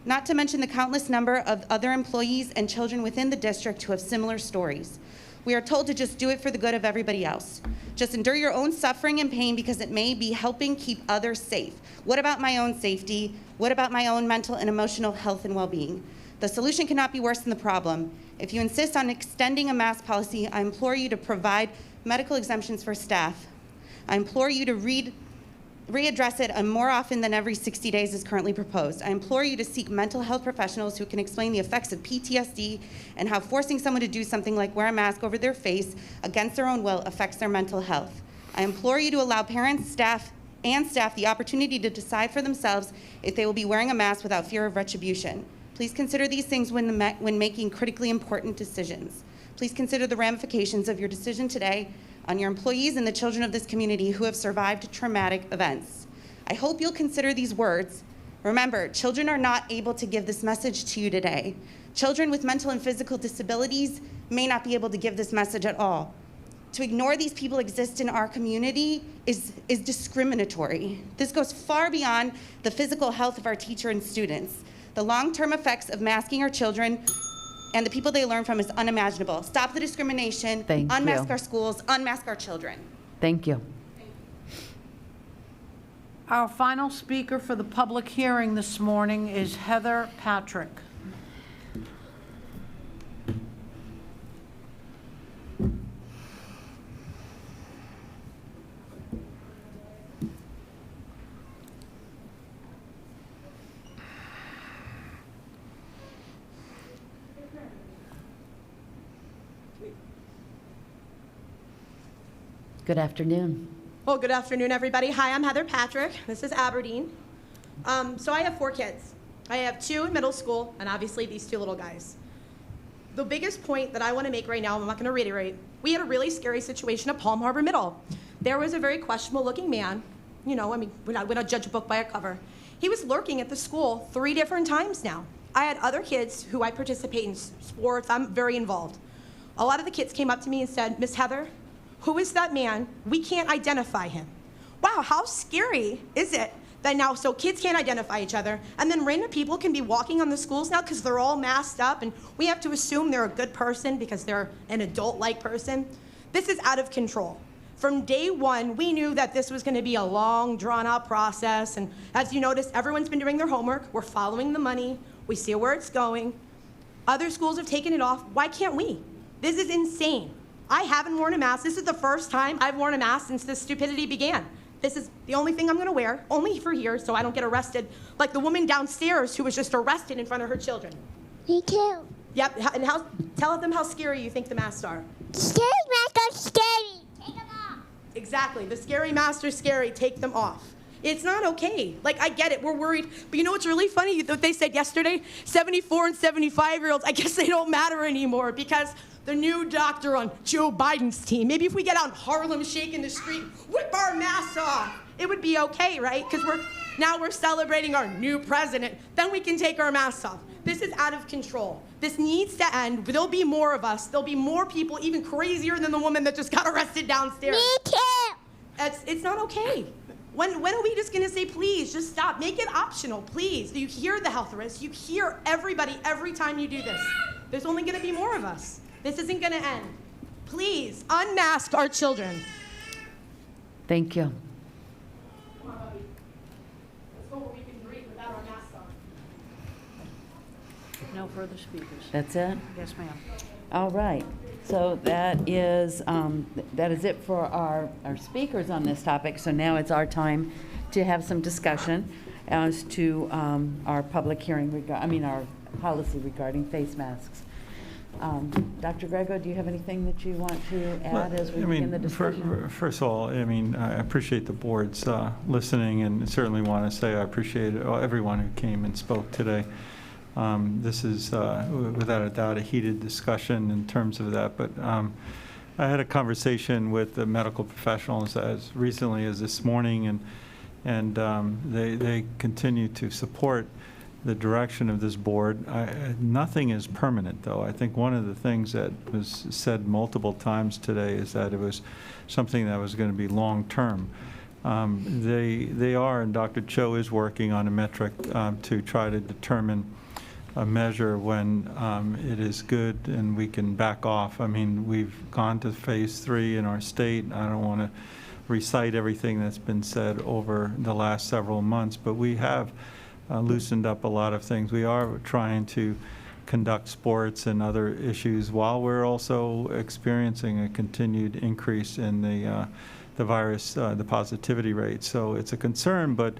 Not to mention the countless number of other employees and children within the district who have similar stories. We are told to just do it for the good of everybody else. Just endure your own suffering and pain because it may be helping keep others safe. What about my own safety? What about my own mental and emotional health and well-being? The solution cannot be worse than the problem. If you insist on extending a mask policy, I implore you to provide medical exemptions for staff. I implore you to readdress it more often than every 60 days as currently proposed. I implore you to seek mental health professionals who can explain the effects of PTSD and how forcing someone to do something like wear a mask over their face against their own will affects their mental health. I implore you to allow parents, staff the opportunity to decide for themselves if they will be wearing a mask without fear of retribution. Please consider these things when making critically important decisions. Please consider the ramifications of your decision today on your employees and the children of this community who have survived traumatic events. I hope you'll consider these words. Remember, children are not able to give this message to you today. Children with mental and physical disabilities may not be able to give this message at all. To ignore these people exist in our community is discriminatory. This goes far beyond the physical health of our teacher and students. The long-term effects of masking our children and the people they learn from is unimaginable. Stop the discrimination, unmask our schools, unmask our children. Thank you. Our final speaker for the public hearing this morning is Heather Patrick. Good afternoon. Well, good afternoon, everybody. Hi, I'm Heather Patrick. This is Aberdeen. So I have 4 kids. I have 2 in middle school, and obviously these 2 little guys. The biggest point that I want to make right now, I'm not going to reiterate, we had a really scary situation at Palm Harbor Middle. There was a very questionable-looking man. You know, I mean, we don't judge a book by a cover. He was lurking at the school 3 different times now. I had other kids who I participate in sports. I'm very involved. A lot of the kids came up to me and said, Miss Heather, who is that man? We can't identify him. Wow, how scary is it that now, so kids can't identify each other, and then random people can be walking on the schools now because they're all masked up, and we have to assume they're a good person because they're an adult-like person. This is out of control. From day one, we knew that this was going to be a long, drawn-out process, and as you notice, everyone's been doing their homework. We're following the money. We see where it's going. Other schools have taken it off. Why can't we? This is insane. I haven't worn a mask. This is the first time I've worn a mask since this stupidity began. This is the only thing I'm going to wear, only for here, so I don't get arrested like the woman downstairs who was just arrested in front of her children. Me too. Yep, and tell them how scary you think the masks are. Scary masks are scary. Take them off. Exactly. The scary masks are scary. Take them off. It's not okay. Like, I get it. We're worried. But you know what's really funny? What they said yesterday? 74 and 75-year-olds, I guess they don't matter anymore because the new doctor on Joe Biden's team, maybe if we get out in Harlem shaking the street, whip our masks off, it would be okay, right? Because now we're celebrating our new president. Then we can take our masks off. This is out of control. This needs to end. There'll be more of us. There'll be more people even crazier than the woman that just got arrested downstairs. Me too. It's not okay. When are we just gonna say, please, just stop? Make it optional, please. You hear the health risks. You hear everybody every time you do this. There's only gonna be more of us. This isn't gonna end. Please, unmask our children. Thank you. Come on, Bubby. Let's go where we can breathe without our masks on. No further speakers. That's it? Yes, ma'am. All right. So that is it for our speakers on this topic. So now it's our time to have some discussion as to our public hearing, our policy regarding face masks. Dr. Grego, do you have anything that you want to add as we begin the discussion? First of all, I appreciate the board's listening, and certainly want to say I appreciate everyone who came and spoke today. This is, without a doubt, a heated discussion in terms of that, but I had a conversation with the medical professionals as recently as this morning, and they continue to support the direction of this board. Nothing is permanent, though. I think one of the things that was said multiple times today is that it was something that was going to be long-term. They are, and Dr. Cho is working on a metric to try to determine a measure when it is good and we can back off. I mean, we've gone to phase 3 in our state. I don't want to recite everything that's been said over the last several months, but we have loosened up a lot of things. We are trying to conduct sports and other issues while we're also experiencing a continued increase in the virus, the positivity rate. So it's a concern, but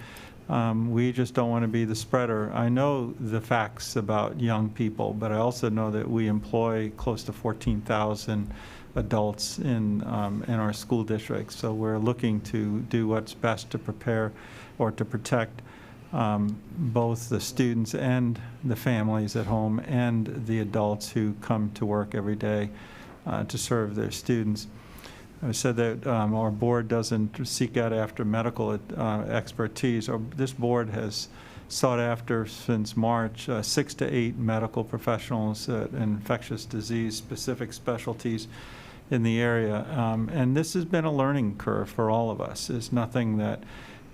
we just don't want to be the spreader. I know the facts about young people, but I also know that we employ close to 14,000 adults in our school districts. So we're looking to do what's best to prepare or to protect both the students and the families at home and the adults who come to work every day to serve their students. I said that our board doesn't seek out after medical expertise. This board has sought after since March 6 to 8 medical professionals in infectious disease specific specialties in the area. And this has been a learning curve for all of us. It's nothing that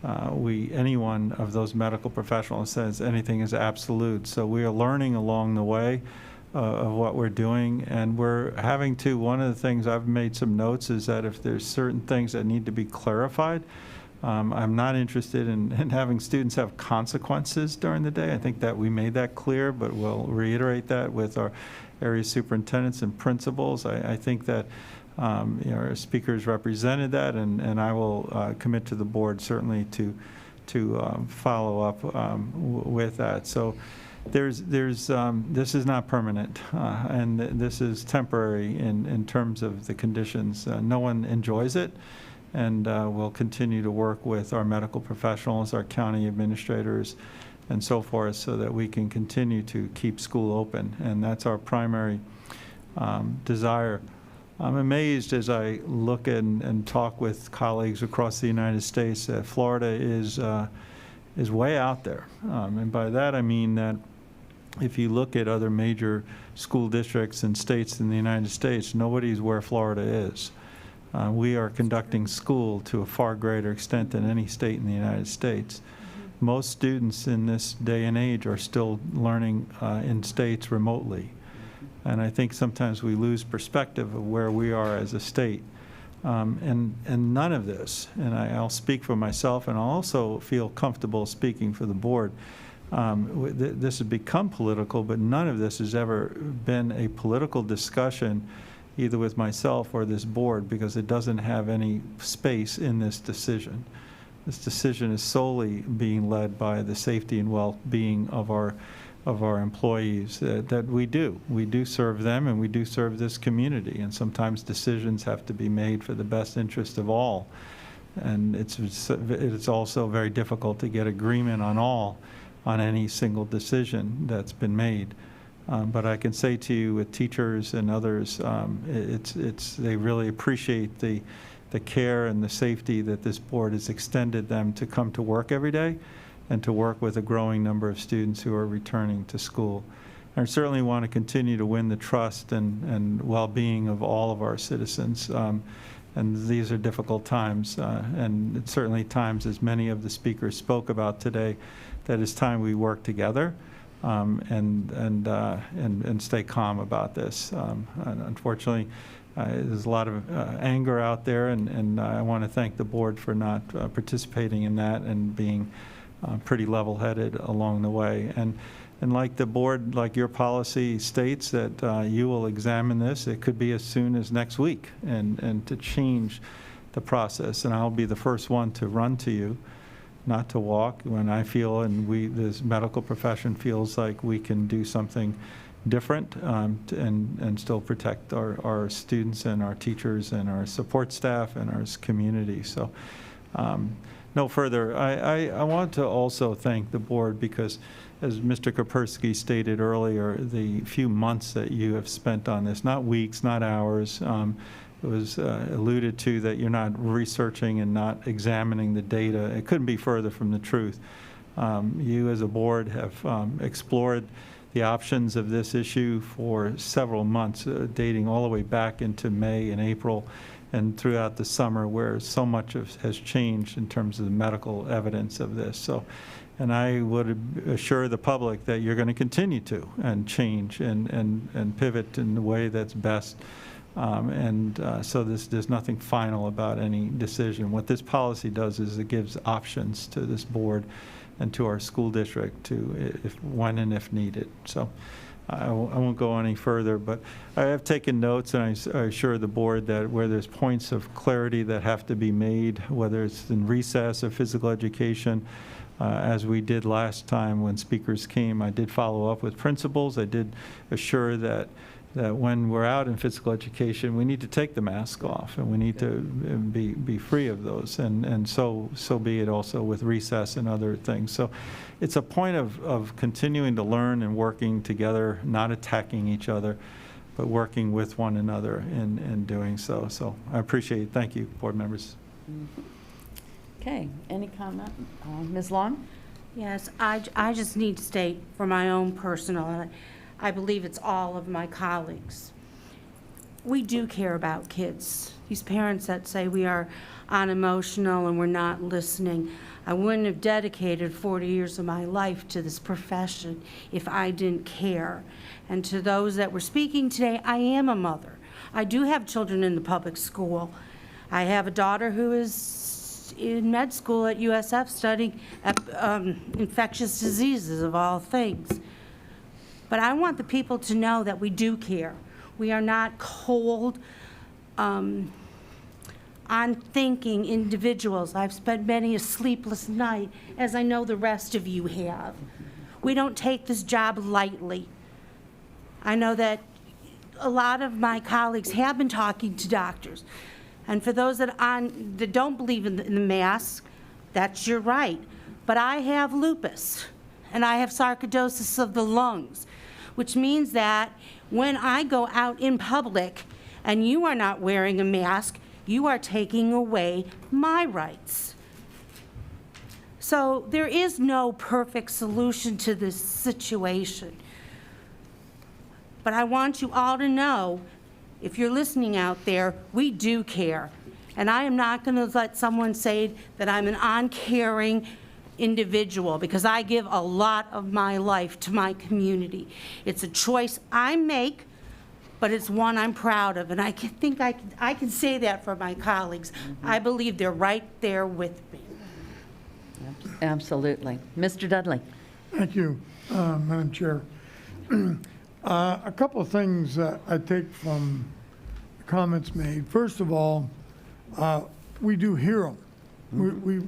any one of those medical professionals says anything is absolute. So we are learning along the way of what we're doing, and we're having to, one of the things I've made some notes is that if there's certain things that need to be clarified, I'm not interested in having students have consequences during the day. I think that we made that clear, but we'll reiterate that with our area superintendents and principals. I think that our speakers represented that, and I will commit to the board certainly to follow up with that. So this is not permanent, and this is temporary in terms of the conditions. No one enjoys it, and we'll continue to work with our medical professionals, our county administrators, and so forth, so that we can continue to keep school open, and that's our primary desire. I'm amazed as I look and talk with colleagues across the United States that Florida is way out there, and by that I mean that if you look at other major school districts and states in the United States, nobody's where Florida is. We are conducting school to a far greater extent than any state in the United States. Most students in this day and age are still learning in states remotely. And I think sometimes we lose perspective of where we are as a state. And none of this, and I'll speak for myself, and I'll also feel comfortable speaking for the board, this has become political, but none of this has ever been a political discussion either with myself or this board, because it doesn't have any space in this decision. This decision is solely being led by the safety and well-being of our employees that we do. We do serve them, and we do serve this community, and sometimes decisions have to be made for the best interest of all. And it's also very difficult to get agreement on any single decision that's been made. But I can say to you, with teachers and others, they really appreciate the care and the safety that this board has extended them to come to work every day and to work with a growing number of students who are returning to school. And I certainly want to continue to win the trust and well-being of all of our citizens. And these are difficult times, and it's certainly times, as many of the speakers spoke about today, that it's time we work together and stay calm about this. And unfortunately, there's a lot of anger out there, and I want to thank the board for not participating in that and being pretty level-headed along the way. And like the board, like your policy states, that you will examine this. It could be as soon as next week, and to change the process. And I'll be the first one to run to you, not to walk, when I feel, and this medical profession feels like we can do something different and still protect our students and our teachers and our support staff and our community. So no further. I want to also thank the board, because as Mr. Kapersky stated earlier, the few months that you have spent on this, not weeks, not hours, it was alluded to that you're not researching and not examining the data. It couldn't be further from the truth. You as a board have explored the options of this issue for several months, dating all the way back into May and April, and throughout the summer where so much has changed in terms of the medical evidence of this. So, and I would assure the public that you're going to continue to and change and pivot in the way that's best. So there's nothing final about any decision. What this policy does is it gives options to this board and to our school district to when and if needed. So I won't go any further, but I have taken notes, and I assure the board that where there's points of clarity that have to be made, whether it's in recess or physical education, as we did last time when speakers came, I did follow up with principals. I did assure that when we're out in physical education, we need to take the mask off, and we need to be free of those, and so be it also with recess and other things. So it's a point of continuing to learn and working together, not attacking each other, but working with one another in doing so. So I appreciate it. Thank you, board members. Okay, any comment? Ms. Long? Yes, I just need to state for my own personal, I believe it's all of my colleagues. We do care about kids. These parents that say we are unemotional and we're not listening. I wouldn't have dedicated 40 years of my life to this profession if I didn't care. And to those that were speaking today, I am a mother. I do have children in the public school. I have a daughter who is in med school at USF studying infectious diseases of all things. But I want the people to know that we do care. We are not cold, unthinking individuals. I've spent many a sleepless night, as I know the rest of you have. We don't take this job lightly. I know that a lot of my colleagues have been talking to doctors. And for those that don't believe in the mask, that's your right. But I have lupus, and I have sarcoidosis of the lungs, which means that when I go out in public and you are not wearing a mask, you are taking away my rights. So there is no perfect solution to this situation. But I want you all to know, if you're listening out there, we do care. And I am not going to let someone say that I'm an uncaring individual, because I give a lot of my life to my community. It's a choice I make, but it's one I'm proud of, and I think I can say that for my colleagues. I believe they're right there with me. Absolutely. Mr. Dudley. Thank you, Madam Chair. A couple of things I take from the comments made. First of all, we do hear them.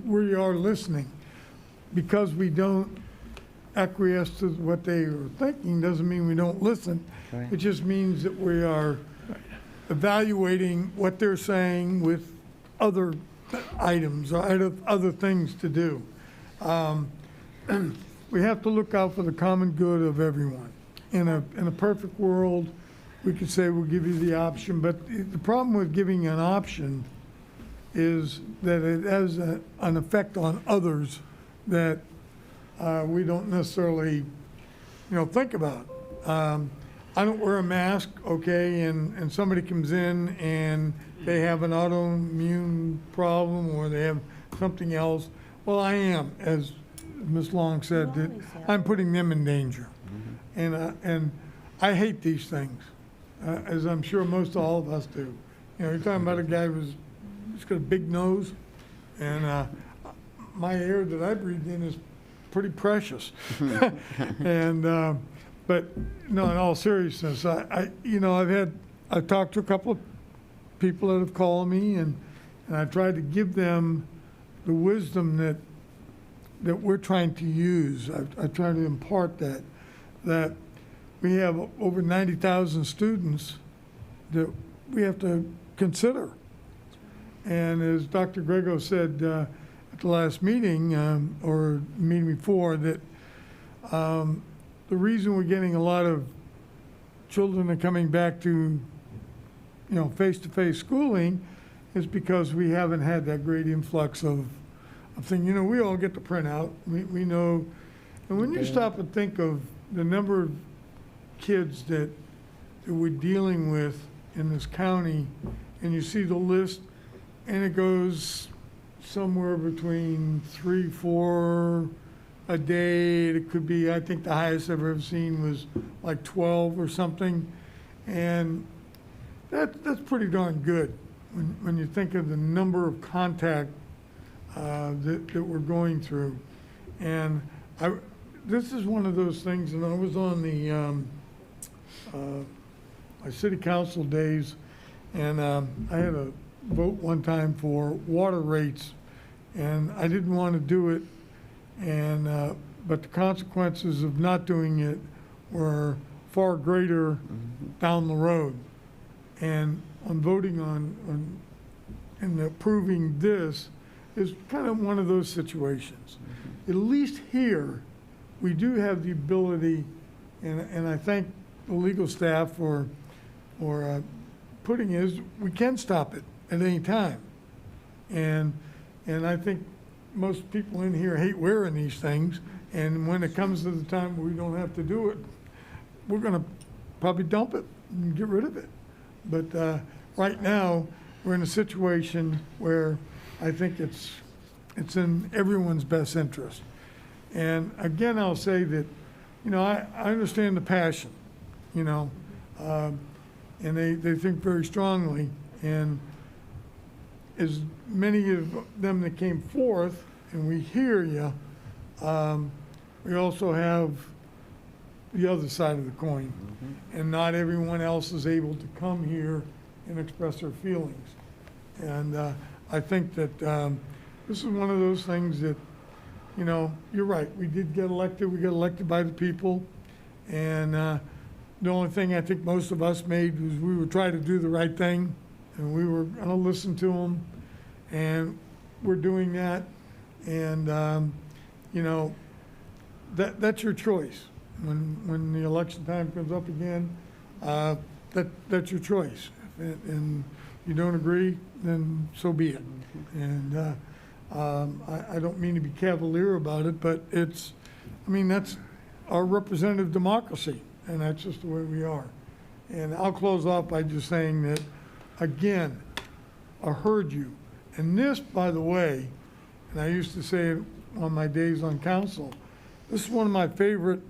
We are listening. Because we don't acquiesce to what they are thinking doesn't mean we don't listen. Right. It just means that we are evaluating what they're saying with other items or other things to do. We have to look out for the common good of everyone. In a perfect world, we could say we'll give you the option, but the problem with giving an option is that it has an effect on others that we don't necessarily, think about. I don't wear a mask, okay, and somebody comes in and they have an autoimmune problem or they have something else. Well, I am, as Ms. Long said, that I'm putting them in danger. And I hate these things, as I'm sure most all of us do. You're talking about a guy who's got a big nose, and my air that I breathe in is pretty precious. And but no, in all seriousness, I've talked to a couple of people that have called me, and I've tried to give them the wisdom that we're trying to use. I try to impart that we have over 90,000 students that we have to consider. And as Dr. Grego said at the last meeting, or meeting before, that the reason we're getting a lot of children are coming back to, face-to-face schooling is because we haven't had that great influx of things. We all get the printout. We know. And when you stop and think of the number of kids that we're dealing with in this county and you see the list, and it goes somewhere between 3, 4 a day. It could be, I think the highest I've ever seen was like 12 or something. And that's pretty darn good when you think of the number of contact that we're going through. And this is one of those things, and I was on the my city council days, and I had a vote one time for water rates, and I didn't want to do it, and but the consequences of not doing it were far greater down the road. And on voting on and approving this is kind of one of those situations. At least here, we do have the ability, and I thank the legal staff for putting is we can stop it at any time. And I think most people in here hate wearing these things, and when it comes to the time we don't have to do it, we're going to probably dump it and get rid of it. But right now, we're in a situation where I think it's in everyone's best interest. And again, I'll say that, you know, I understand the passion, you know, and they think very strongly. And as many of them that came forth, and we hear you, we also have the other side of the coin. And not everyone else is able to come here and express their feelings. And I think that this is one of those things that, you know, you're right. We did get elected. We got elected by the people. And the only thing I think most of us made was we would try to do the right thing, and we were going to listen to them. And we're doing that. And, you know, that's your choice. When the election time comes up again, that's your choice. And you don't agree, then so be it. And I don't mean to be cavalier about it, but it's, I mean, that's our representative democracy, and that's just the way we are. And I'll close off by just saying that, again, I heard you. And this, by the way, and I used to say it on my days on council, this is one of my favorite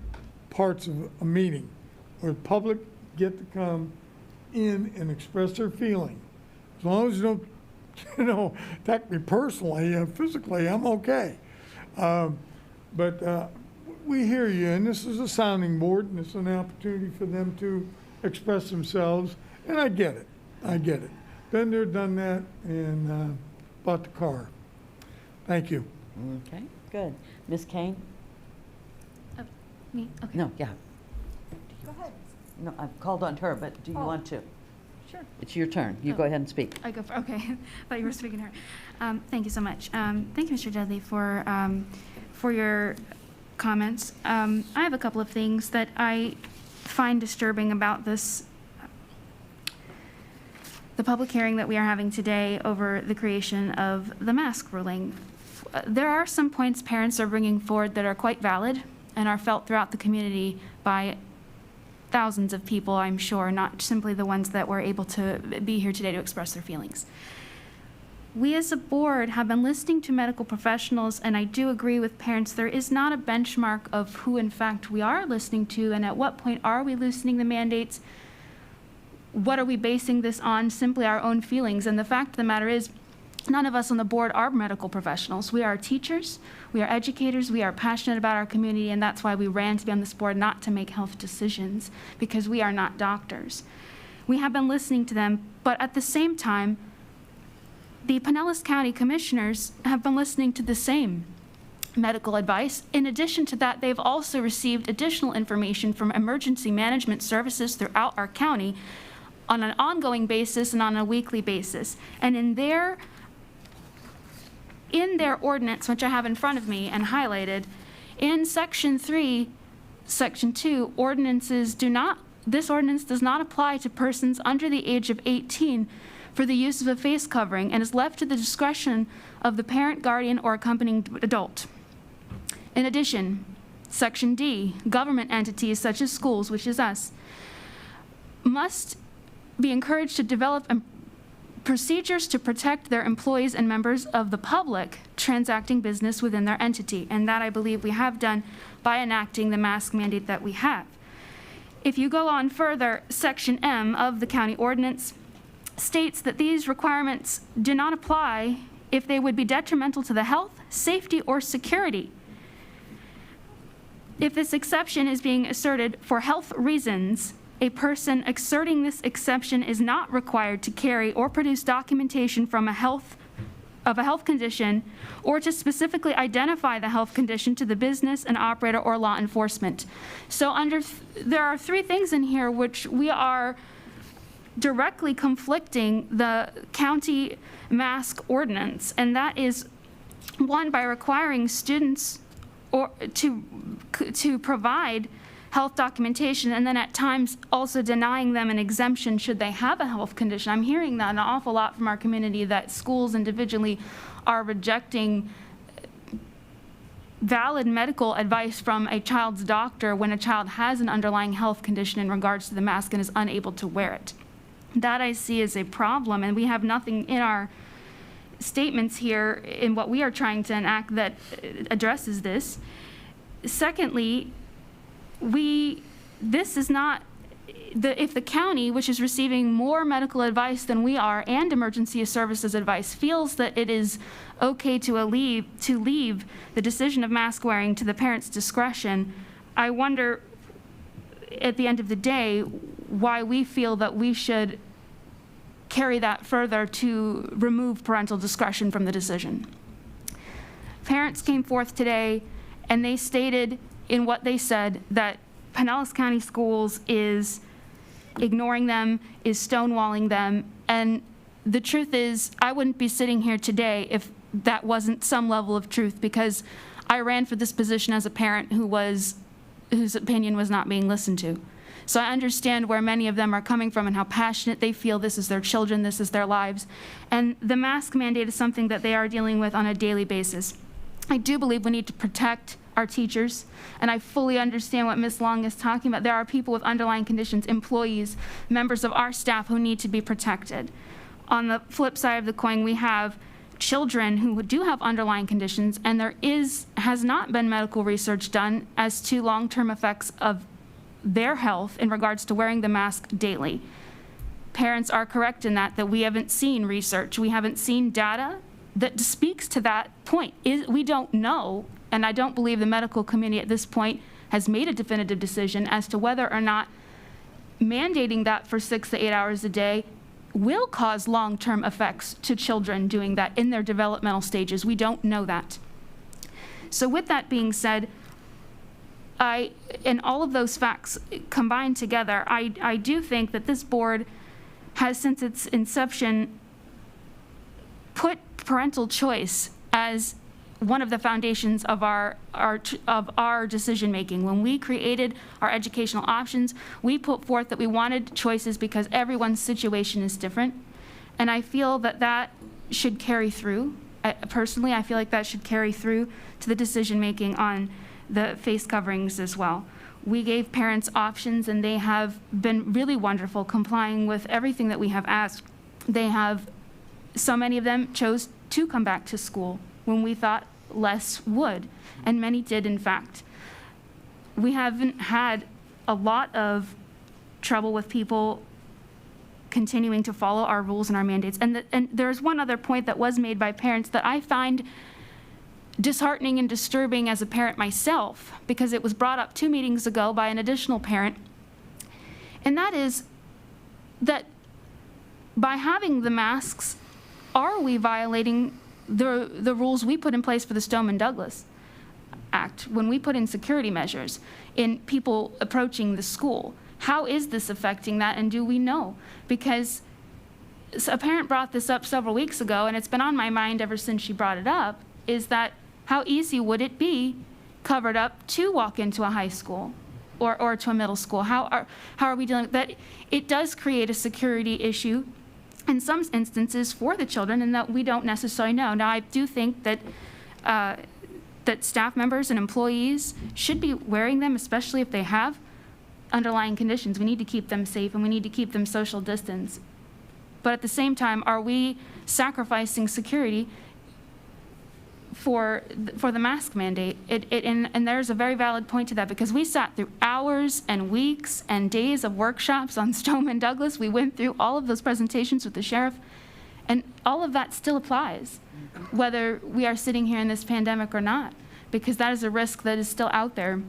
parts of a meeting, where the public get to come in and express their feeling. As long as you don't, you know, attack me personally, physically, I'm okay. But we hear you, and this is a sounding board, and it's an opportunity for them to express themselves, and I get it. I get it. Been there, done that, and bought the car. Thank you. Okay, good. Ms. Kane? Me? Okay. No, yeah. Go ahead. No, I've called on her, but do you want to? Sure. It's your turn. You go ahead and speak. I go for, okay. I thought you were speaking to her. Thank you so much. Thank you, Mr. Dudley, for your comments. I have a couple of things that I find disturbing about this, the public hearing that we are having today over the creation of the mask ruling. There are some points parents are bringing forward that are quite valid and are felt throughout the community by thousands of people, I'm sure, not simply the ones that were able to be here today to express their feelings. We as a board have been listening to medical professionals, and I do agree with parents, there is not a benchmark of who in fact we are listening to, and at what point are we loosening the mandates? What are we basing this on? Simply our own feelings. And the fact of the matter is, none of us on the board are medical professionals. We are teachers, we are educators, we are passionate about our community, and that's why we ran to be on this board, not to make health decisions, because we are not doctors. We have been listening to them, but at the same time, the Pinellas County Commissioners have been listening to the same medical advice. In addition to that, they've also received additional information from emergency management services throughout our county on an ongoing basis and on a weekly basis. And in their ordinance, which I have in front of me and highlighted, in Section 3, Section 2, this ordinance does not apply to persons under the age of 18 for the use of a face covering and is left to the discretion of the parent, guardian, or accompanying adult. In addition, Section D, government entities such as schools, which is us, must be encouraged to develop and procedures to protect their employees and members of the public transacting business within their entity. And that, I believe, we have done by enacting the mask mandate that we have. If you go on further, Section M of the county ordinance states that these requirements do not apply if they would be detrimental to the health, safety, or security. If this exception is being asserted for health reasons, a person asserting this exception is not required to carry or produce documentation from a health condition or to specifically identify the health condition to the business, an operator, or law enforcement. So there are three things in here which we are directly conflicting the county mask ordinance, and that is, one, by requiring students or to provide health documentation, and then at times also denying them an exemption should they have a health condition. I'm hearing that an awful lot from our community, that schools individually are rejecting valid medical advice from a child's doctor when a child has an underlying health condition in regards to the mask and is unable to wear it. That I see as a problem, and we have nothing in our statements here in what we are trying to enact that addresses this. Secondly, this is not, if the county, which is receiving more medical advice than we are and emergency services advice, feels that it is okay to leave the decision of mask wearing to the parent's discretion, I wonder at the end of the day why we feel that we should carry that further to remove parental discretion from the decision. Parents came forth today and they stated in what they said that Pinellas County Schools is ignoring them, is stonewalling them, and the truth is I wouldn't be sitting here today if that wasn't some level of truth, because I ran for this position as a parent whose opinion was not being listened to. So I understand where many of them are coming from and how passionate they feel. This is their children, this is their lives. And the mask mandate is something that they are dealing with on a daily basis. I do believe we need to protect our teachers, and I fully understand what Ms. Long is talking about. There are people with underlying conditions, employees, members of our staff who need to be protected. On the flip side of the coin, we have children who do have underlying conditions, and there has not been medical research done as to long-term effects of their health in regards to wearing the mask daily. Parents are correct in that we haven't seen research. We haven't seen data that speaks to that point. We don't know, and I don't believe the medical community at this point has made a definitive decision as to whether or not mandating that for 6 to 8 hours a day will cause long-term effects to children doing that in their developmental stages. We don't know that. So with that being said, and all of those facts combined together, I do think that this board has, since its inception, put parental choice as one of the foundations of our decision making. When we created our educational options, we put forth that we wanted choices because everyone's situation is different, and I feel that that should carry through. Personally, I feel like that should carry through to the decision making on the face coverings as well. We gave parents options, and they have been really wonderful, complying with everything that we have asked. So many of them chose to come back to school when we thought less would, and many did, in fact. We haven't had a lot of trouble with people continuing to follow our rules and our mandates. And there's one other point that was made by parents that I find disheartening and disturbing as a parent myself, because it was brought up 2 meetings ago by an additional parent, and that is that by having the masks, are we violating the rules we put in place for the Stoneman-Douglas Act when we put in security measures in people approaching the school? How is this affecting that, and do we know? Because a parent brought this up several weeks ago, and it's been on my mind ever since she brought it up, is that how easy would it be covered up to walk into a high school or to a middle school? How are we dealing with that? It does create a security issue in some instances for the children, and that we don't necessarily know. Now, I do think that that staff members and employees should be wearing them, especially if they have underlying conditions. We need to keep them safe, and we need to keep them social distance. But at the same time, are we sacrificing security for the mask mandate? And there's a very valid point to that, because we sat through hours and weeks and days of workshops on Stoneman Douglas. We went through all of those presentations with the sheriff, and all of that still applies, whether we are sitting here in this pandemic or not, because that is a risk that is still out there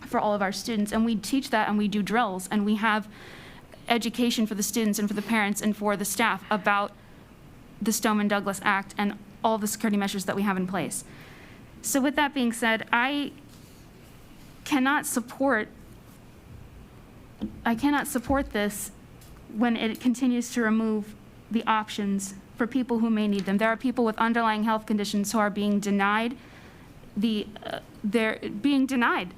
for all of our students. And we teach that, and we do drills, and we have education for the students and for the parents and for the staff about the Stoneman Douglas Act and all the security measures that we have in place. So with that being said, I cannot support this when it continues to remove the options for people who may need them. There are people with underlying health conditions who are being denied they're being denied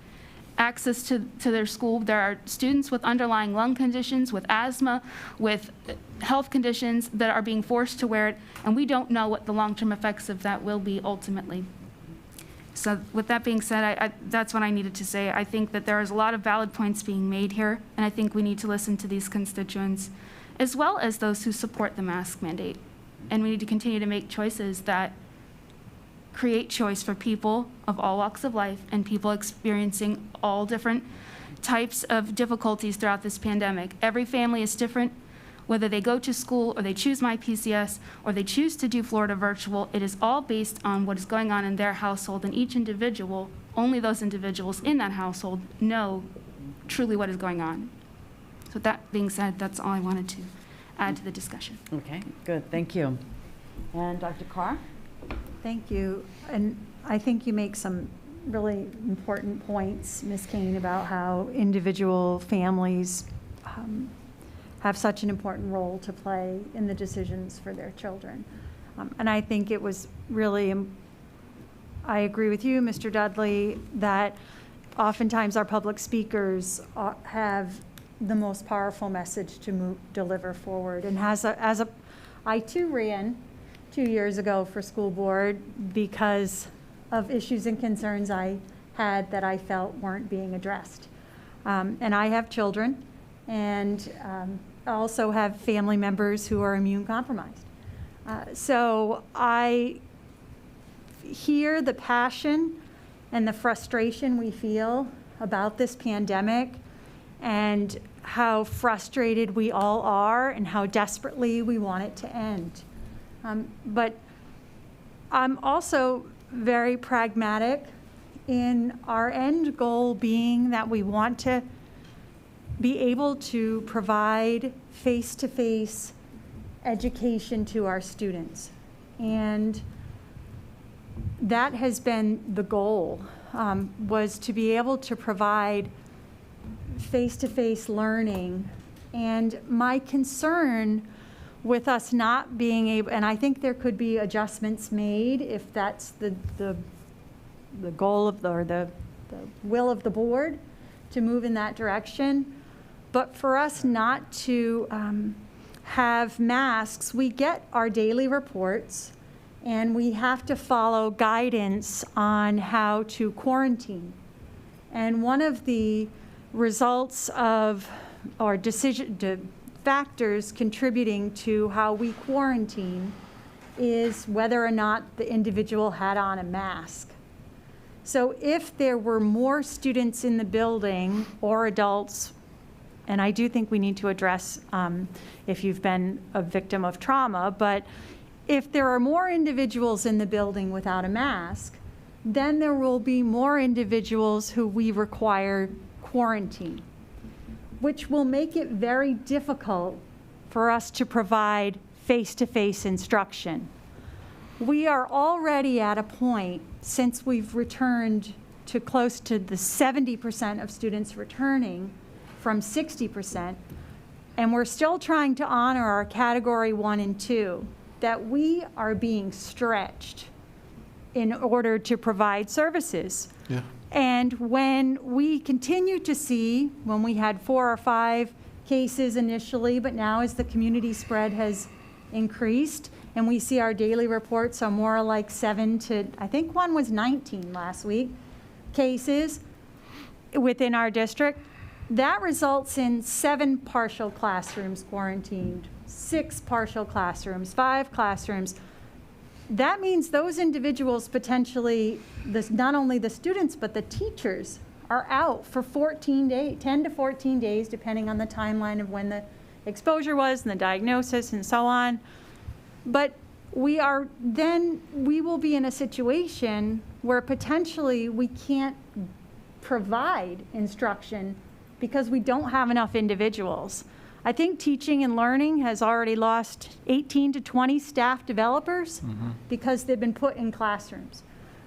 access to their school. There are students with underlying lung conditions, with asthma, with health conditions that are being forced to wear it, and we don't know what the long-term effects of that will be ultimately. So with that being said, that's what I needed to say. I think that there is a lot of valid points being made here, and I think we need to listen to these constituents, as well as those who support the mask mandate. And we need to continue to make choices that create choice for people of all walks of life and people experiencing all different types of difficulties throughout this pandemic. Every family is different, whether they go to school or they choose My PCS or they choose to do Florida virtual. It is all based on what is going on in their household, and each individual, only those individuals in that household know truly what is going on. So with that being said, that's all I wanted to add to the discussion. Okay, good, thank you. And Dr. Carr? Thank you. And I think you make some really important points, Ms. Kane, about how individual families have such an important role to play in the decisions for their children. And I think it was really, I agree with you, Mr. Dudley, that oftentimes our public speakers have the most powerful message to deliver forward. And I too ran 2 years ago for school board because of issues and concerns I had that I felt weren't being addressed. And I have children, and I also have family members who are immune compromised. So I hear the passion and the frustration we feel about this pandemic, and how frustrated we all are and how desperately we want it to end. But I'm also very pragmatic in our end goal being that we want to be able to provide face-to-face education to our students. And that has been the goal, was to be able to provide face-to-face learning. And my concern with us not being able, and I think there could be adjustments made if that's the goal of or the will of the board to move in that direction. But for us not to have masks, we get our daily reports, and we have to follow guidance on how to quarantine. And one of the results of or factors contributing to how we quarantine is whether or not the individual had on a mask. So if there were more students in the building or adults, and I do think we need to address if you've been a victim of trauma, but if there are more individuals in the building without a mask, then there will be more individuals who we require quarantine, which will make it very difficult for us to provide face-to-face instruction. We are already at a point, since we've returned to close to the 70% of students returning from 60%, and we're still trying to honor our category 1 and 2, that we are being stretched in order to provide services. Yeah. And when we continue to see, when we had 4 or 5 cases initially, but now as the community spread has increased, and we see our daily reports are more like 7 to, I think one was 19 last week, cases within our district, that results in 7 partial classrooms quarantined, 6 partial classrooms, 5 classrooms. That means those individuals potentially, not only the students, but the teachers are out for 14 days, 10 to 14 days, depending on the timeline of when the exposure was and the diagnosis and so on. But we will be in a situation where potentially we can't provide instruction because we don't have enough individuals. I think teaching and learning has already lost 18 to 20 staff developers because they've been put in classrooms.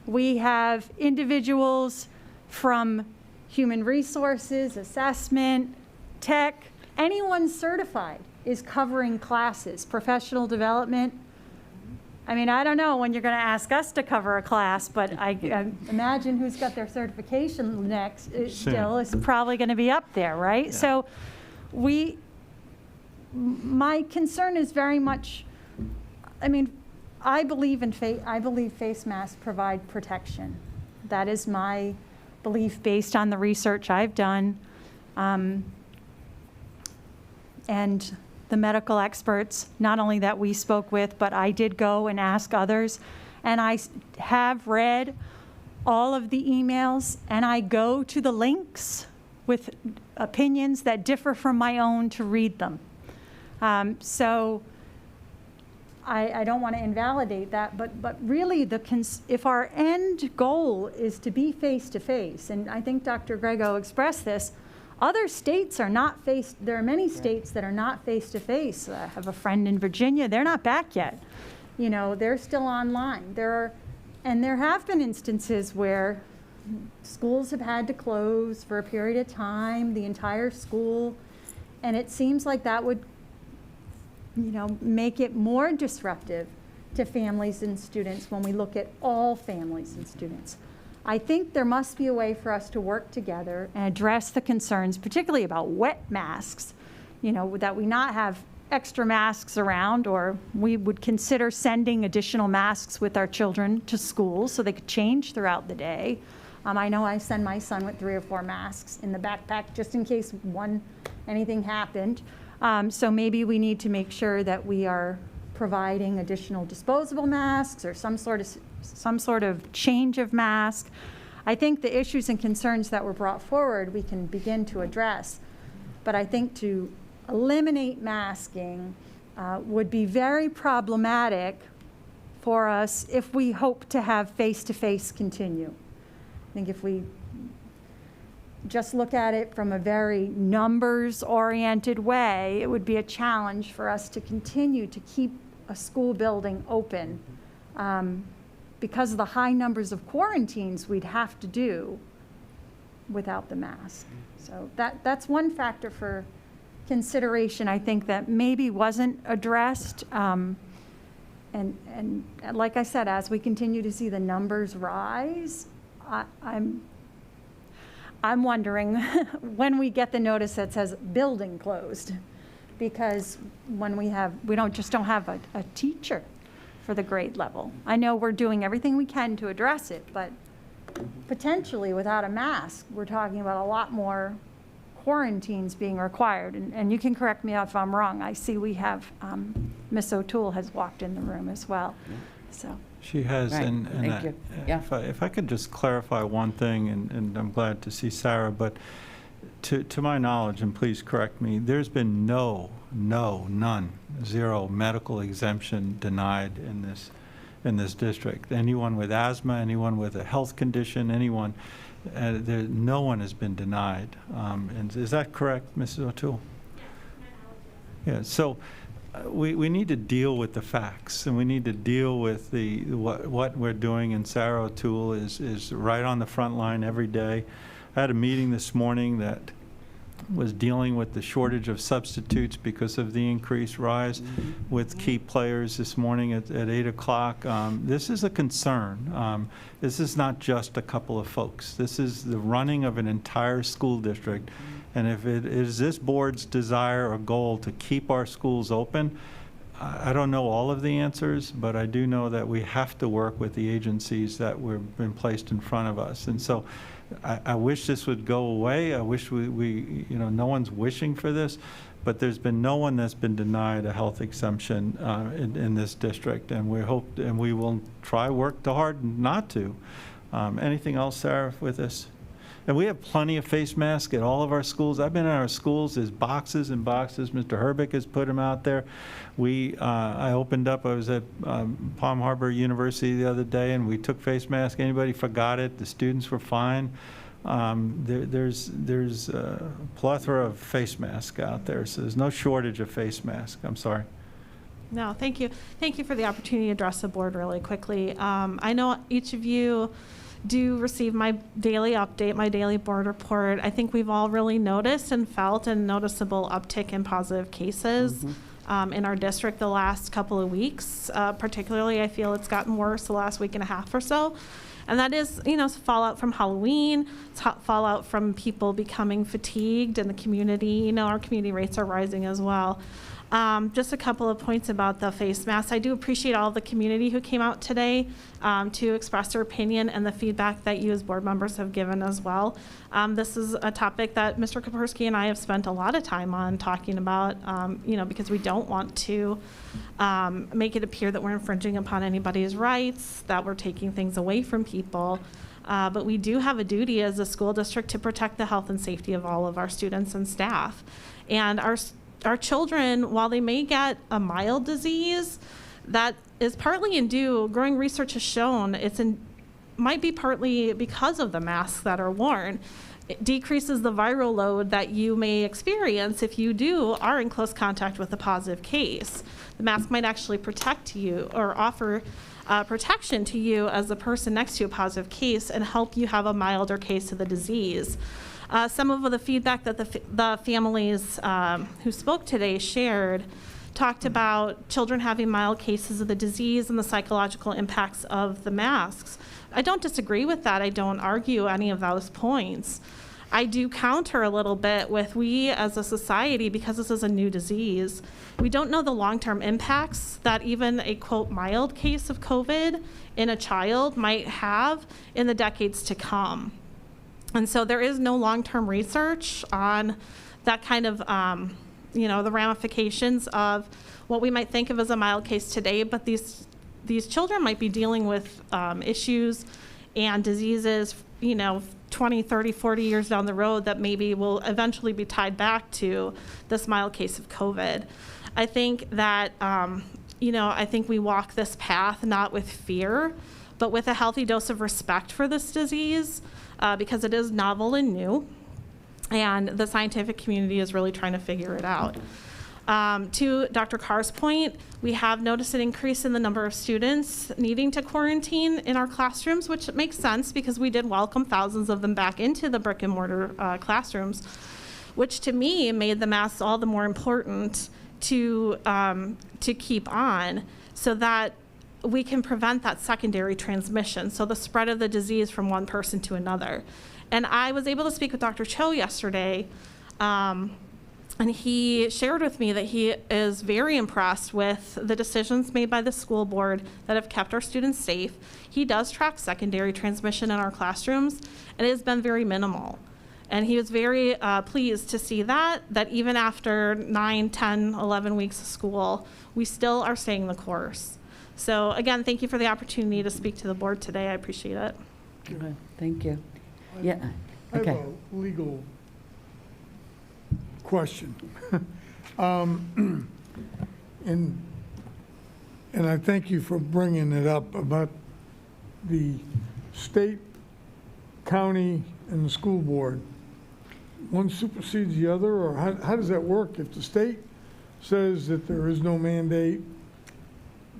We have individuals from human resources, assessment, tech, anyone certified is covering classes, professional development. I mean, I don't know when you're going to ask us to cover a class, but I imagine who's got their certification next still is probably going to be up there, right? Yeah. So my concern is very much, I mean, I believe face masks provide protection. That is my belief based on the research I've done. And the medical experts, not only that we spoke with, but I did go and ask others. And I have read all of the emails, and I go to the links with opinions that differ from my own to read them. So I don't want to invalidate that, but really if our end goal is to be face-to-face, and I think Dr. Grego expressed this, other states are not there are many states that are not face-to-face. I have a friend in Virginia, they're not back yet. You know, they're still online. There have been instances where schools have had to close for a period of time, the entire school, and it seems like that would, you know, make it more disruptive to families and students when we look at all families and students. I think there must be a way for us to work together and address the concerns, particularly about wet masks, you know, that we not have extra masks around, or we would consider sending additional masks with our children to school so they could change throughout the day. I know I send my son with 3 or 4 masks in the backpack just in case anything happened. So maybe we need to make sure that we are providing additional disposable masks or some sort of change of mask. I think the issues and concerns that were brought forward we can begin to address, but I think to eliminate masking would be very problematic for us if we hope to have face-to-face continue. I think if we just look at it from a very numbers-oriented way, it would be a challenge for us to continue to keep a school building open because of the high numbers of quarantines we'd have to do without the mask. So that's one factor for consideration, I think, that maybe wasn't addressed. And like I said, as we continue to see the numbers rise, I'm wondering when we get the notice that says building closed, because when we don't have a teacher for the grade level. I know we're doing everything we can to address it, but potentially without a mask, we're talking about a lot more quarantines being required. And you can correct me if I'm wrong. I see we have Ms. O'Toole has walked in the room as well. So. She has, right. and Thank you. Yeah. If I could just clarify one thing, and I'm glad to see Sarah, but to my knowledge, and please correct me, there's been none, zero medical exemption denied in this district. Anyone with asthma, anyone with a health condition, anyone, no one has been denied. And is that correct, Mrs. O'Toole? Yeah. So. We need to deal with the facts, and we need to deal with what we're doing, and Sarah O'Toole is right on the front line every day. I had a meeting this morning that was dealing with the shortage of substitutes because of the increased rise with key players this morning at 8 o'clock. This is a concern. This is not just a couple of folks. This is the running of an entire school district. And if it is this board's desire or goal to keep our schools open, I don't know all of the answers, but I do know that we have to work with the agencies that were been placed in front of us. And so I wish this would go away. I wish we no one's wishing for this, but there's been no one that's been denied a health exemption in this district, and we will try work hard not to. Anything else, Sarah, with this? And we have plenty of face masks at all of our schools. I've been in our schools. There's boxes and boxes. Mr. Herbick has put them out there. I was at Palm Harbor University the other day, and we took face masks. Anybody forgot it? The students were fine. There's a plethora of face masks out there, so there's no shortage of face masks. I'm sorry. No, thank you. Thank you for the opportunity to address the board really quickly. I know each of you do receive my daily update, my daily board report. I think we've all really noticed and felt a noticeable uptick in positive cases in our district the last couple of weeks. Particularly, I feel it's gotten worse the last week and a half or so. And that is, fallout from Halloween, fallout from people becoming fatigued in the community. Our community rates are rising as well. Just a couple of points about the face masks. I do appreciate all of the community who came out today to express their opinion and the feedback that you as board members have given as well. This is a topic that Mr. Kapersky and I have spent a lot of time on talking about, because we don't want to make it appear that we're infringing upon anybody's rights, that we're taking things away from people. But we do have a duty as a school district to protect the health and safety of all of our students and staff. And our children, while they may get a mild disease, that is partly growing research has shown might be partly because of the masks that are worn. It decreases the viral load that you may experience if you are in close contact with a positive case. The mask might actually protect you or offer protection to you as the person next to a positive case and help you have a milder case of the disease. Some of the feedback that the families who spoke today shared talked about children having mild cases of the disease and the psychological impacts of the masks. I don't disagree with that. I don't argue any of those points. I do counter a little bit with we as a society, because this is a new disease, we don't know the long-term impacts that even a, quote, mild case of COVID in a child might have in the decades to come. And so there is no long-term research on that kind of, the ramifications of what we might think of as a mild case today, but these children might be dealing with issues and diseases, 20, 30, 40 years down the road that maybe will eventually be tied back to this mild case of COVID. I think that, I think we walk this path not with fear, but with a healthy dose of respect for this disease, because it is novel and new, and the scientific community is really trying to figure it out. To Dr. Carr's point, we have noticed an increase in the number of students needing to quarantine in our classrooms, which makes sense because we did welcome thousands of them back into the brick and mortar classrooms, which to me made the masks all the more important to keep on so that we can prevent that secondary transmission, so the spread of the disease from one person to another. And I was able to speak with Dr. Cho yesterday, and he shared with me that he is very impressed with the decisions made by the school board that have kept our students safe. He does track secondary transmission in our classrooms, and it has been very minimal. And he was very pleased to see that even after 9, 10, 11 weeks of school, we still are staying the course. So again, thank you for the opportunity to speak to the board today. I appreciate it. Good. Thank you. Yeah. Okay. I have a legal question. And I thank you for bringing it up about the state, county, and the school board. One supersedes the other, or how does that work? If the state says that there is no mandate,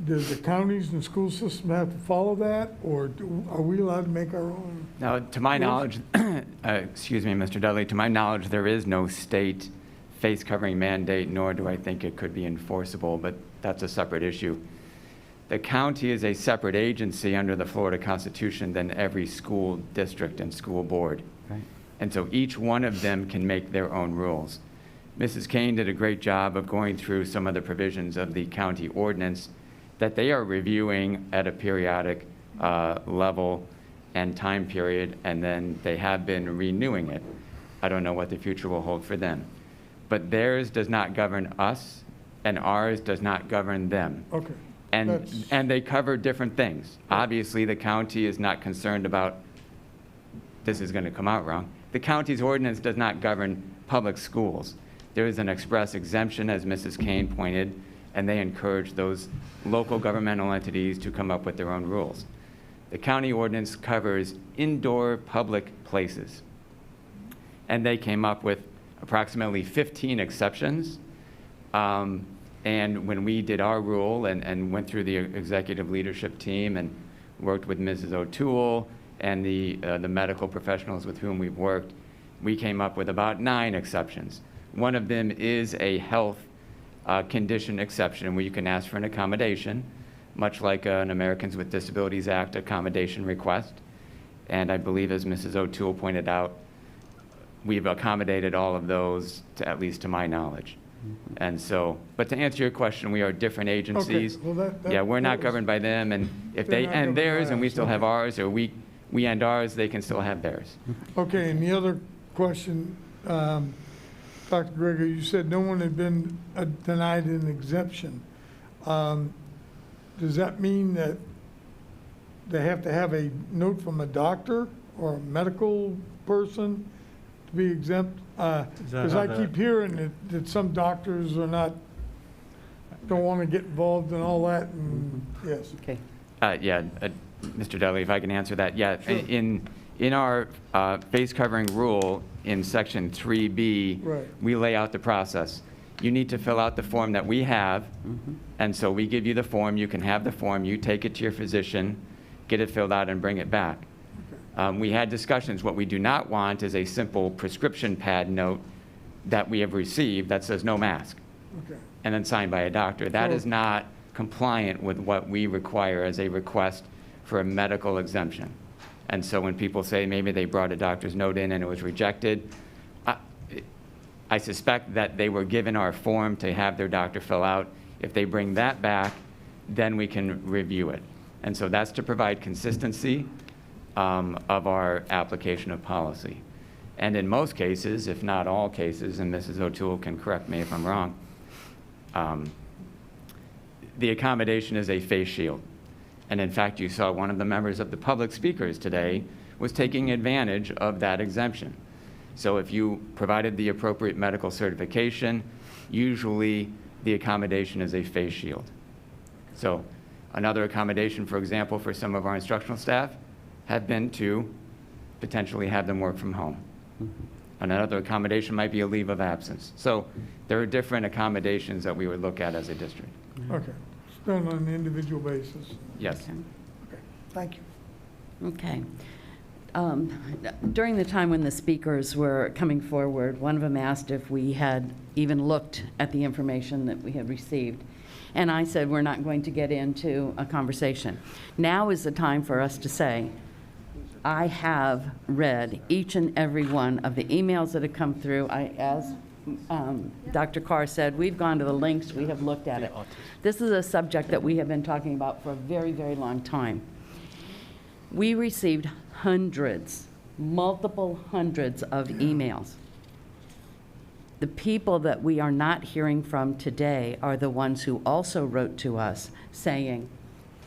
does the counties and school system have to follow that, or are we allowed to make our own? No, to my knowledge, excuse me, Mr. Dudley, to my knowledge, there is no state face covering mandate, nor do I think it could be enforceable, but that's a separate issue. The county is a separate agency under the Florida Constitution than every school district and school board. Right. And so each one of them can make their own rules. Mrs. Kane did a great job of going through some of the provisions of the county ordinance that they are reviewing at a periodic level and time period, and then they have been renewing it. I don't know what the future will hold for them. But theirs does not govern us, and ours does not govern them. Okay. And they cover different things. Obviously, the county is not concerned about, this is going to come out wrong, the county's ordinance does not govern public schools. There is an express exemption, as Mrs. Kane pointed, and they encourage those local governmental entities to come up with their own rules. The county ordinance covers indoor public places. And they came up with approximately 15 exceptions. And when we did our rule and went through the executive leadership team and worked with Mrs. O'Toole and the medical professionals with whom we've worked, we came up with about 9 exceptions. One of them is a health condition exception where you can ask for an accommodation, much like an Americans with Disabilities Act accommodation request. And I believe, as Mrs. O'Toole pointed out, we've accommodated all of those, at least to my knowledge. And so, but to answer your question, we are different agencies. Okay. Well, yeah, we're not governed by them, and if they end theirs and we still have ours, or we end ours, they can still have theirs. Okay, and the other question, Dr. Gregory, you said no one had been denied an exemption. Does that mean that they have to have a note from a doctor or a medical person to be exempt? Because I keep hearing that some doctors are don't want to get involved in all that, and yes. Okay. Mr. Dudley, if I can answer that. Yeah, Sure. In our face covering rule in section 3B, Right. we lay out the process. You need to fill out the form that we have, and so we give you the form. You can have the form. You take it to your physician, get it filled out, and bring it back. We had discussions. What we do not want is a simple prescription pad note that we have received that says no mask, Okay. and then signed by a doctor. That So- is not compliant with what we require as a request for a medical exemption. And so when people say maybe they brought a doctor's note in and it was rejected, I suspect that they were given our form to have their doctor fill out. If they bring that back, then we can review it. And so that's to provide consistency of our application of policy. And in most cases, if not all cases, and Mrs. O'Toole can correct me if I'm wrong, the accommodation is a face shield. And in fact, you saw one of the members of the public speakers today was taking advantage of that exemption. So if you provided the appropriate medical certification, usually the accommodation is a face shield. So another accommodation, for example, for some of our instructional staff have been to potentially have them work from home. Another accommodation might be a leave of absence. So there are different accommodations that we would look at as a district. Okay. It's done on an individual basis. Yes. Okay. Thank you. Okay. During the time when the speakers were coming forward, one of them asked if we had even looked at the information that we had received. And I said, we're not going to get into a conversation. Now is the time for us to say, I have read each and every one of the emails that have come through. As Dr. Carr said, we've gone to the links, we have looked at it. This is a subject that we have been talking about for a very, very long time. We received hundreds, multiple hundreds of emails. The people that we are not hearing from today are the ones who also wrote to us saying,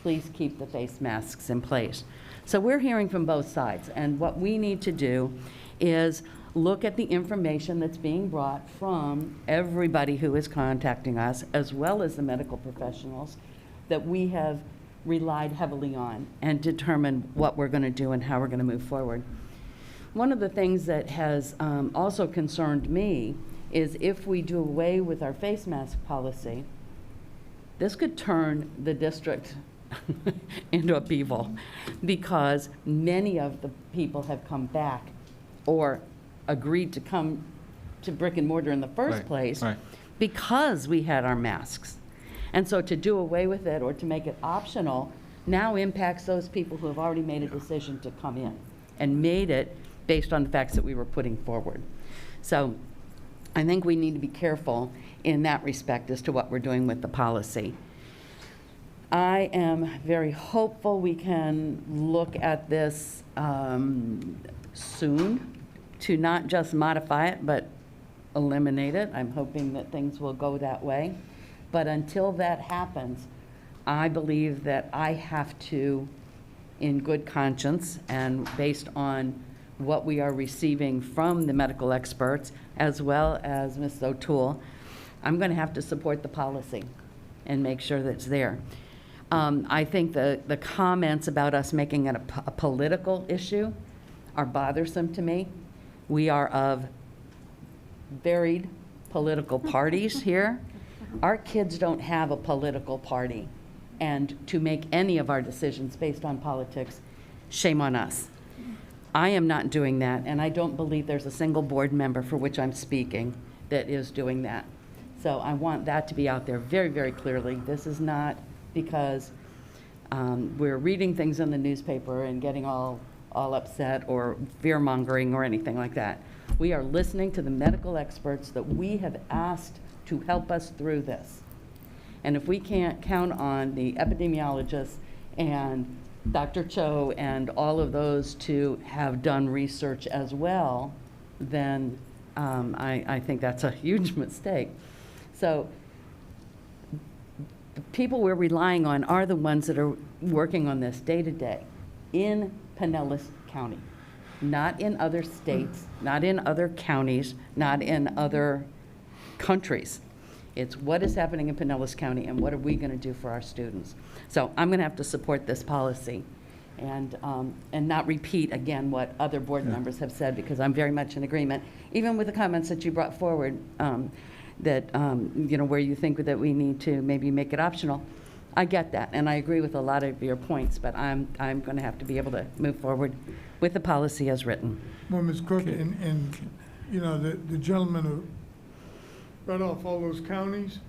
please keep the face masks in place. So we're hearing from both sides, and what we need to do is look at the information that's being brought from everybody who is contacting us, as well as the medical professionals that we have relied heavily on, and determine what we're going to do and how we're going to move forward. One of the things that has also concerned me is if we do away with our face mask policy, this could turn the district into a bevel, because many of the people have come back or agreed to come to brick and mortar in the first place because we had our masks. And so to do away with it or to make it optional now impacts those people who have already made a decision to come in and made it based on the facts that we were putting forward. So I think we need to be careful in that respect as to what we're doing with the policy. I am very hopeful we can look at this soon to not just modify it, but eliminate it. I'm hoping that things will go that way. But until that happens, I believe that I have to, in good conscience and based on what we are receiving from the medical experts, as well as Ms. O'Toole, I'm going to have to support the policy and make sure that it's there. I think the comments about us making it a political issue are bothersome to me. We are of varied political parties here. Our kids don't have a political party. And to make any of our decisions based on politics, shame on us. I am not doing that, and I don't believe there's a single board member for which I'm speaking that is doing that. So I want that to be out there very, very clearly. This is not because we're reading things in the newspaper and getting all upset or fear-mongering or anything like that. We are listening to the medical experts that we have asked to help us through this. And if we can't count on the epidemiologists and Dr. Cho and all of those to have done research as well, then I think that's a huge mistake. So the people we're relying on are the ones that are working on this day to day in Pinellas County, not in other states, not in other counties, not in other countries. It's what is happening in Pinellas County and what are we going to do for our students. So I'm going to have to support this policy and not repeat again what other board members have said, because I'm very much in agreement, even with the comments that you brought forward, that you know, where you think that we need to maybe make it optional. I get that, and I agree with a lot of your points, but I'm going to have to be able to move forward with the policy as written. Well, Ms. Cook, and you know, the gentleman who read off all those counties,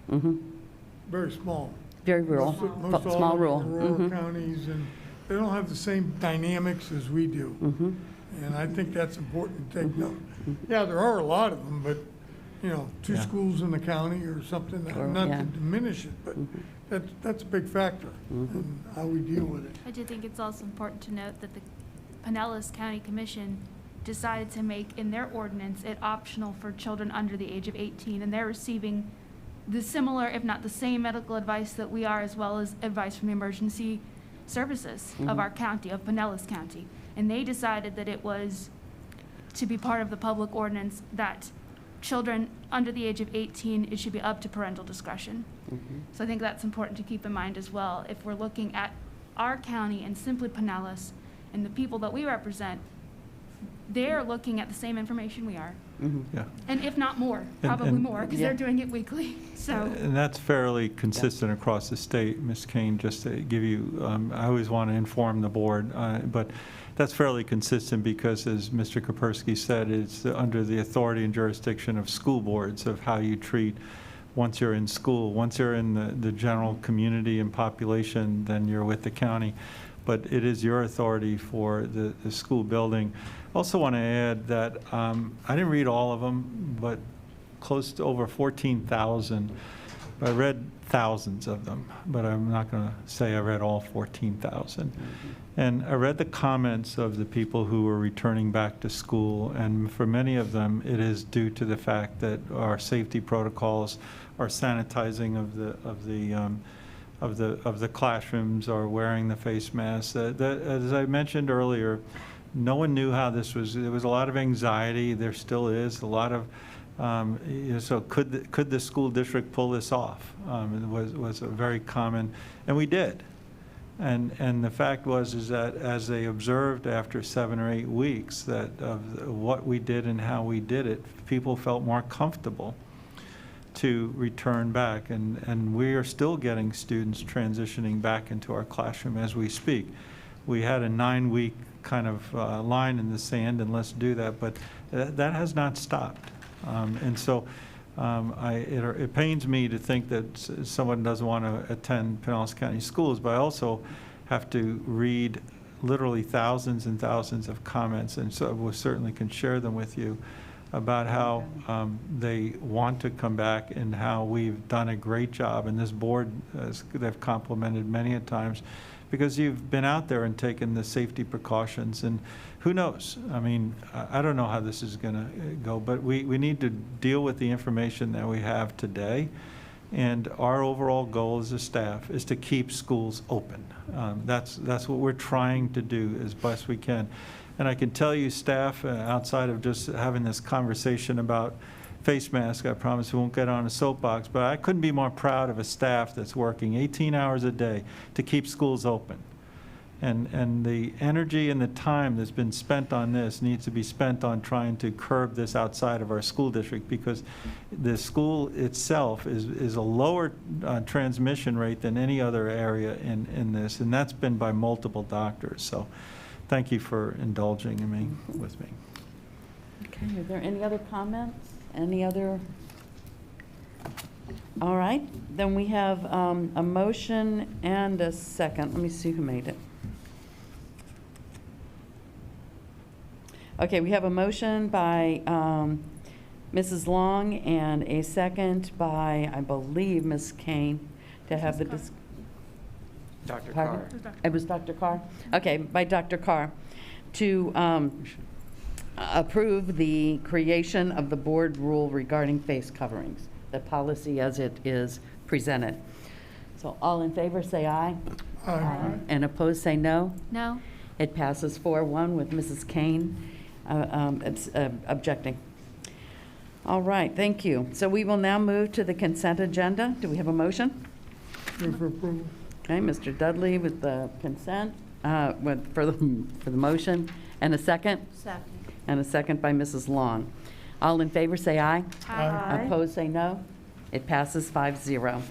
very small. Very rural, Most all small of them rural. are rural counties, and they don't have the same dynamics as we do. And I think that's important to take note. Yeah, there are a lot of them, but, you know, two schools in the county or something, not to diminish it, but that's a big factor in how we deal with it. I do think it's also important to note that the Pinellas County Commission decided to make in their ordinance it optional for children under the age of 18, and they're receiving the similar, if not the same, medical advice that we are, as well as advice from the emergency services of our county, of Pinellas County. And they decided that it was to be part of the public ordinance that children under the age of 18, it should be up to parental discretion. So I think that's important to keep in mind as well. If we're looking at our county and simply Pinellas and the people that we represent, they're looking at the same information we are. Yeah. And if not more, probably more, because they're doing it weekly, so. And that's fairly consistent across the state, Ms. Kane, just to give you, I always want to inform the board, but that's fairly consistent because, as Mr. Kapersky said, it's under the authority and jurisdiction of school boards of how you treat once you're in school. Once you're in the general community and population, then you're with the county. But it is your authority for the school building. Also want to add that I didn't read all of them, but close to over 14,000. I read thousands of them, but I'm not going to say I read all 14,000. And I read the comments of the people who were returning back to school, and for many of them, it is due to the fact that our safety protocols, our sanitizing of the classrooms, are wearing the face masks. As I mentioned earlier, no one knew how this was. There was a lot of anxiety. There still is a lot of. So could the school district pull this off? It was a very common, and we did. And the fact is that as they observed after 7 or 8 weeks that of what we did and how we did it, people felt more comfortable to return back, and we are still getting students transitioning back into our classroom as we speak. We had a 9-week kind of line in the sand, and let's do that, but that has not stopped. And so it pains me to think that someone doesn't want to attend Pinellas County schools, but I also have to read literally thousands and thousands of comments, and so we certainly can share them with you, about how they want to come back and how we've done a great job. And this board, they've complimented many a times, because you've been out there and taken the safety precautions. And who knows? I mean, I don't know how this is going to go, but we need to deal with the information that we have today. And our overall goal as a staff is to keep schools open. That's what we're trying to do as best we can. And I can tell you, staff, outside of just having this conversation about face masks, I promise we won't get on a soapbox, but I couldn't be more proud of a staff that's working 18 hours a day to keep schools open. And the energy and the time that's been spent on this needs to be spent on trying to curb this outside of our school district, because the school itself is a lower transmission rate than any other area in this, and that's been by multiple doctors. So thank you for indulging in me with me. Okay, are there any other comments? Any other? All right, then we have a motion and a second. Let me see who made it. Okay, we have a motion by Mrs. Long and a second by, I believe, Ms. Kane to have the Dr. Pardon? Carr. It was Dr. Carr? Okay, by Dr. Carr, to approve the creation of the board rule regarding face coverings, the policy as it is presented. So all in favor, say aye. Aye. And opposed, say no. No? It passes 4-1 with Mrs. Kane objecting. All right, thank you. So we will now move to the consent agenda. Do we have a motion? Move for approval. Okay, Mr. Dudley with the consent, for the motion, and a second? Second. And a second by Mrs. Long. All in favor, say aye. Aye. Opposed, say no. It passes 5-0.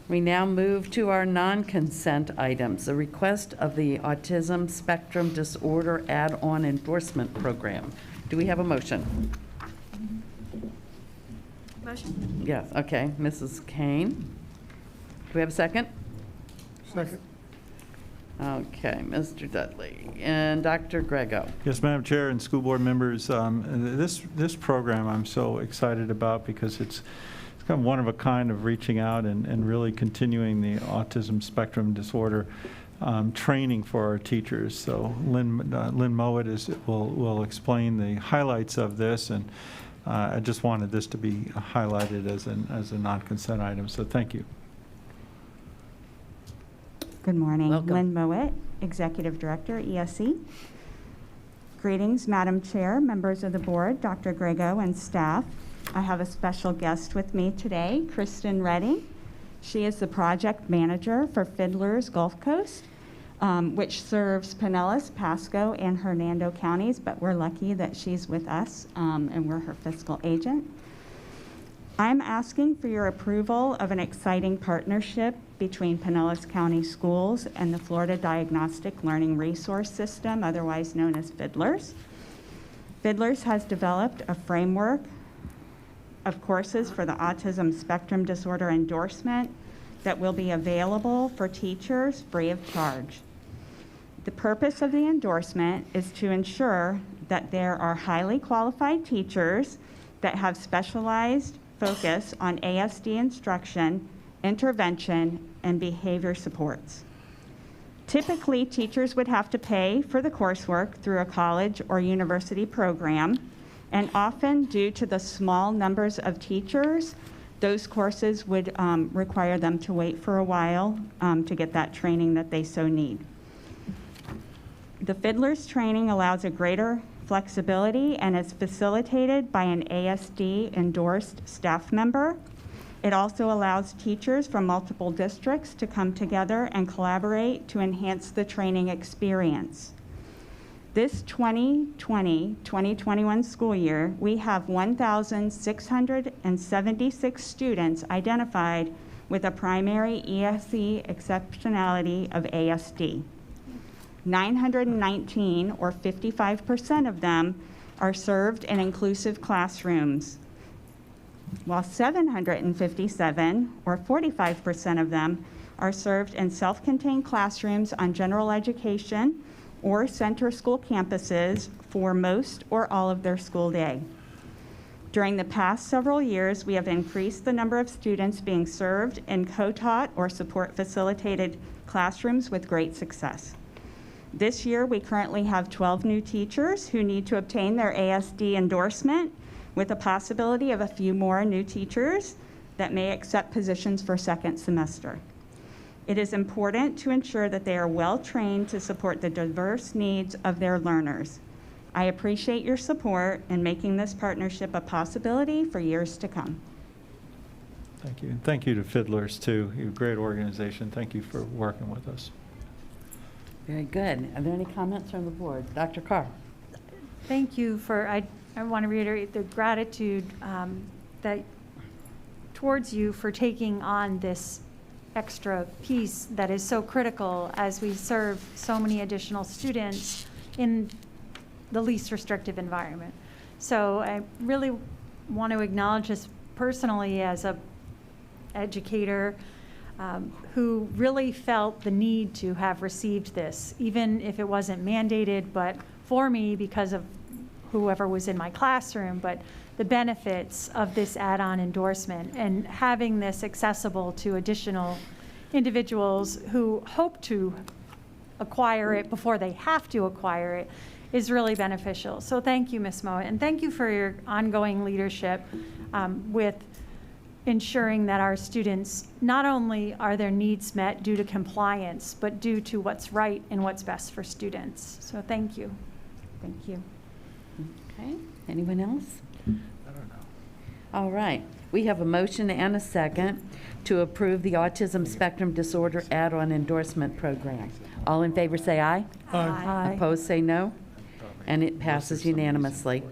We now move to our non-consent items, the request of the Autism Spectrum Disorder Add-on Endorsement Program. Do we have a motion? Motion? Yes, okay, Mrs. Kane. Do we have a second? Second. Okay, Mr. Dudley. And Dr. Grego. Yes, Madam Chair and school board members, this program I'm so excited about, because it's kind of one of a kind of reaching out and really continuing the autism spectrum disorder training for our teachers. So Lynn Mowat will explain the highlights of this, and I just wanted this to be highlighted as a non-consent item. So thank you. Good morning. Welcome. Lynn Mowat, Executive Director, ESE. Greetings, Madam Chair, members of the board, Dr. Grego, and staff. I have a special guest with me today, Kristen Redding. She is the project manager for Fiddler's Gulf Coast, which serves Pinellas, Pasco, and Hernando counties, but we're lucky that she's with us, and we're her fiscal agent. I'm asking for your approval of an exciting partnership between Pinellas County Schools and the Florida Diagnostic Learning Resource System, otherwise known as Fiddlers. Fiddlers has developed a framework of courses for the autism spectrum disorder endorsement that will be available for teachers free of charge. The purpose of the endorsement is to ensure that there are highly qualified teachers that have specialized focus on ASD instruction, intervention, and behavior supports. Typically, teachers would have to pay for the coursework through a college or university program, and often due to the small numbers of teachers, those courses would require them to wait for a while to get that training that they so need. The Fiddlers training allows a greater flexibility and is facilitated by an ASD endorsed staff member. It also allows teachers from multiple districts to come together and collaborate to enhance the training experience. This 2020-2021 school year, we have 1,676 students identified with a primary ESE exceptionality of ASD. 919, or 55% of them, are served in inclusive classrooms, while 757, or 45% of them, are served in self-contained classrooms on general education or center school campuses for most or all of their school day. During the past several years, we have increased the number of students being served in co-taught or support-facilitated classrooms with great success. This year, we currently have 12 new teachers who need to obtain their ASD endorsement, with a possibility of a few more new teachers that may accept positions for second semester. It is important to ensure that they are well trained to support the diverse needs of their learners. I appreciate your support in making this partnership a possibility for years to come. Thank you. And thank you to Fiddlers, too. You're a great organization. Thank you for working with us. Very good. Are there any comments from the board? Dr. Carr? Thank you for, I want to reiterate the gratitude that towards you for taking on this extra piece that is so critical as we serve so many additional students in the least restrictive environment. So I really want to acknowledge this personally as a educator who really felt the need to have received this, even if it wasn't mandated, but for me because of whoever was in my classroom, but the benefits of this add-on endorsement and having this accessible to additional individuals who hope to acquire it before they have to acquire it is really beneficial. So thank you, Ms. Moa, and thank you for your ongoing leadership with ensuring that our students, not only are their needs met due to compliance, but due to what's right and what's best for students. So thank you. Thank you. Okay. Anyone else? I don't know. All right. We have a motion and a second to approve the Autism Spectrum Disorder Add-on Endorsement Program. All in favor say aye. Aye. Opposed say no. And it passes unanimously.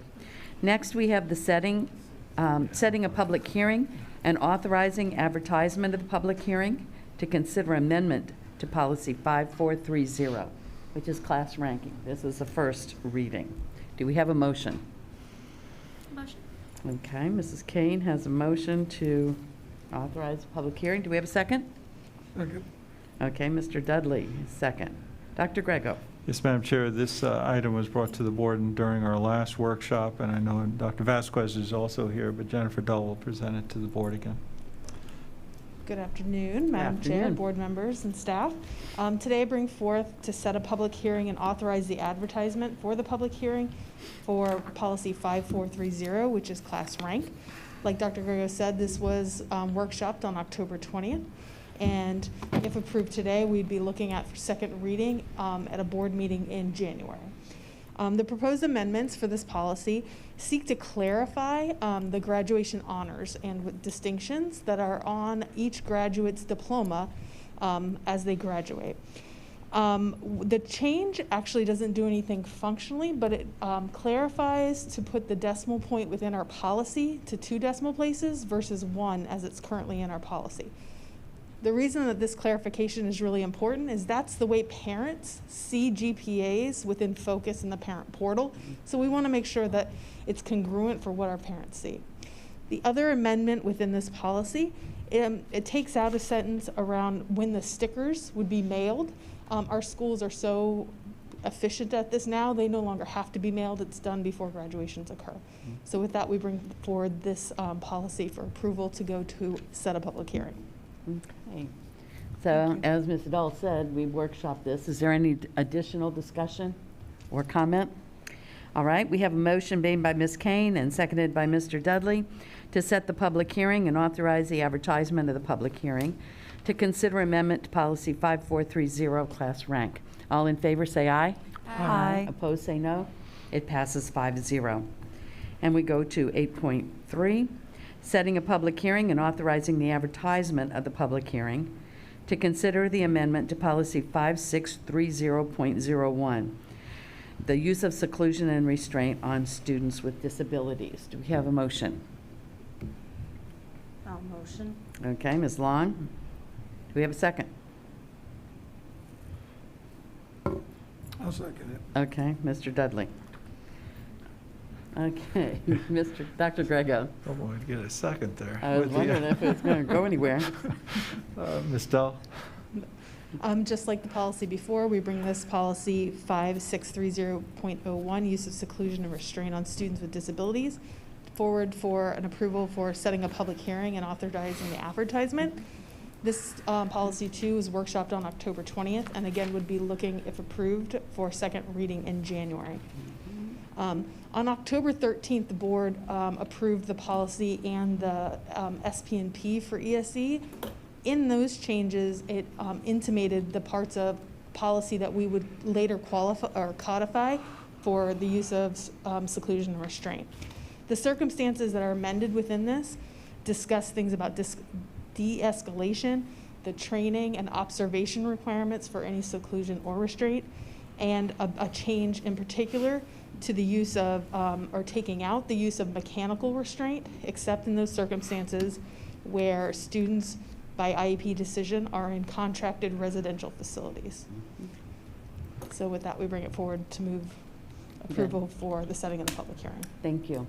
Next, we have the setting a public hearing and authorizing advertisement of the public hearing to consider amendment to policy 5430, which is class ranking. This is the first reading. Do we have a motion? Motion. Okay, Mrs. Kane has a motion to authorize the public hearing. Do we have a second? Second. Okay, Mr. Dudley, second. Dr. Grego. Yes, Madam Chair, this item was brought to the board during our last workshop, and I know Dr. Vasquez is also here, but Jennifer Dull will present it to the board again. Good afternoon, Madam Chair, board members, and staff. Today I bring forth to set a public hearing and authorize the advertisement for the public hearing for policy 5430, which is class rank. Like Dr. Grego said, this was workshopped on October 20th. And if approved today, we'd be looking at for second reading at a board meeting in January. The proposed amendments for this policy seek to clarify the graduation honors and distinctions that are on each graduate's diploma as they graduate. The change actually doesn't do anything functionally, but it clarifies to put the decimal point within our policy to 2 decimal places versus 1 as it's currently in our policy. The reason that this clarification is really important is that's the way parents see GPAs within Focus in the parent portal. So we want to make sure that it's congruent for what our parents see. The other amendment within this policy, it takes out a sentence around when the stickers would be mailed. Our schools are so efficient at this now, they no longer have to be mailed. It's done before graduations occur. So with that, we bring forward this policy for approval to go to set a public hearing. Okay. So as Ms. Dull said, we workshopped this. Is there any additional discussion or comment? All right, we have a motion made by Ms. Kane and seconded by Mr. Dudley to set the public hearing and authorize the advertisement of the public hearing to consider amendment to policy 5430, class rank. All in favor say aye. Aye. Opposed say no. It passes 5-0. And we go to 8.3. Setting a public hearing and authorizing the advertisement of the public hearing to consider the amendment to policy 5630.01, the use of seclusion and restraint on students with disabilities. Do we have a motion? I'll motion. Okay, Ms. Long. Do we have a second? I'll second it. Okay, Mr. Dudley. Okay, Dr. Grego. Oh, boy, to get a second there. I was wondering if it was going to go anywhere. Ms. Dull? Just like the policy before, we bring this policy 5630.01, use of seclusion and restraint on students with disabilities, forward for an approval for setting a public hearing and authorizing the advertisement. This policy too was workshopped on October 20th, and again would be looking, if approved, for second reading in January. On October 13th, the board approved the policy and the SP&P for ESE. In those changes, it intimated the parts of policy that we would later qualify or codify for the use of seclusion and restraint. The circumstances that are amended within this discuss things about de-escalation, the training and observation requirements for any seclusion or restraint, and a change in particular to the use of, or taking out the use of mechanical restraint, except in those circumstances where students by IEP decision are in contracted residential facilities. So with that, we bring it forward to move approval for the setting of the public hearing. Thank you.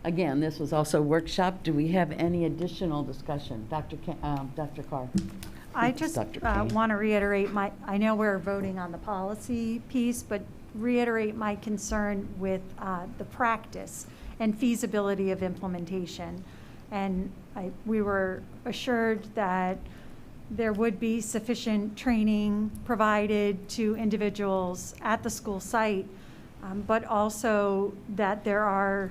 Again, this was also workshop. Do we have any additional discussion? Dr. Carr? I just want to reiterate I know we're voting on the policy piece, but reiterate my concern with the practice and feasibility of implementation. And we were assured that there would be sufficient training provided to individuals at the school site, but also that the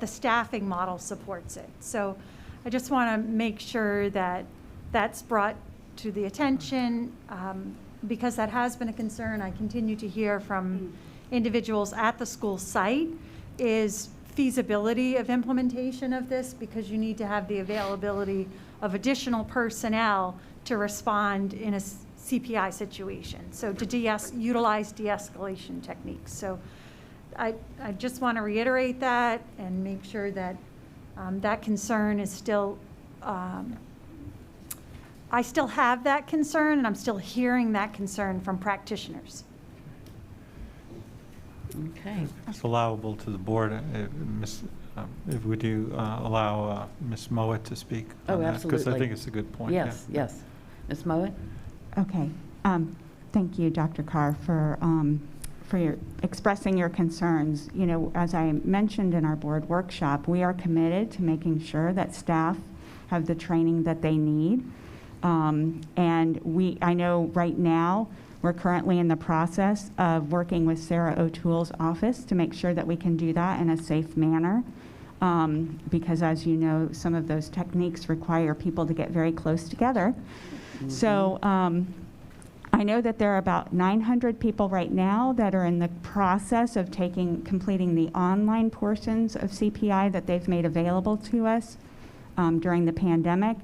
staffing model supports it. So I just want to make sure that that's brought to the attention, because that has been a concern. I continue to hear from individuals at the school site is feasibility of implementation of this, because you need to have the availability of additional personnel to respond in a CPI situation. So to utilize de-escalation techniques. So I just want to reiterate that and make sure that that concern is still, I still have that concern, and I'm still hearing that concern from practitioners. Okay. It's allowable to the board. If would you allow Ms. Mowat to speak on that? Absolutely. Because I think it's a good point. Yes, yeah. yes. Ms. Mowat? Okay. Thank you, Dr. Carr, for expressing your concerns. You know, as I mentioned in our board workshop, we are committed to making sure that staff have the training that they need. And I know right now we're currently in the process of working with Sarah O'Toole's office to make sure that we can do that in a safe manner. Because as you know, some of those techniques require people to get very close together. Mm-hmm. So I know that there are about 900 people right now that are in the process of completing the online portions of CPI that they've made available to us during the pandemic.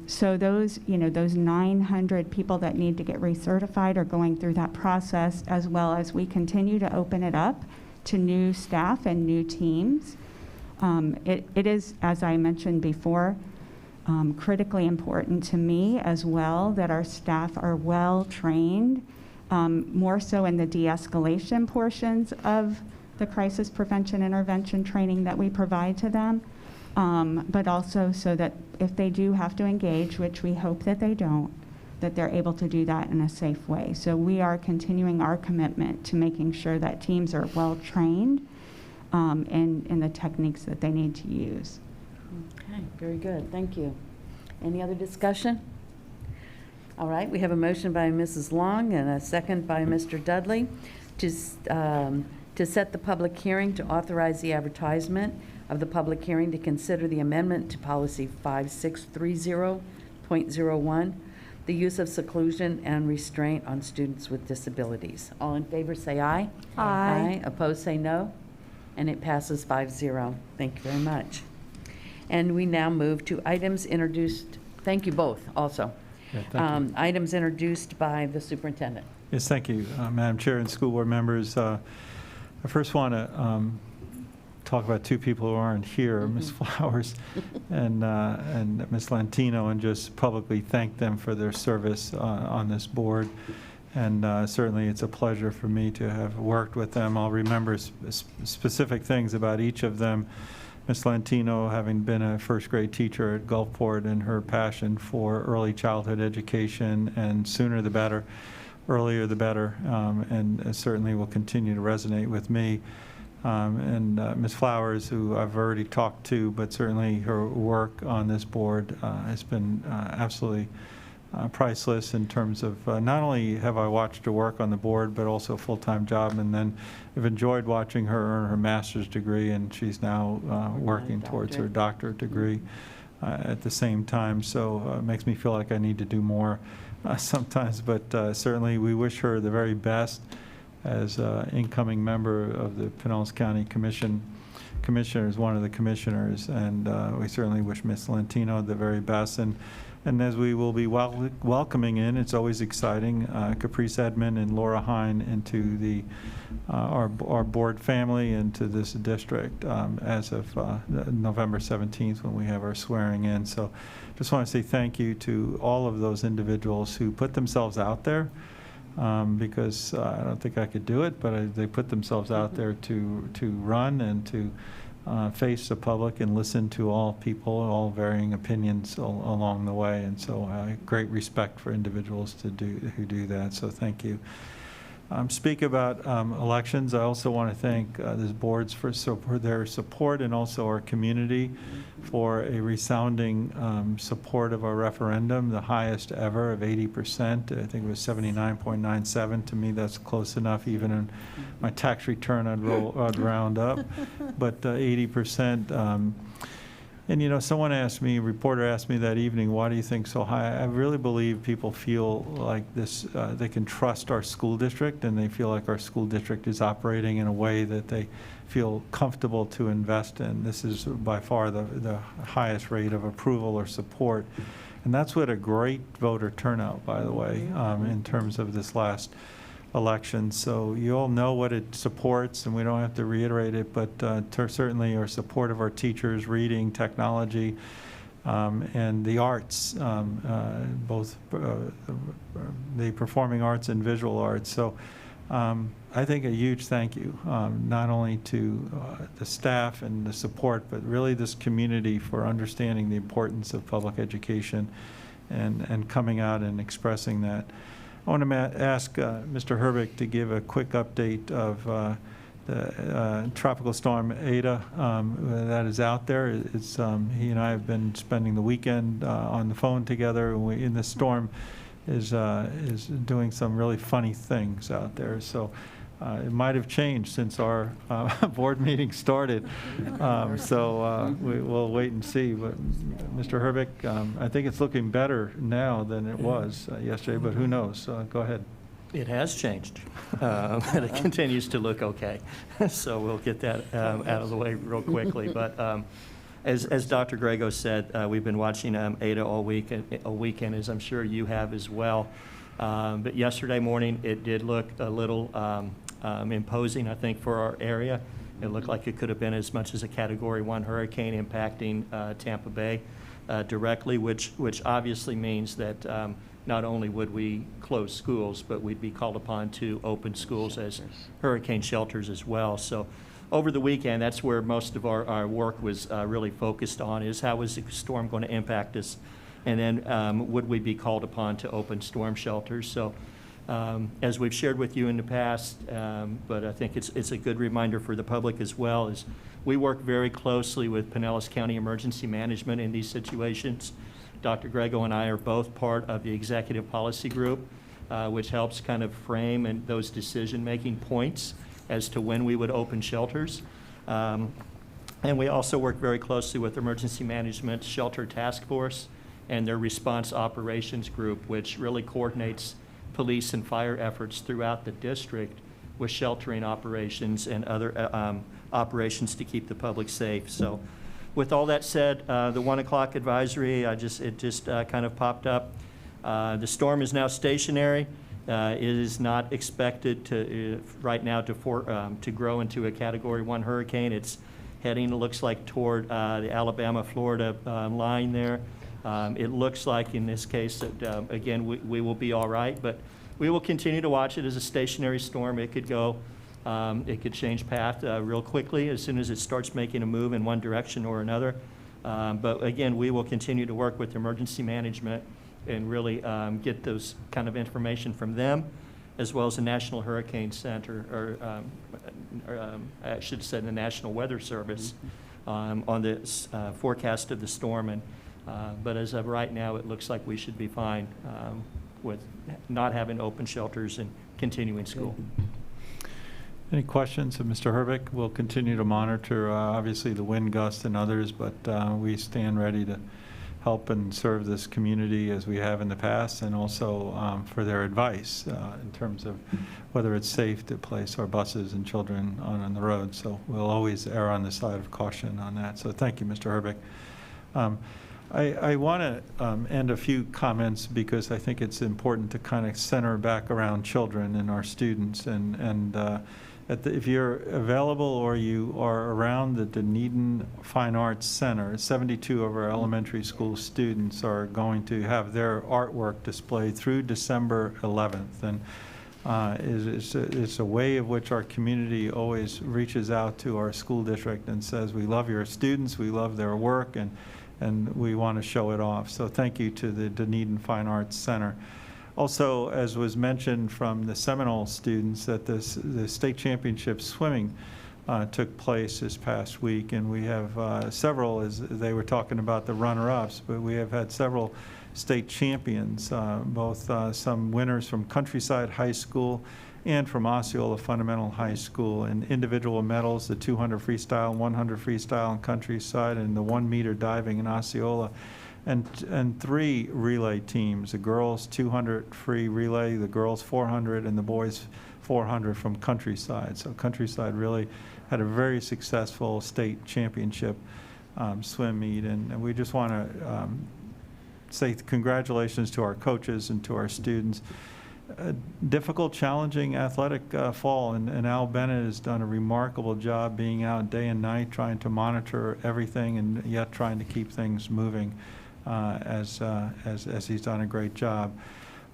So those 900 people that need to get recertified are going through that process, as well as we continue to open it up to new staff and new teams. It is, as I mentioned before, critically important to me as well that our staff are well trained, more so in the de-escalation portions of the crisis prevention intervention training that we provide to them. But also so that if they do have to engage, which we hope that they don't, that they're able to do that in a safe way. So we are continuing our commitment to making sure that teams are well trained in the techniques that they need to use. Okay, very good. Thank you. Any other discussion? All right, we have a motion by Mrs. Long and a second by Mr. Dudley to set the public hearing to authorize the advertisement of the public hearing to consider the amendment to policy 5630.01, the use of seclusion and restraint on students with disabilities. All in favor say aye. Aye. Opposed say no. And it passes 5-0. Thank you very much. And we now move to items introduced. Thank you both also. Yeah, thank you. Items introduced by the superintendent. Yes, thank you, Madam Chair and school board members. I first want to talk about two people who aren't here, Ms. Flowers and Ms. Lantino, and just publicly thank them for their service on this board. And certainly it's a pleasure for me to have worked with them. I'll remember specific things about each of them, Ms. Lantino, having been a first grade teacher at Gulfport, and her passion for early childhood education, and sooner the better, earlier the better, and certainly will continue to resonate with me. And Ms. Flowers, who I've already talked to, but certainly her work on this board has been absolutely priceless in terms of not only have I watched her work on the board, but also a full-time job, and then I've enjoyed watching her earn her master's degree, and she's now working towards her doctorate degree at the same time. So it makes me feel like I need to do more sometimes, but certainly we wish her the very best as incoming member of the Pinellas County Commissioners, one of the commissioners, and we certainly wish Ms. Lantino the very best. And as we will be welcoming in, it's always exciting, Caprice Edmond and Laura Hine into our board family, into this district as of November 17th when we have our swearing in. So just want to say thank you to all of those individuals who put themselves out there, because I don't think I could do it, but they put themselves out there to run and to face the public and listen to all people, all varying opinions along the way. And so great respect for individuals who do that. So thank you. Speak about elections. I also want to thank this board for their support, and also our community for a resounding support of our referendum, the highest ever of 80%. I think it was 79.97. To me, that's close enough. Even in my tax return, I'd round up. But 80%. And, you know, someone asked me, a reporter asked me that evening, why do you think so high? I really believe people feel like this, they can trust our school district, and they feel like our school district is operating in a way that they feel comfortable to invest in. This is by far the highest rate of approval or support. And that's what a great voter turnout, by the way, in terms of this last election. So you all know what it supports, and we don't have to reiterate it, but certainly our support of our teachers, reading, technology, and the arts, both the performing arts and visual arts. So I think a huge thank you, not only to the staff and the support, but really this community for understanding the importance of public education and coming out and expressing that. I want to ask Mr. Herbeck to give a quick update of the tropical storm Ada that is out there. It's, he and I have been spending the weekend on the phone together. In the storm is doing some really funny things out there. So it might have changed since our board meeting started. We'll wait and see. But Mr. Herbeck, I think it's looking better now than it was yesterday, but who knows? Go ahead. It has changed, and it continues to look okay. So we'll get that out of the way real quickly. But as Dr. Grego said, we've been watching Ada all weekend, as I'm sure you have as well. But yesterday morning, it did look a little imposing, I think, for our area. It looked like it could have been as much as a Category 1 hurricane impacting Tampa Bay directly, which obviously means that not only would we close schools, but we'd be called upon to open schools as hurricane shelters as well. So over the weekend, that's where most of our work was really focused on, is how was the storm going to impact us, and then would we be called upon to open storm shelters. So as we've shared with you in the past, but I think it's a good reminder for the public as well, is we work very closely with Pinellas County Emergency Management in these situations. Dr. Grego and I are both part of the executive policy group, which helps kind of frame and those decision-making points as to when we would open shelters. And we also work very closely with Emergency Management Shelter Task Force and their response operations group, which really coordinates police and fire efforts throughout the district with sheltering operations and other operations to keep the public safe. So with all that said, the 1 o'clock advisory, it just kind of popped up. The storm is now stationary. It is not expected to right now to grow into a Category 1 hurricane. It's heading, it looks like, toward the Alabama-Florida line there. It looks like in this case that, again, we will be all right, but we will continue to watch it as a stationary storm. It could go It could change path real quickly as soon as it starts making a move in one direction or another. But again, we will continue to work with emergency management and really get those kind of information from them, as well as the National Hurricane Center, or I should have said the National Weather Service, on the forecast of the storm. But as of right now, it looks like we should be fine with not having open shelters and continuing school. Any questions of Mr. Herbeck? We'll continue to monitor, obviously, the wind gust and others, but we stand ready to help and serve this community as we have in the past, and also for their advice in terms of whether it's safe to place our buses and children on the road. So we'll always err on the side of caution on that. So thank you, Mr. Herbeck. I want to end a few comments because I think it's important to kind of center back around children and our students. If you're available or you are around the Dunedin Fine Arts Center, 72 of our elementary school students are going to have their artwork displayed through December 11th. And it's a way of which our community always reaches out to our school district and says, we love your students, we love their work, and we want to show it off. So thank you to the Dunedin Fine Arts Center. Also, as was mentioned from the Seminole students, that the state championship swimming took place this past week, and we have several, as they were talking about the runner-ups, but we have had several state champions, both some winners from Countryside High School and from Osceola Fundamental High School, and individual medals, the 200 freestyle, 100 freestyle in Countryside, and the 1 meter diving in Osceola. And 3 relay teams, the girls 200 free relay, the girls 400, and the boys 400 from Countryside. So Countryside really had a very successful state championship swim meet, and we just want to say congratulations to our coaches and to our students. A difficult, challenging athletic fall, and Al Bennett has done a remarkable job being out day and night trying to monitor everything and yet trying to keep things moving. As he's done a great job.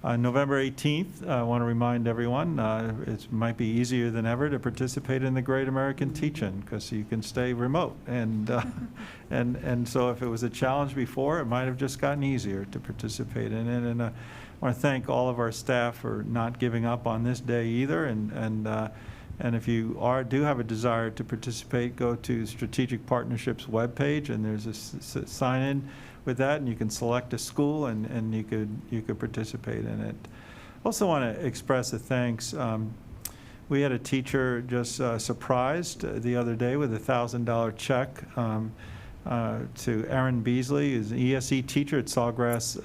November 18th, I want to remind everyone, it might be easier than ever to participate in the Great American Teach-In because you can stay remote. And so if it was a challenge before, it might have just gotten easier to participate in it. And I want to thank all of our staff for not giving up on this day either. And if you do have a desire to participate, go to Strategic Partnerships webpage, and there's a sign-in with that, and you can select a school, and you could participate in it. Also want to express a thanks. We had a teacher just surprised the other day with a $1,000 check to Aaron Beasley, who's an ESE teacher at Sawgrass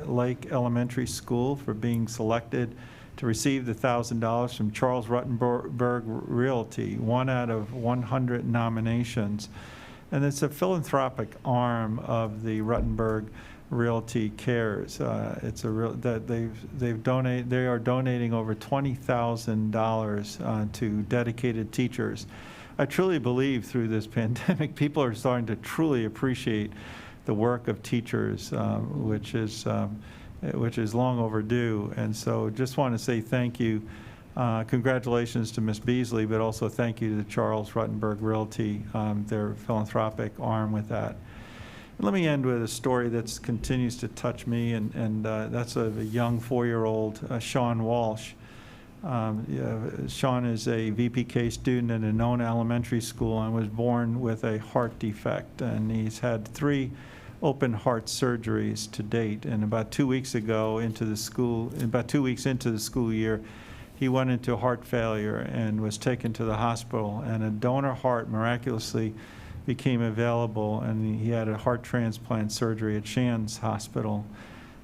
Lake Elementary School, for being selected to receive the $1,000 from Charles Ruttenberg Realty, 1 out of 100 nominations. And it's a philanthropic arm of the Ruttenberg Realty Cares. It's a real that they are donating over $20,000 to dedicated teachers. I truly believe through this pandemic, people are starting to truly appreciate the work of teachers, which is long overdue. And so just want to say thank you. Congratulations to Ms. Beasley, but also thank you to Charles Ruttenberg Realty, their philanthropic arm with that. And let me end with a story that continues to touch me, and that's of a young 4-year-old, Sean Walsh. Sean is a VPK student at a known elementary school and was born with a heart defect, and he's had 3 open heart surgeries to date. And about 2 weeks ago into the school, about 2 weeks into the school year, he went into heart failure and was taken to the hospital, and a donor heart miraculously became available, and he had a heart transplant surgery at Shands Hospital.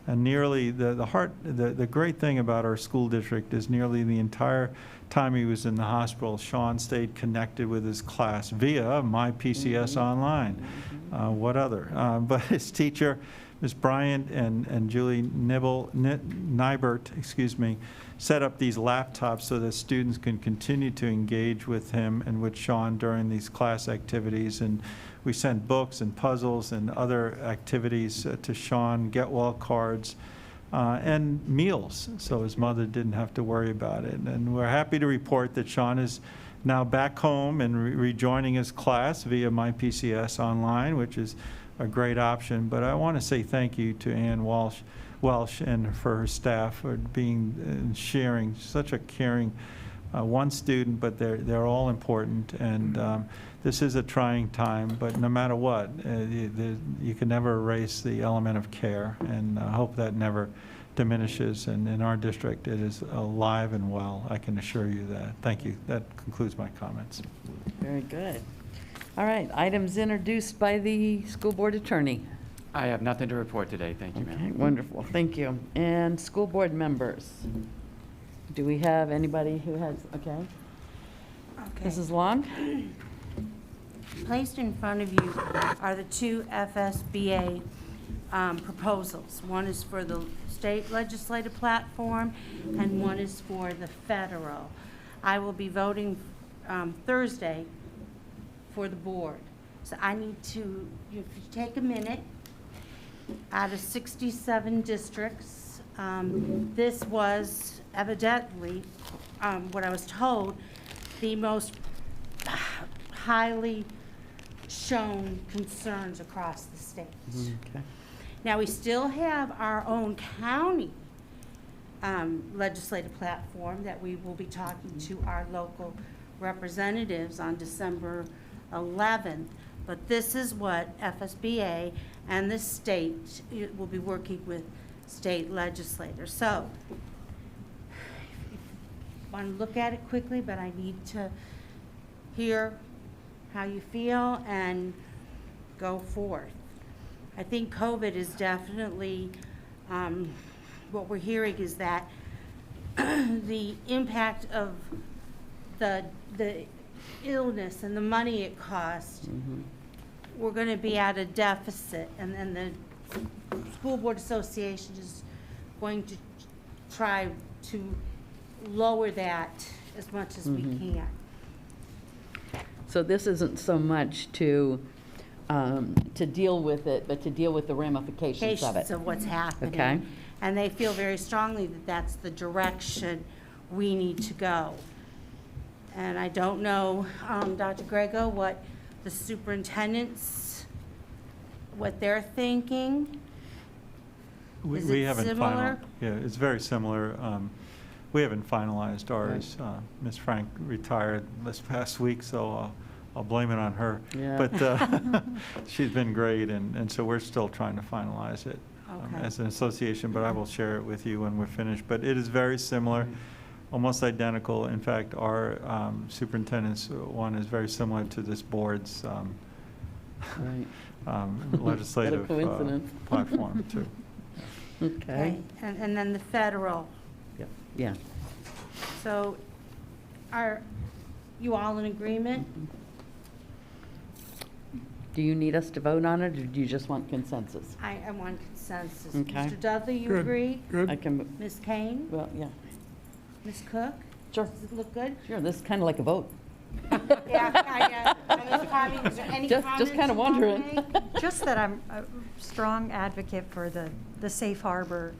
And nearly the great thing about our school district is nearly the entire time he was in the hospital, Sean stayed connected with his class via My PCS Online. What other? But his teacher, Ms. Bryant and Julie Nybert, set up these laptops so that students can continue to engage with him and with Sean during these class activities. And we sent books and puzzles and other activities to Sean, get well cards, and meals, so his mother didn't have to worry about it. And we're happy to report that Sean is now back home and rejoining his class via MyPCS online, which is a great option. But I want to say thank you to Ann Welsh and for her staff for being and sharing, such a caring one student, but they're all important. And this is a trying time, but no matter what, you can never erase the element of care, and I hope that never diminishes. And in our district, it is alive and well. I can assure you that. Thank you. That concludes my comments. Very good. All right, items introduced by the school board attorney. I have nothing to report today. Thank you, Okay, ma'am. wonderful, thank you. And school board members. Do we have anybody who has, okay? Mrs. Long? Placed in front of you are the two FSBA proposals. One is for the state legislative platform, and one is for the federal. I will be voting Thursday for the board. So I need to, if you take a minute, out of 67 districts, this was evidently, what I was told, the most highly shown concerns across the state. Okay. Now, we still have our own county legislative platform that we will be talking to our local representatives on December 11th, but this is what FSBA and the state will be working with state legislators. So, I want to look at it quickly, but I need to hear how you feel and go forth. I think COVID is definitely, what we're hearing is that the impact of the illness and the money it cost, we're going to be at a deficit, and then the School Board Association is going to try to lower that as much as we can. So this isn't so much to deal with it, but to deal with the ramifications of it. Of what's happening. Okay. And they feel very strongly that that's the direction we need to go. And I don't know, Dr. Grego, what the superintendents, what they're thinking. Is We it haven't similar? Yeah, it's very similar. We haven't finalized ours. Ms. Frank retired this past week, so I'll blame it on her. Yeah. But she's been great, and so we're still trying to finalize it Okay. as an association, but I will share it with you when we're finished. But it is very similar, almost identical. In fact, our superintendent's one is very similar to this board's legislative What a coincidence. platform, too. Okay. And then the federal. Yeah. So are you all in agreement? Do you need us to vote on it, or do you just want consensus? I want consensus. Okay. Mr. Dudley, you Good. agree? Good. I can, Ms. Kane? well, yeah, Ms. Cook? sure, Does it look good? sure, this is kind of like a vote. Yeah. Is there any Just comments kind of you wanna wondering. make? Just that I'm a strong advocate for the safe harbor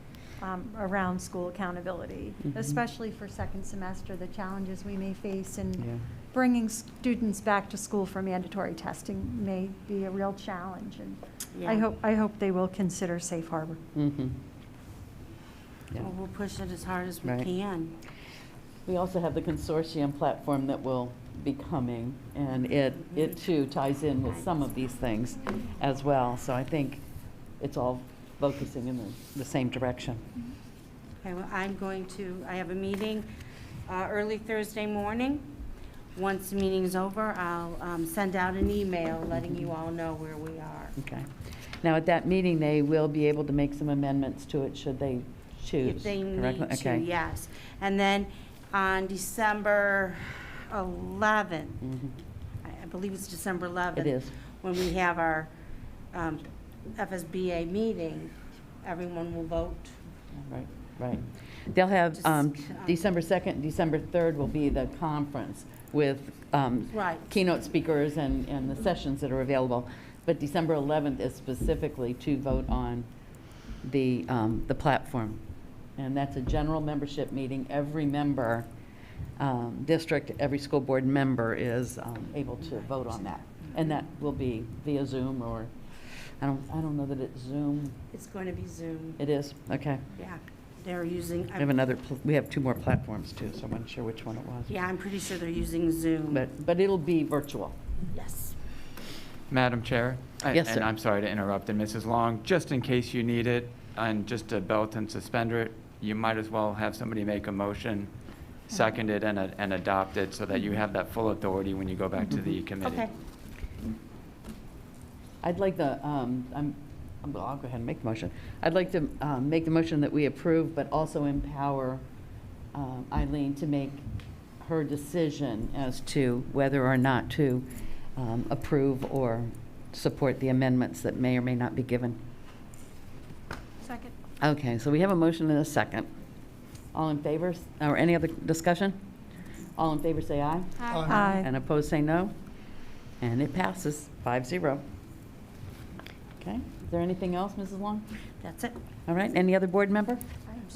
around school accountability, especially for second semester, the challenges we may face in Yeah. bringing students back to school for mandatory testing may be a real challenge, and Yeah. I hope they will consider safe harbor. Mm-hmm. Yeah. Well, we'll push it as hard as we Right. can. We also have the consortium platform that will be coming, and it too ties in with some of these things as well. So I think it's all focusing in the same direction. Okay, well, I have a meeting early Thursday morning. Once the meeting's over, I'll send out an email letting you all know where we are. Okay. Now, at that meeting, they will be able to make some amendments to it should they choose. If they correct? need to, Okay. yes. And then on December 11th, I believe it's December 11th. It is. When we have our FSBA meeting, everyone will vote. Right, right. They'll have, Just, December 2nd, December 3rd will be the conference with Right. keynote speakers and the sessions that are available. But December 11th is specifically to vote on the platform. And that's a general membership meeting. Every member, district, every school board member is able to vote on that. And that will be via Zoom, or, I don't know that it's Zoom. It's going to be Zoom. It is? Okay. Yeah, they're using. We have two more platforms too, so I'm not sure which one it was. Yeah, I'm pretty sure they're using Zoom. But it'll be virtual. Yes. Madam Chair? Yes, sir. And I'm sorry to interrupt, and Mrs. Long, just in case you need it, and just to belt and suspender it, you might as well have somebody make a motion, second it, and adopt it, so that you have that full authority when you go back to the committee. Okay. I'd like the, I'll go ahead and make the motion. I'd like to make the motion that we approve, but also empower Eileen to make her decision as to whether or not to approve or support the amendments that may or may not be given. Second. Okay, so we have a motion and a second. All in favor, or any other discussion? All in favor say aye. Aye. Aye. And opposed say no. And it passes 5-0. Okay, is there anything else, Mrs. Long? That's it. All right, any other board member?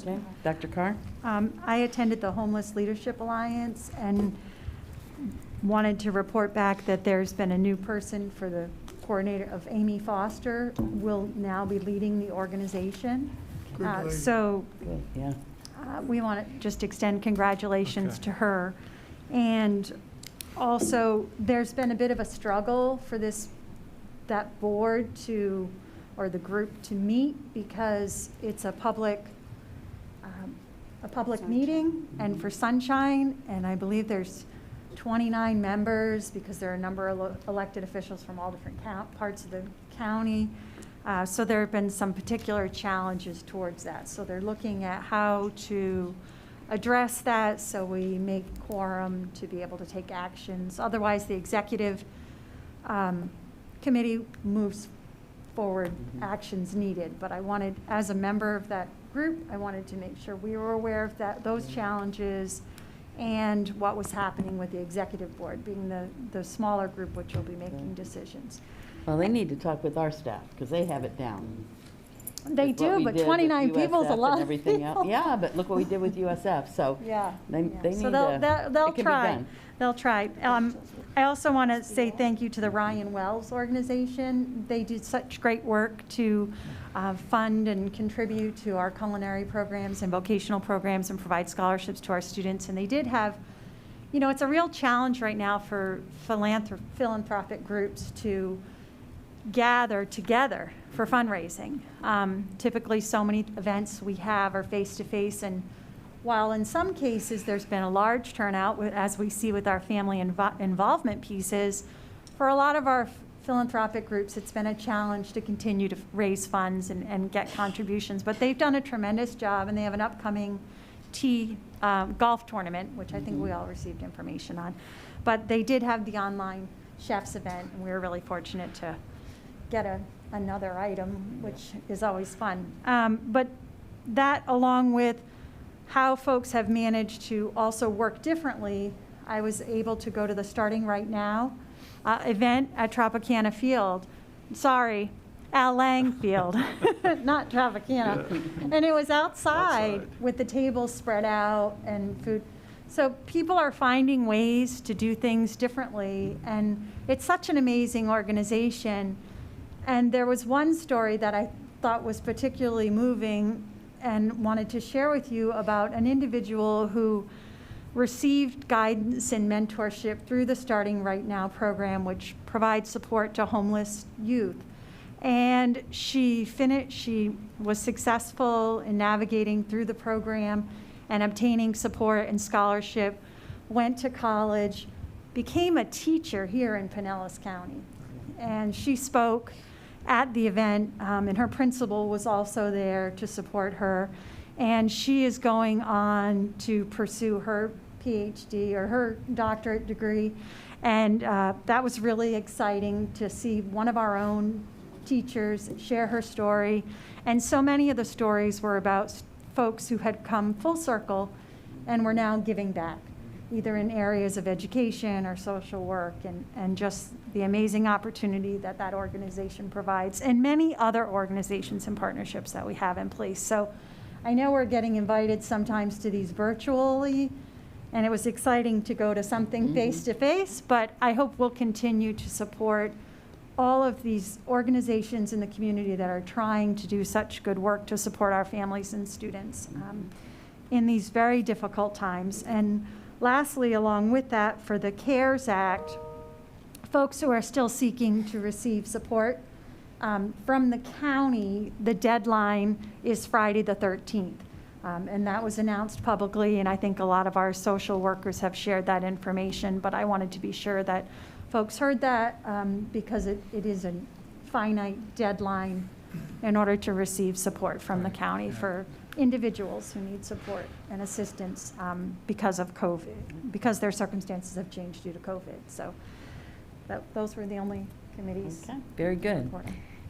Okay, Dr. Carr? I attended the Homeless Leadership Alliance and wanted to report back that there's been a new person for the coordinator of Amy Foster, will now be leading the organization. So Good, yeah. we want to just extend congratulations to her. And also, there's been a bit of a struggle for that board to, or the group to meet, because it's a public meeting and for Sunshine, and I believe there's 29 members because there are a number of elected officials from all different parts of the county. So there have been some particular challenges towards that. So they're looking at how to address that so we make quorum to be able to take actions. Otherwise, the executive committee moves forward actions needed. But I wanted, as a member of that group, I wanted to make sure we were aware of those challenges and what was happening with the executive board, being the smaller group which will be making decisions. Well, they need to talk with our staff, because they have it down. They With what do, we but did with 29 people is a USF lot and of everything else. people. Yeah, but look what we did with USF, so Yeah. they need to, So they'll it can be try. done. They'll try. I also want to say thank you to the Ryan Wells organization. They did such great work to fund and contribute to our culinary programs and vocational programs and provide scholarships to our students. And they did have, it's a real challenge right now for philanthropic groups to gather together for fundraising. Typically, so many events we have are face-to-face, and while in some cases there's been a large turnout, as we see with our family involvement pieces, for a lot of our philanthropic groups, it's been a challenge to continue to raise funds and get contributions. But they've done a tremendous job, and they have an upcoming golf tournament, which I think we all received information on. But they did have the online chefs event, and we were really fortunate to get another item, which is always fun. But that, along with how folks have managed to also work differently, I was able to go to the Starting Right Now event at Tropicana Field. Sorry, Al Lang Field, not Tropicana. And it was outside with the tables spread out and food. So people are finding ways to do things differently, and it's such an amazing organization. And there was one story that I thought was particularly moving and wanted to share with you about an individual who received guidance and mentorship through the Starting Right Now program, which provides support to homeless youth. And she was successful in navigating through the program and obtaining support and scholarship, went to college, became a teacher here in Pinellas County. And she spoke at the event, and her principal was also there to support her. And she is going on to pursue her PhD or her doctorate degree. And that was really exciting to see one of our own teachers share her story. And so many of the stories were about folks who had come full circle and were now giving back. either in areas of education or social work, and just the amazing opportunity that that organization provides, and many other organizations and partnerships that we have in place. So I know we're getting invited sometimes to these virtually, and it was exciting to go to something face-to-face, but I hope we'll continue to support all of these organizations in the community that are trying to do such good work to support our families and students in these very difficult times. And lastly, along with that, for the CARES Act, folks who are still seeking to receive support from the county, the deadline is Friday the 13th. And that was announced publicly, and I think a lot of our social workers have shared that information, but I wanted to be sure that folks heard that because it is a finite deadline in order to receive support from the county for individuals who need support and assistance because of COVID, because their circumstances have changed due to COVID. So those were the only committees. Okay, very good.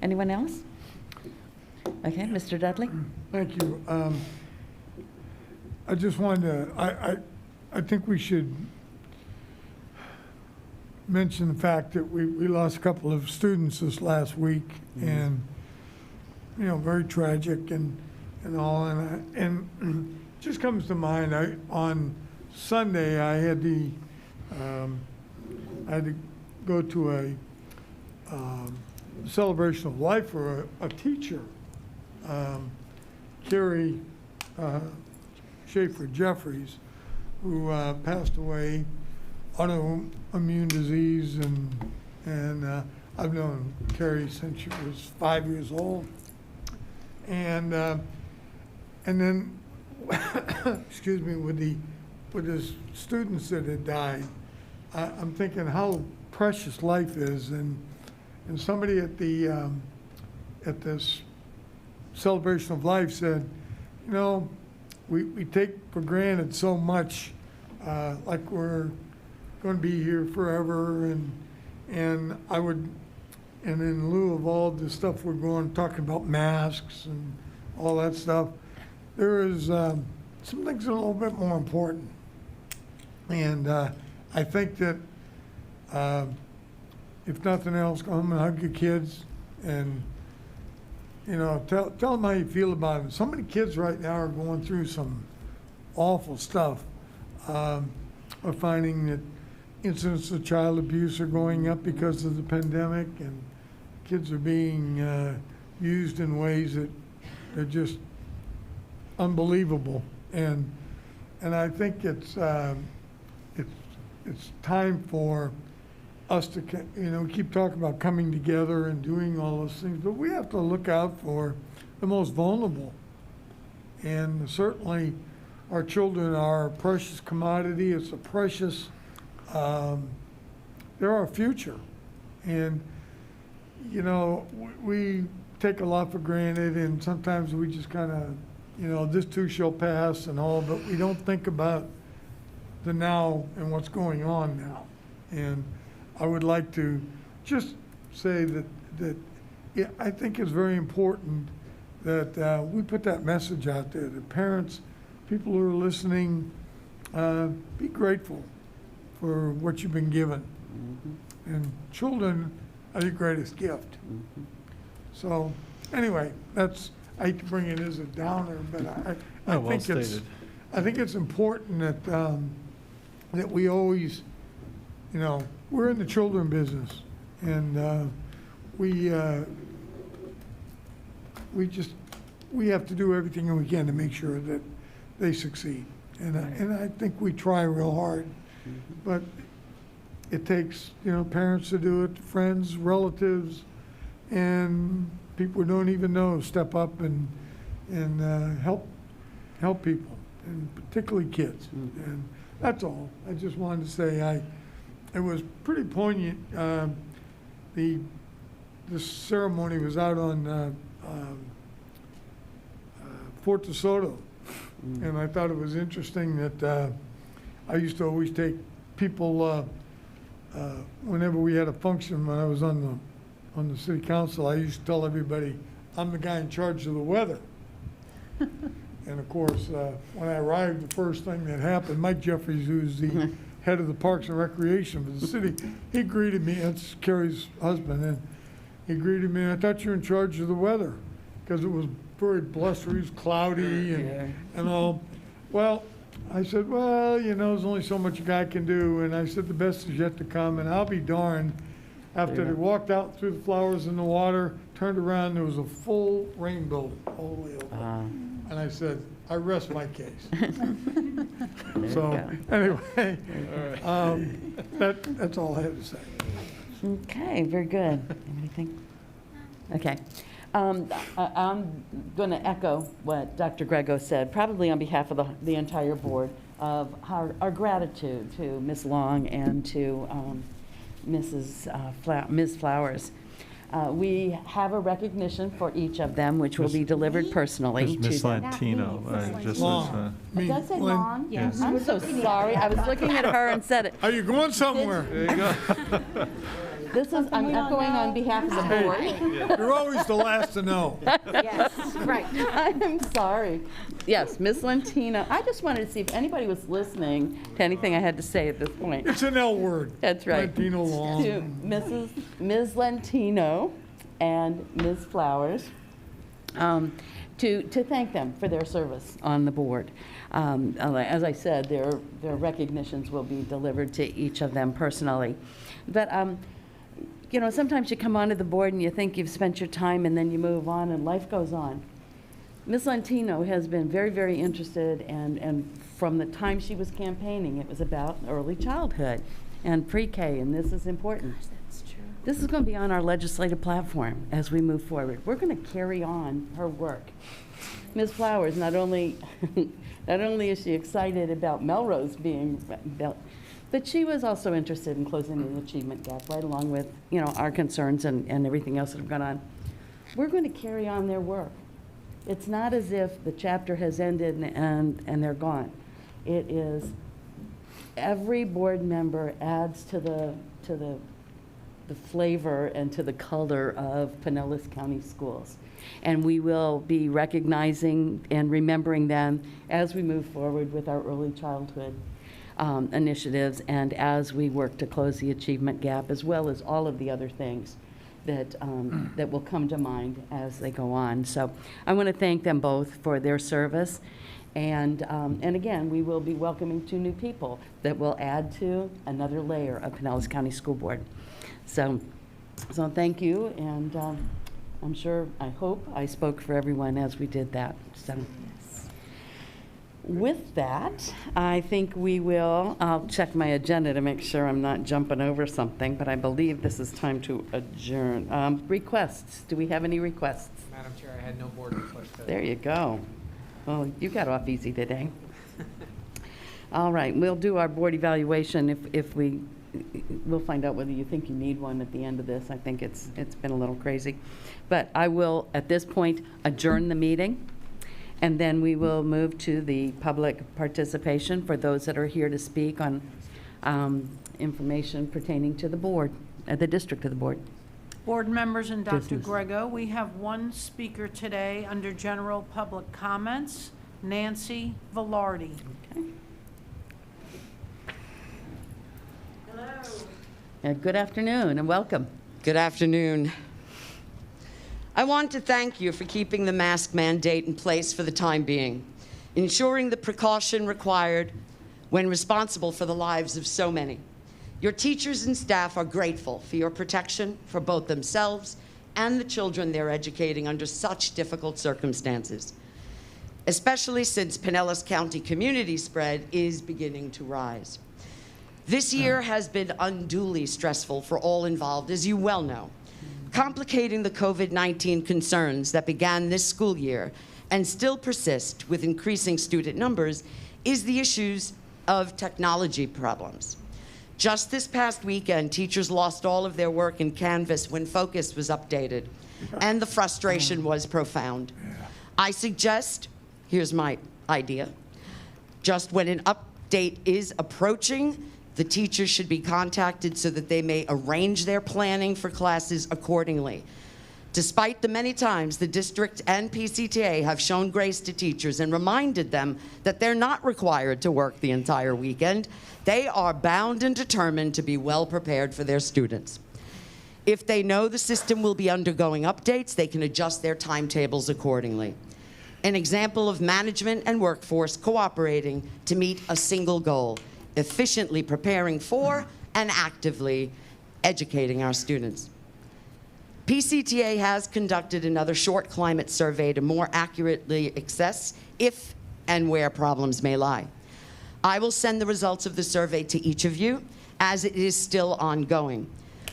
Anyone else? Okay, Mr. Dudley. Thank you. I just wanted to, I think we should mention the fact that we lost a couple of students this last week, and, you know, very tragic and all, and it just comes to mind, on Sunday, I had to go to a celebration of life for a teacher, Carrie Schaefer Jeffries, who passed away, autoimmune disease, and I've known Carrie since she was 5 years old, and then excuse me, with the students that had died, I'm thinking how precious life is, and somebody at this celebration of life said, you know, we take for granted so much, like we're going to be here forever, and I would, and in lieu of all the stuff we're talking about masks and all that stuff, there is some things that are a little bit more important, and I think that if nothing else, go home and hug your kids, and you know, tell them how you feel about them. So many kids right now are going through some awful stuff. Are finding that incidents of child abuse are going up because of the pandemic, and kids are being used in ways that are just unbelievable. And I think it's time for us to, you know, keep talking about coming together and doing all those things, but we have to look out for the most vulnerable. And certainly our children are a precious commodity. It's a precious, they're our future. And, you know, we take a lot for granted, and sometimes we just kind of, you know, this too shall pass and all, but we don't think about the now and what's going on now. And I would like to just say that yeah, I think it's very important that we put that message out there, that parents, people who are listening, be grateful for what you've been given. And children are the greatest gift. So anyway, that's, I hate to bring it as a downer, but I think it's important that that we always, you know, we're in the children business, and we have to do everything we can to make sure that they succeed. And I think we try real hard, but it takes, you know, parents to do it, friends, relatives, and people who don't even know step up and help people, and particularly kids. And that's all. I just wanted to say it was pretty poignant. This ceremony was out on Fort DeSoto, and I thought it was interesting that I used to always take people whenever we had a function. When I was on the city council, I used to tell everybody I'm the guy in charge of the weather. And of course, when I arrived, the first thing that happened, Mike Jeffries, who's the head of the Parks and Recreation for the city, he greeted me, that's Carrie's husband, and he greeted me, and I thought you were in charge of the weather, because it was very blustery, it was cloudy and all. Well, I said, well, you know, there's only so much a guy can do, and I said the best is yet to come, and I'll be darned. After they walked out through the flowers in the water, turned around, there was a full rainbow all the way over. And I said, I rest my case. So, anyway, that's all I have to say. Okay, very good. Anything? Okay. I'm going to echo what Dr. Grego said, probably on behalf of the entire board, of our gratitude to Ms. Long and to Ms. Flowers. We have a recognition for each of them, which will be delivered personally. Miss to Lantino. Did I say Long? Yes. I'm so sorry. I was looking at her and said it. Are you going somewhere? There you go. This is, I'm echoing on behalf of the board. You're always the last to know. Yes, right. I'm sorry. Yes, Ms. Lentino. I just wanted to see if anybody was listening to anything I had to say at this point. It's an L word. That's right. Lentino Long. To Ms. Lentino and Ms. Flowers, to thank them for their service on the board. As I said, their recognitions will be delivered to each of them personally. But you know, sometimes you come onto the board and you think you've spent your time and then you move on and life goes on. Ms. Lentino has been very, very interested, and from the time she was campaigning, it was about early childhood and pre-K, and this is important. That's true. This is going to be on our legislative platform as we move forward. We're going to carry on her work. Ms. Flowers, not only is she excited about Melrose being built, but she was also interested in closing the achievement gap, right along with, you know, our concerns and everything else that have gone on. We're going to carry on their work. It's not as if the chapter has ended and they're gone. It is every board member adds to the flavor and to the color of Pinellas County Schools. And we will be recognizing and remembering them as we move forward with our early childhood initiatives and as we work to close the achievement gap, as well as all of the other things that that will come to mind as they go on. So I want to thank them both for their service, and again, we will be welcoming 2 new people that will add to another layer of Pinellas County School Board. So thank you, and I hope I spoke for everyone as we did that. So. With that, I think we will, I'll check my agenda to make sure I'm not jumping over something, but I believe this is time to adjourn. Requests, do we have any requests? Madam Chair, I had no board requests. There you go. Well, you got off easy today. All right, we'll do our board evaluation we'll find out whether you think you need one at the end of this. I think it's been a little crazy. But I will, at this point, adjourn the meeting. And then we will move to the public participation for those that are here to speak on information pertaining to the board, the district of the board. Board members and Dr. Business. Grego, we have one speaker today under general public comments, Nancy Velarde. Okay. Hello. Good afternoon and welcome. Good afternoon. I want to thank you for keeping the mask mandate in place for the time being, ensuring the precaution required when responsible for the lives of so many. Your teachers and staff are grateful for your protection for both themselves and the children they're educating under such difficult circumstances, especially since Pinellas County community spread is beginning to rise. This year has been unduly stressful for all involved, as you well know, complicating the COVID-19 concerns that began this school year and still persist with increasing student numbers is the issues of technology problems. Just this past weekend, teachers lost all of their work in Canvas when Focus was updated, and the frustration was profound. I suggest, here's my idea, just when an update is approaching, the teachers should be contacted so that they may arrange their planning for classes accordingly. Despite the many times the district and PCTA have shown grace to teachers and reminded them that they're not required to work the entire weekend, they are bound and determined to be well prepared for their students. If they know the system will be undergoing updates, they can adjust their timetables accordingly. An example of management and workforce cooperating to meet a single goal, efficiently preparing for and actively educating our students. PCTA has conducted another short climate survey to more accurately assess if and where problems may lie. I will send the results of the survey to each of you, as it is still ongoing.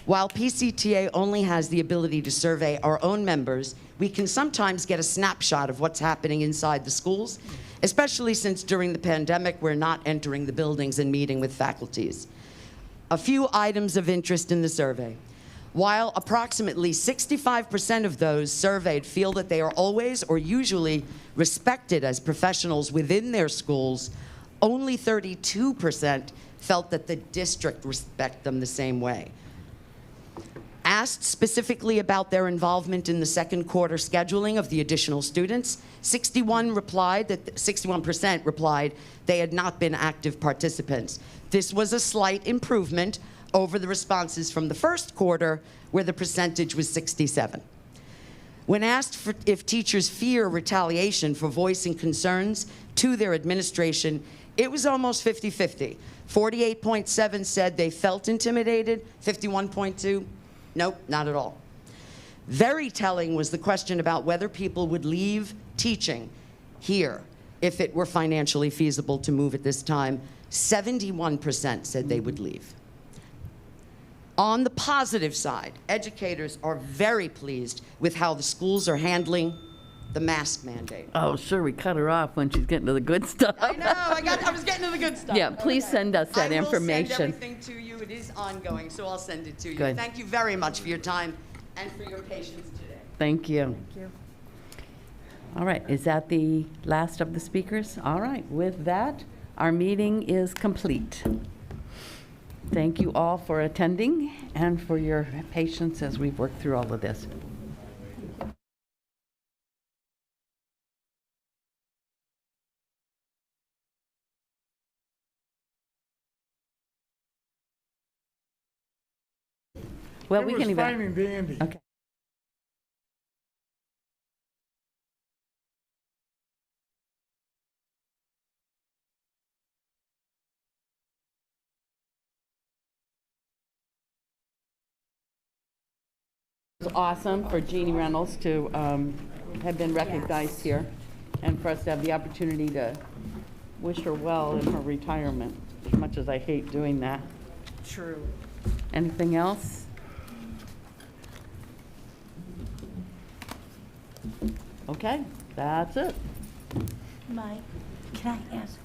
While PCTA only has the ability to survey our own members, we can sometimes get a snapshot of what's happening inside the schools, especially since during the pandemic we're not entering the buildings and meeting with faculties. A few items of interest in the survey. While approximately 65% of those surveyed feel that they are always or usually respected as professionals within their schools, only 32% felt that the district respect them the same way. Asked specifically about their involvement in the second quarter scheduling of the additional students, 61% replied they had not been active participants. This was a slight improvement over the responses from the first quarter, where the percentage was 67%. When asked if teachers fear retaliation for voicing concerns to their administration, it was almost 50-50. 48.7% said they felt intimidated, 51.2%, nope, not at all. Very telling was the question about whether people would leave teaching here if it were financially feasible to move at this time. 71% said they would leave. On the positive side, educators are very pleased with how the schools are handling the mask mandate. Oh, sure, we cut her off when she's getting to the good stuff. I know, I was getting to the good stuff. Yeah, please send us that information. I will send everything to you. It is ongoing, so I'll send it to you. Good. Thank you very much for your time and for your patience today. Thank you. Thank you. All right, is that the last of the speakers? All right, with that, our meeting is complete. Thank you all for attending and for your patience as we've worked through all of this. Well, we can even. It was fine and dandy. Okay. It was awesome for Jeannie Reynolds to have been recognized here, and for us to have the opportunity to wish her well in her retirement, as much as I hate doing that. True. Anything else? Okay, that's it. Mike, can I ask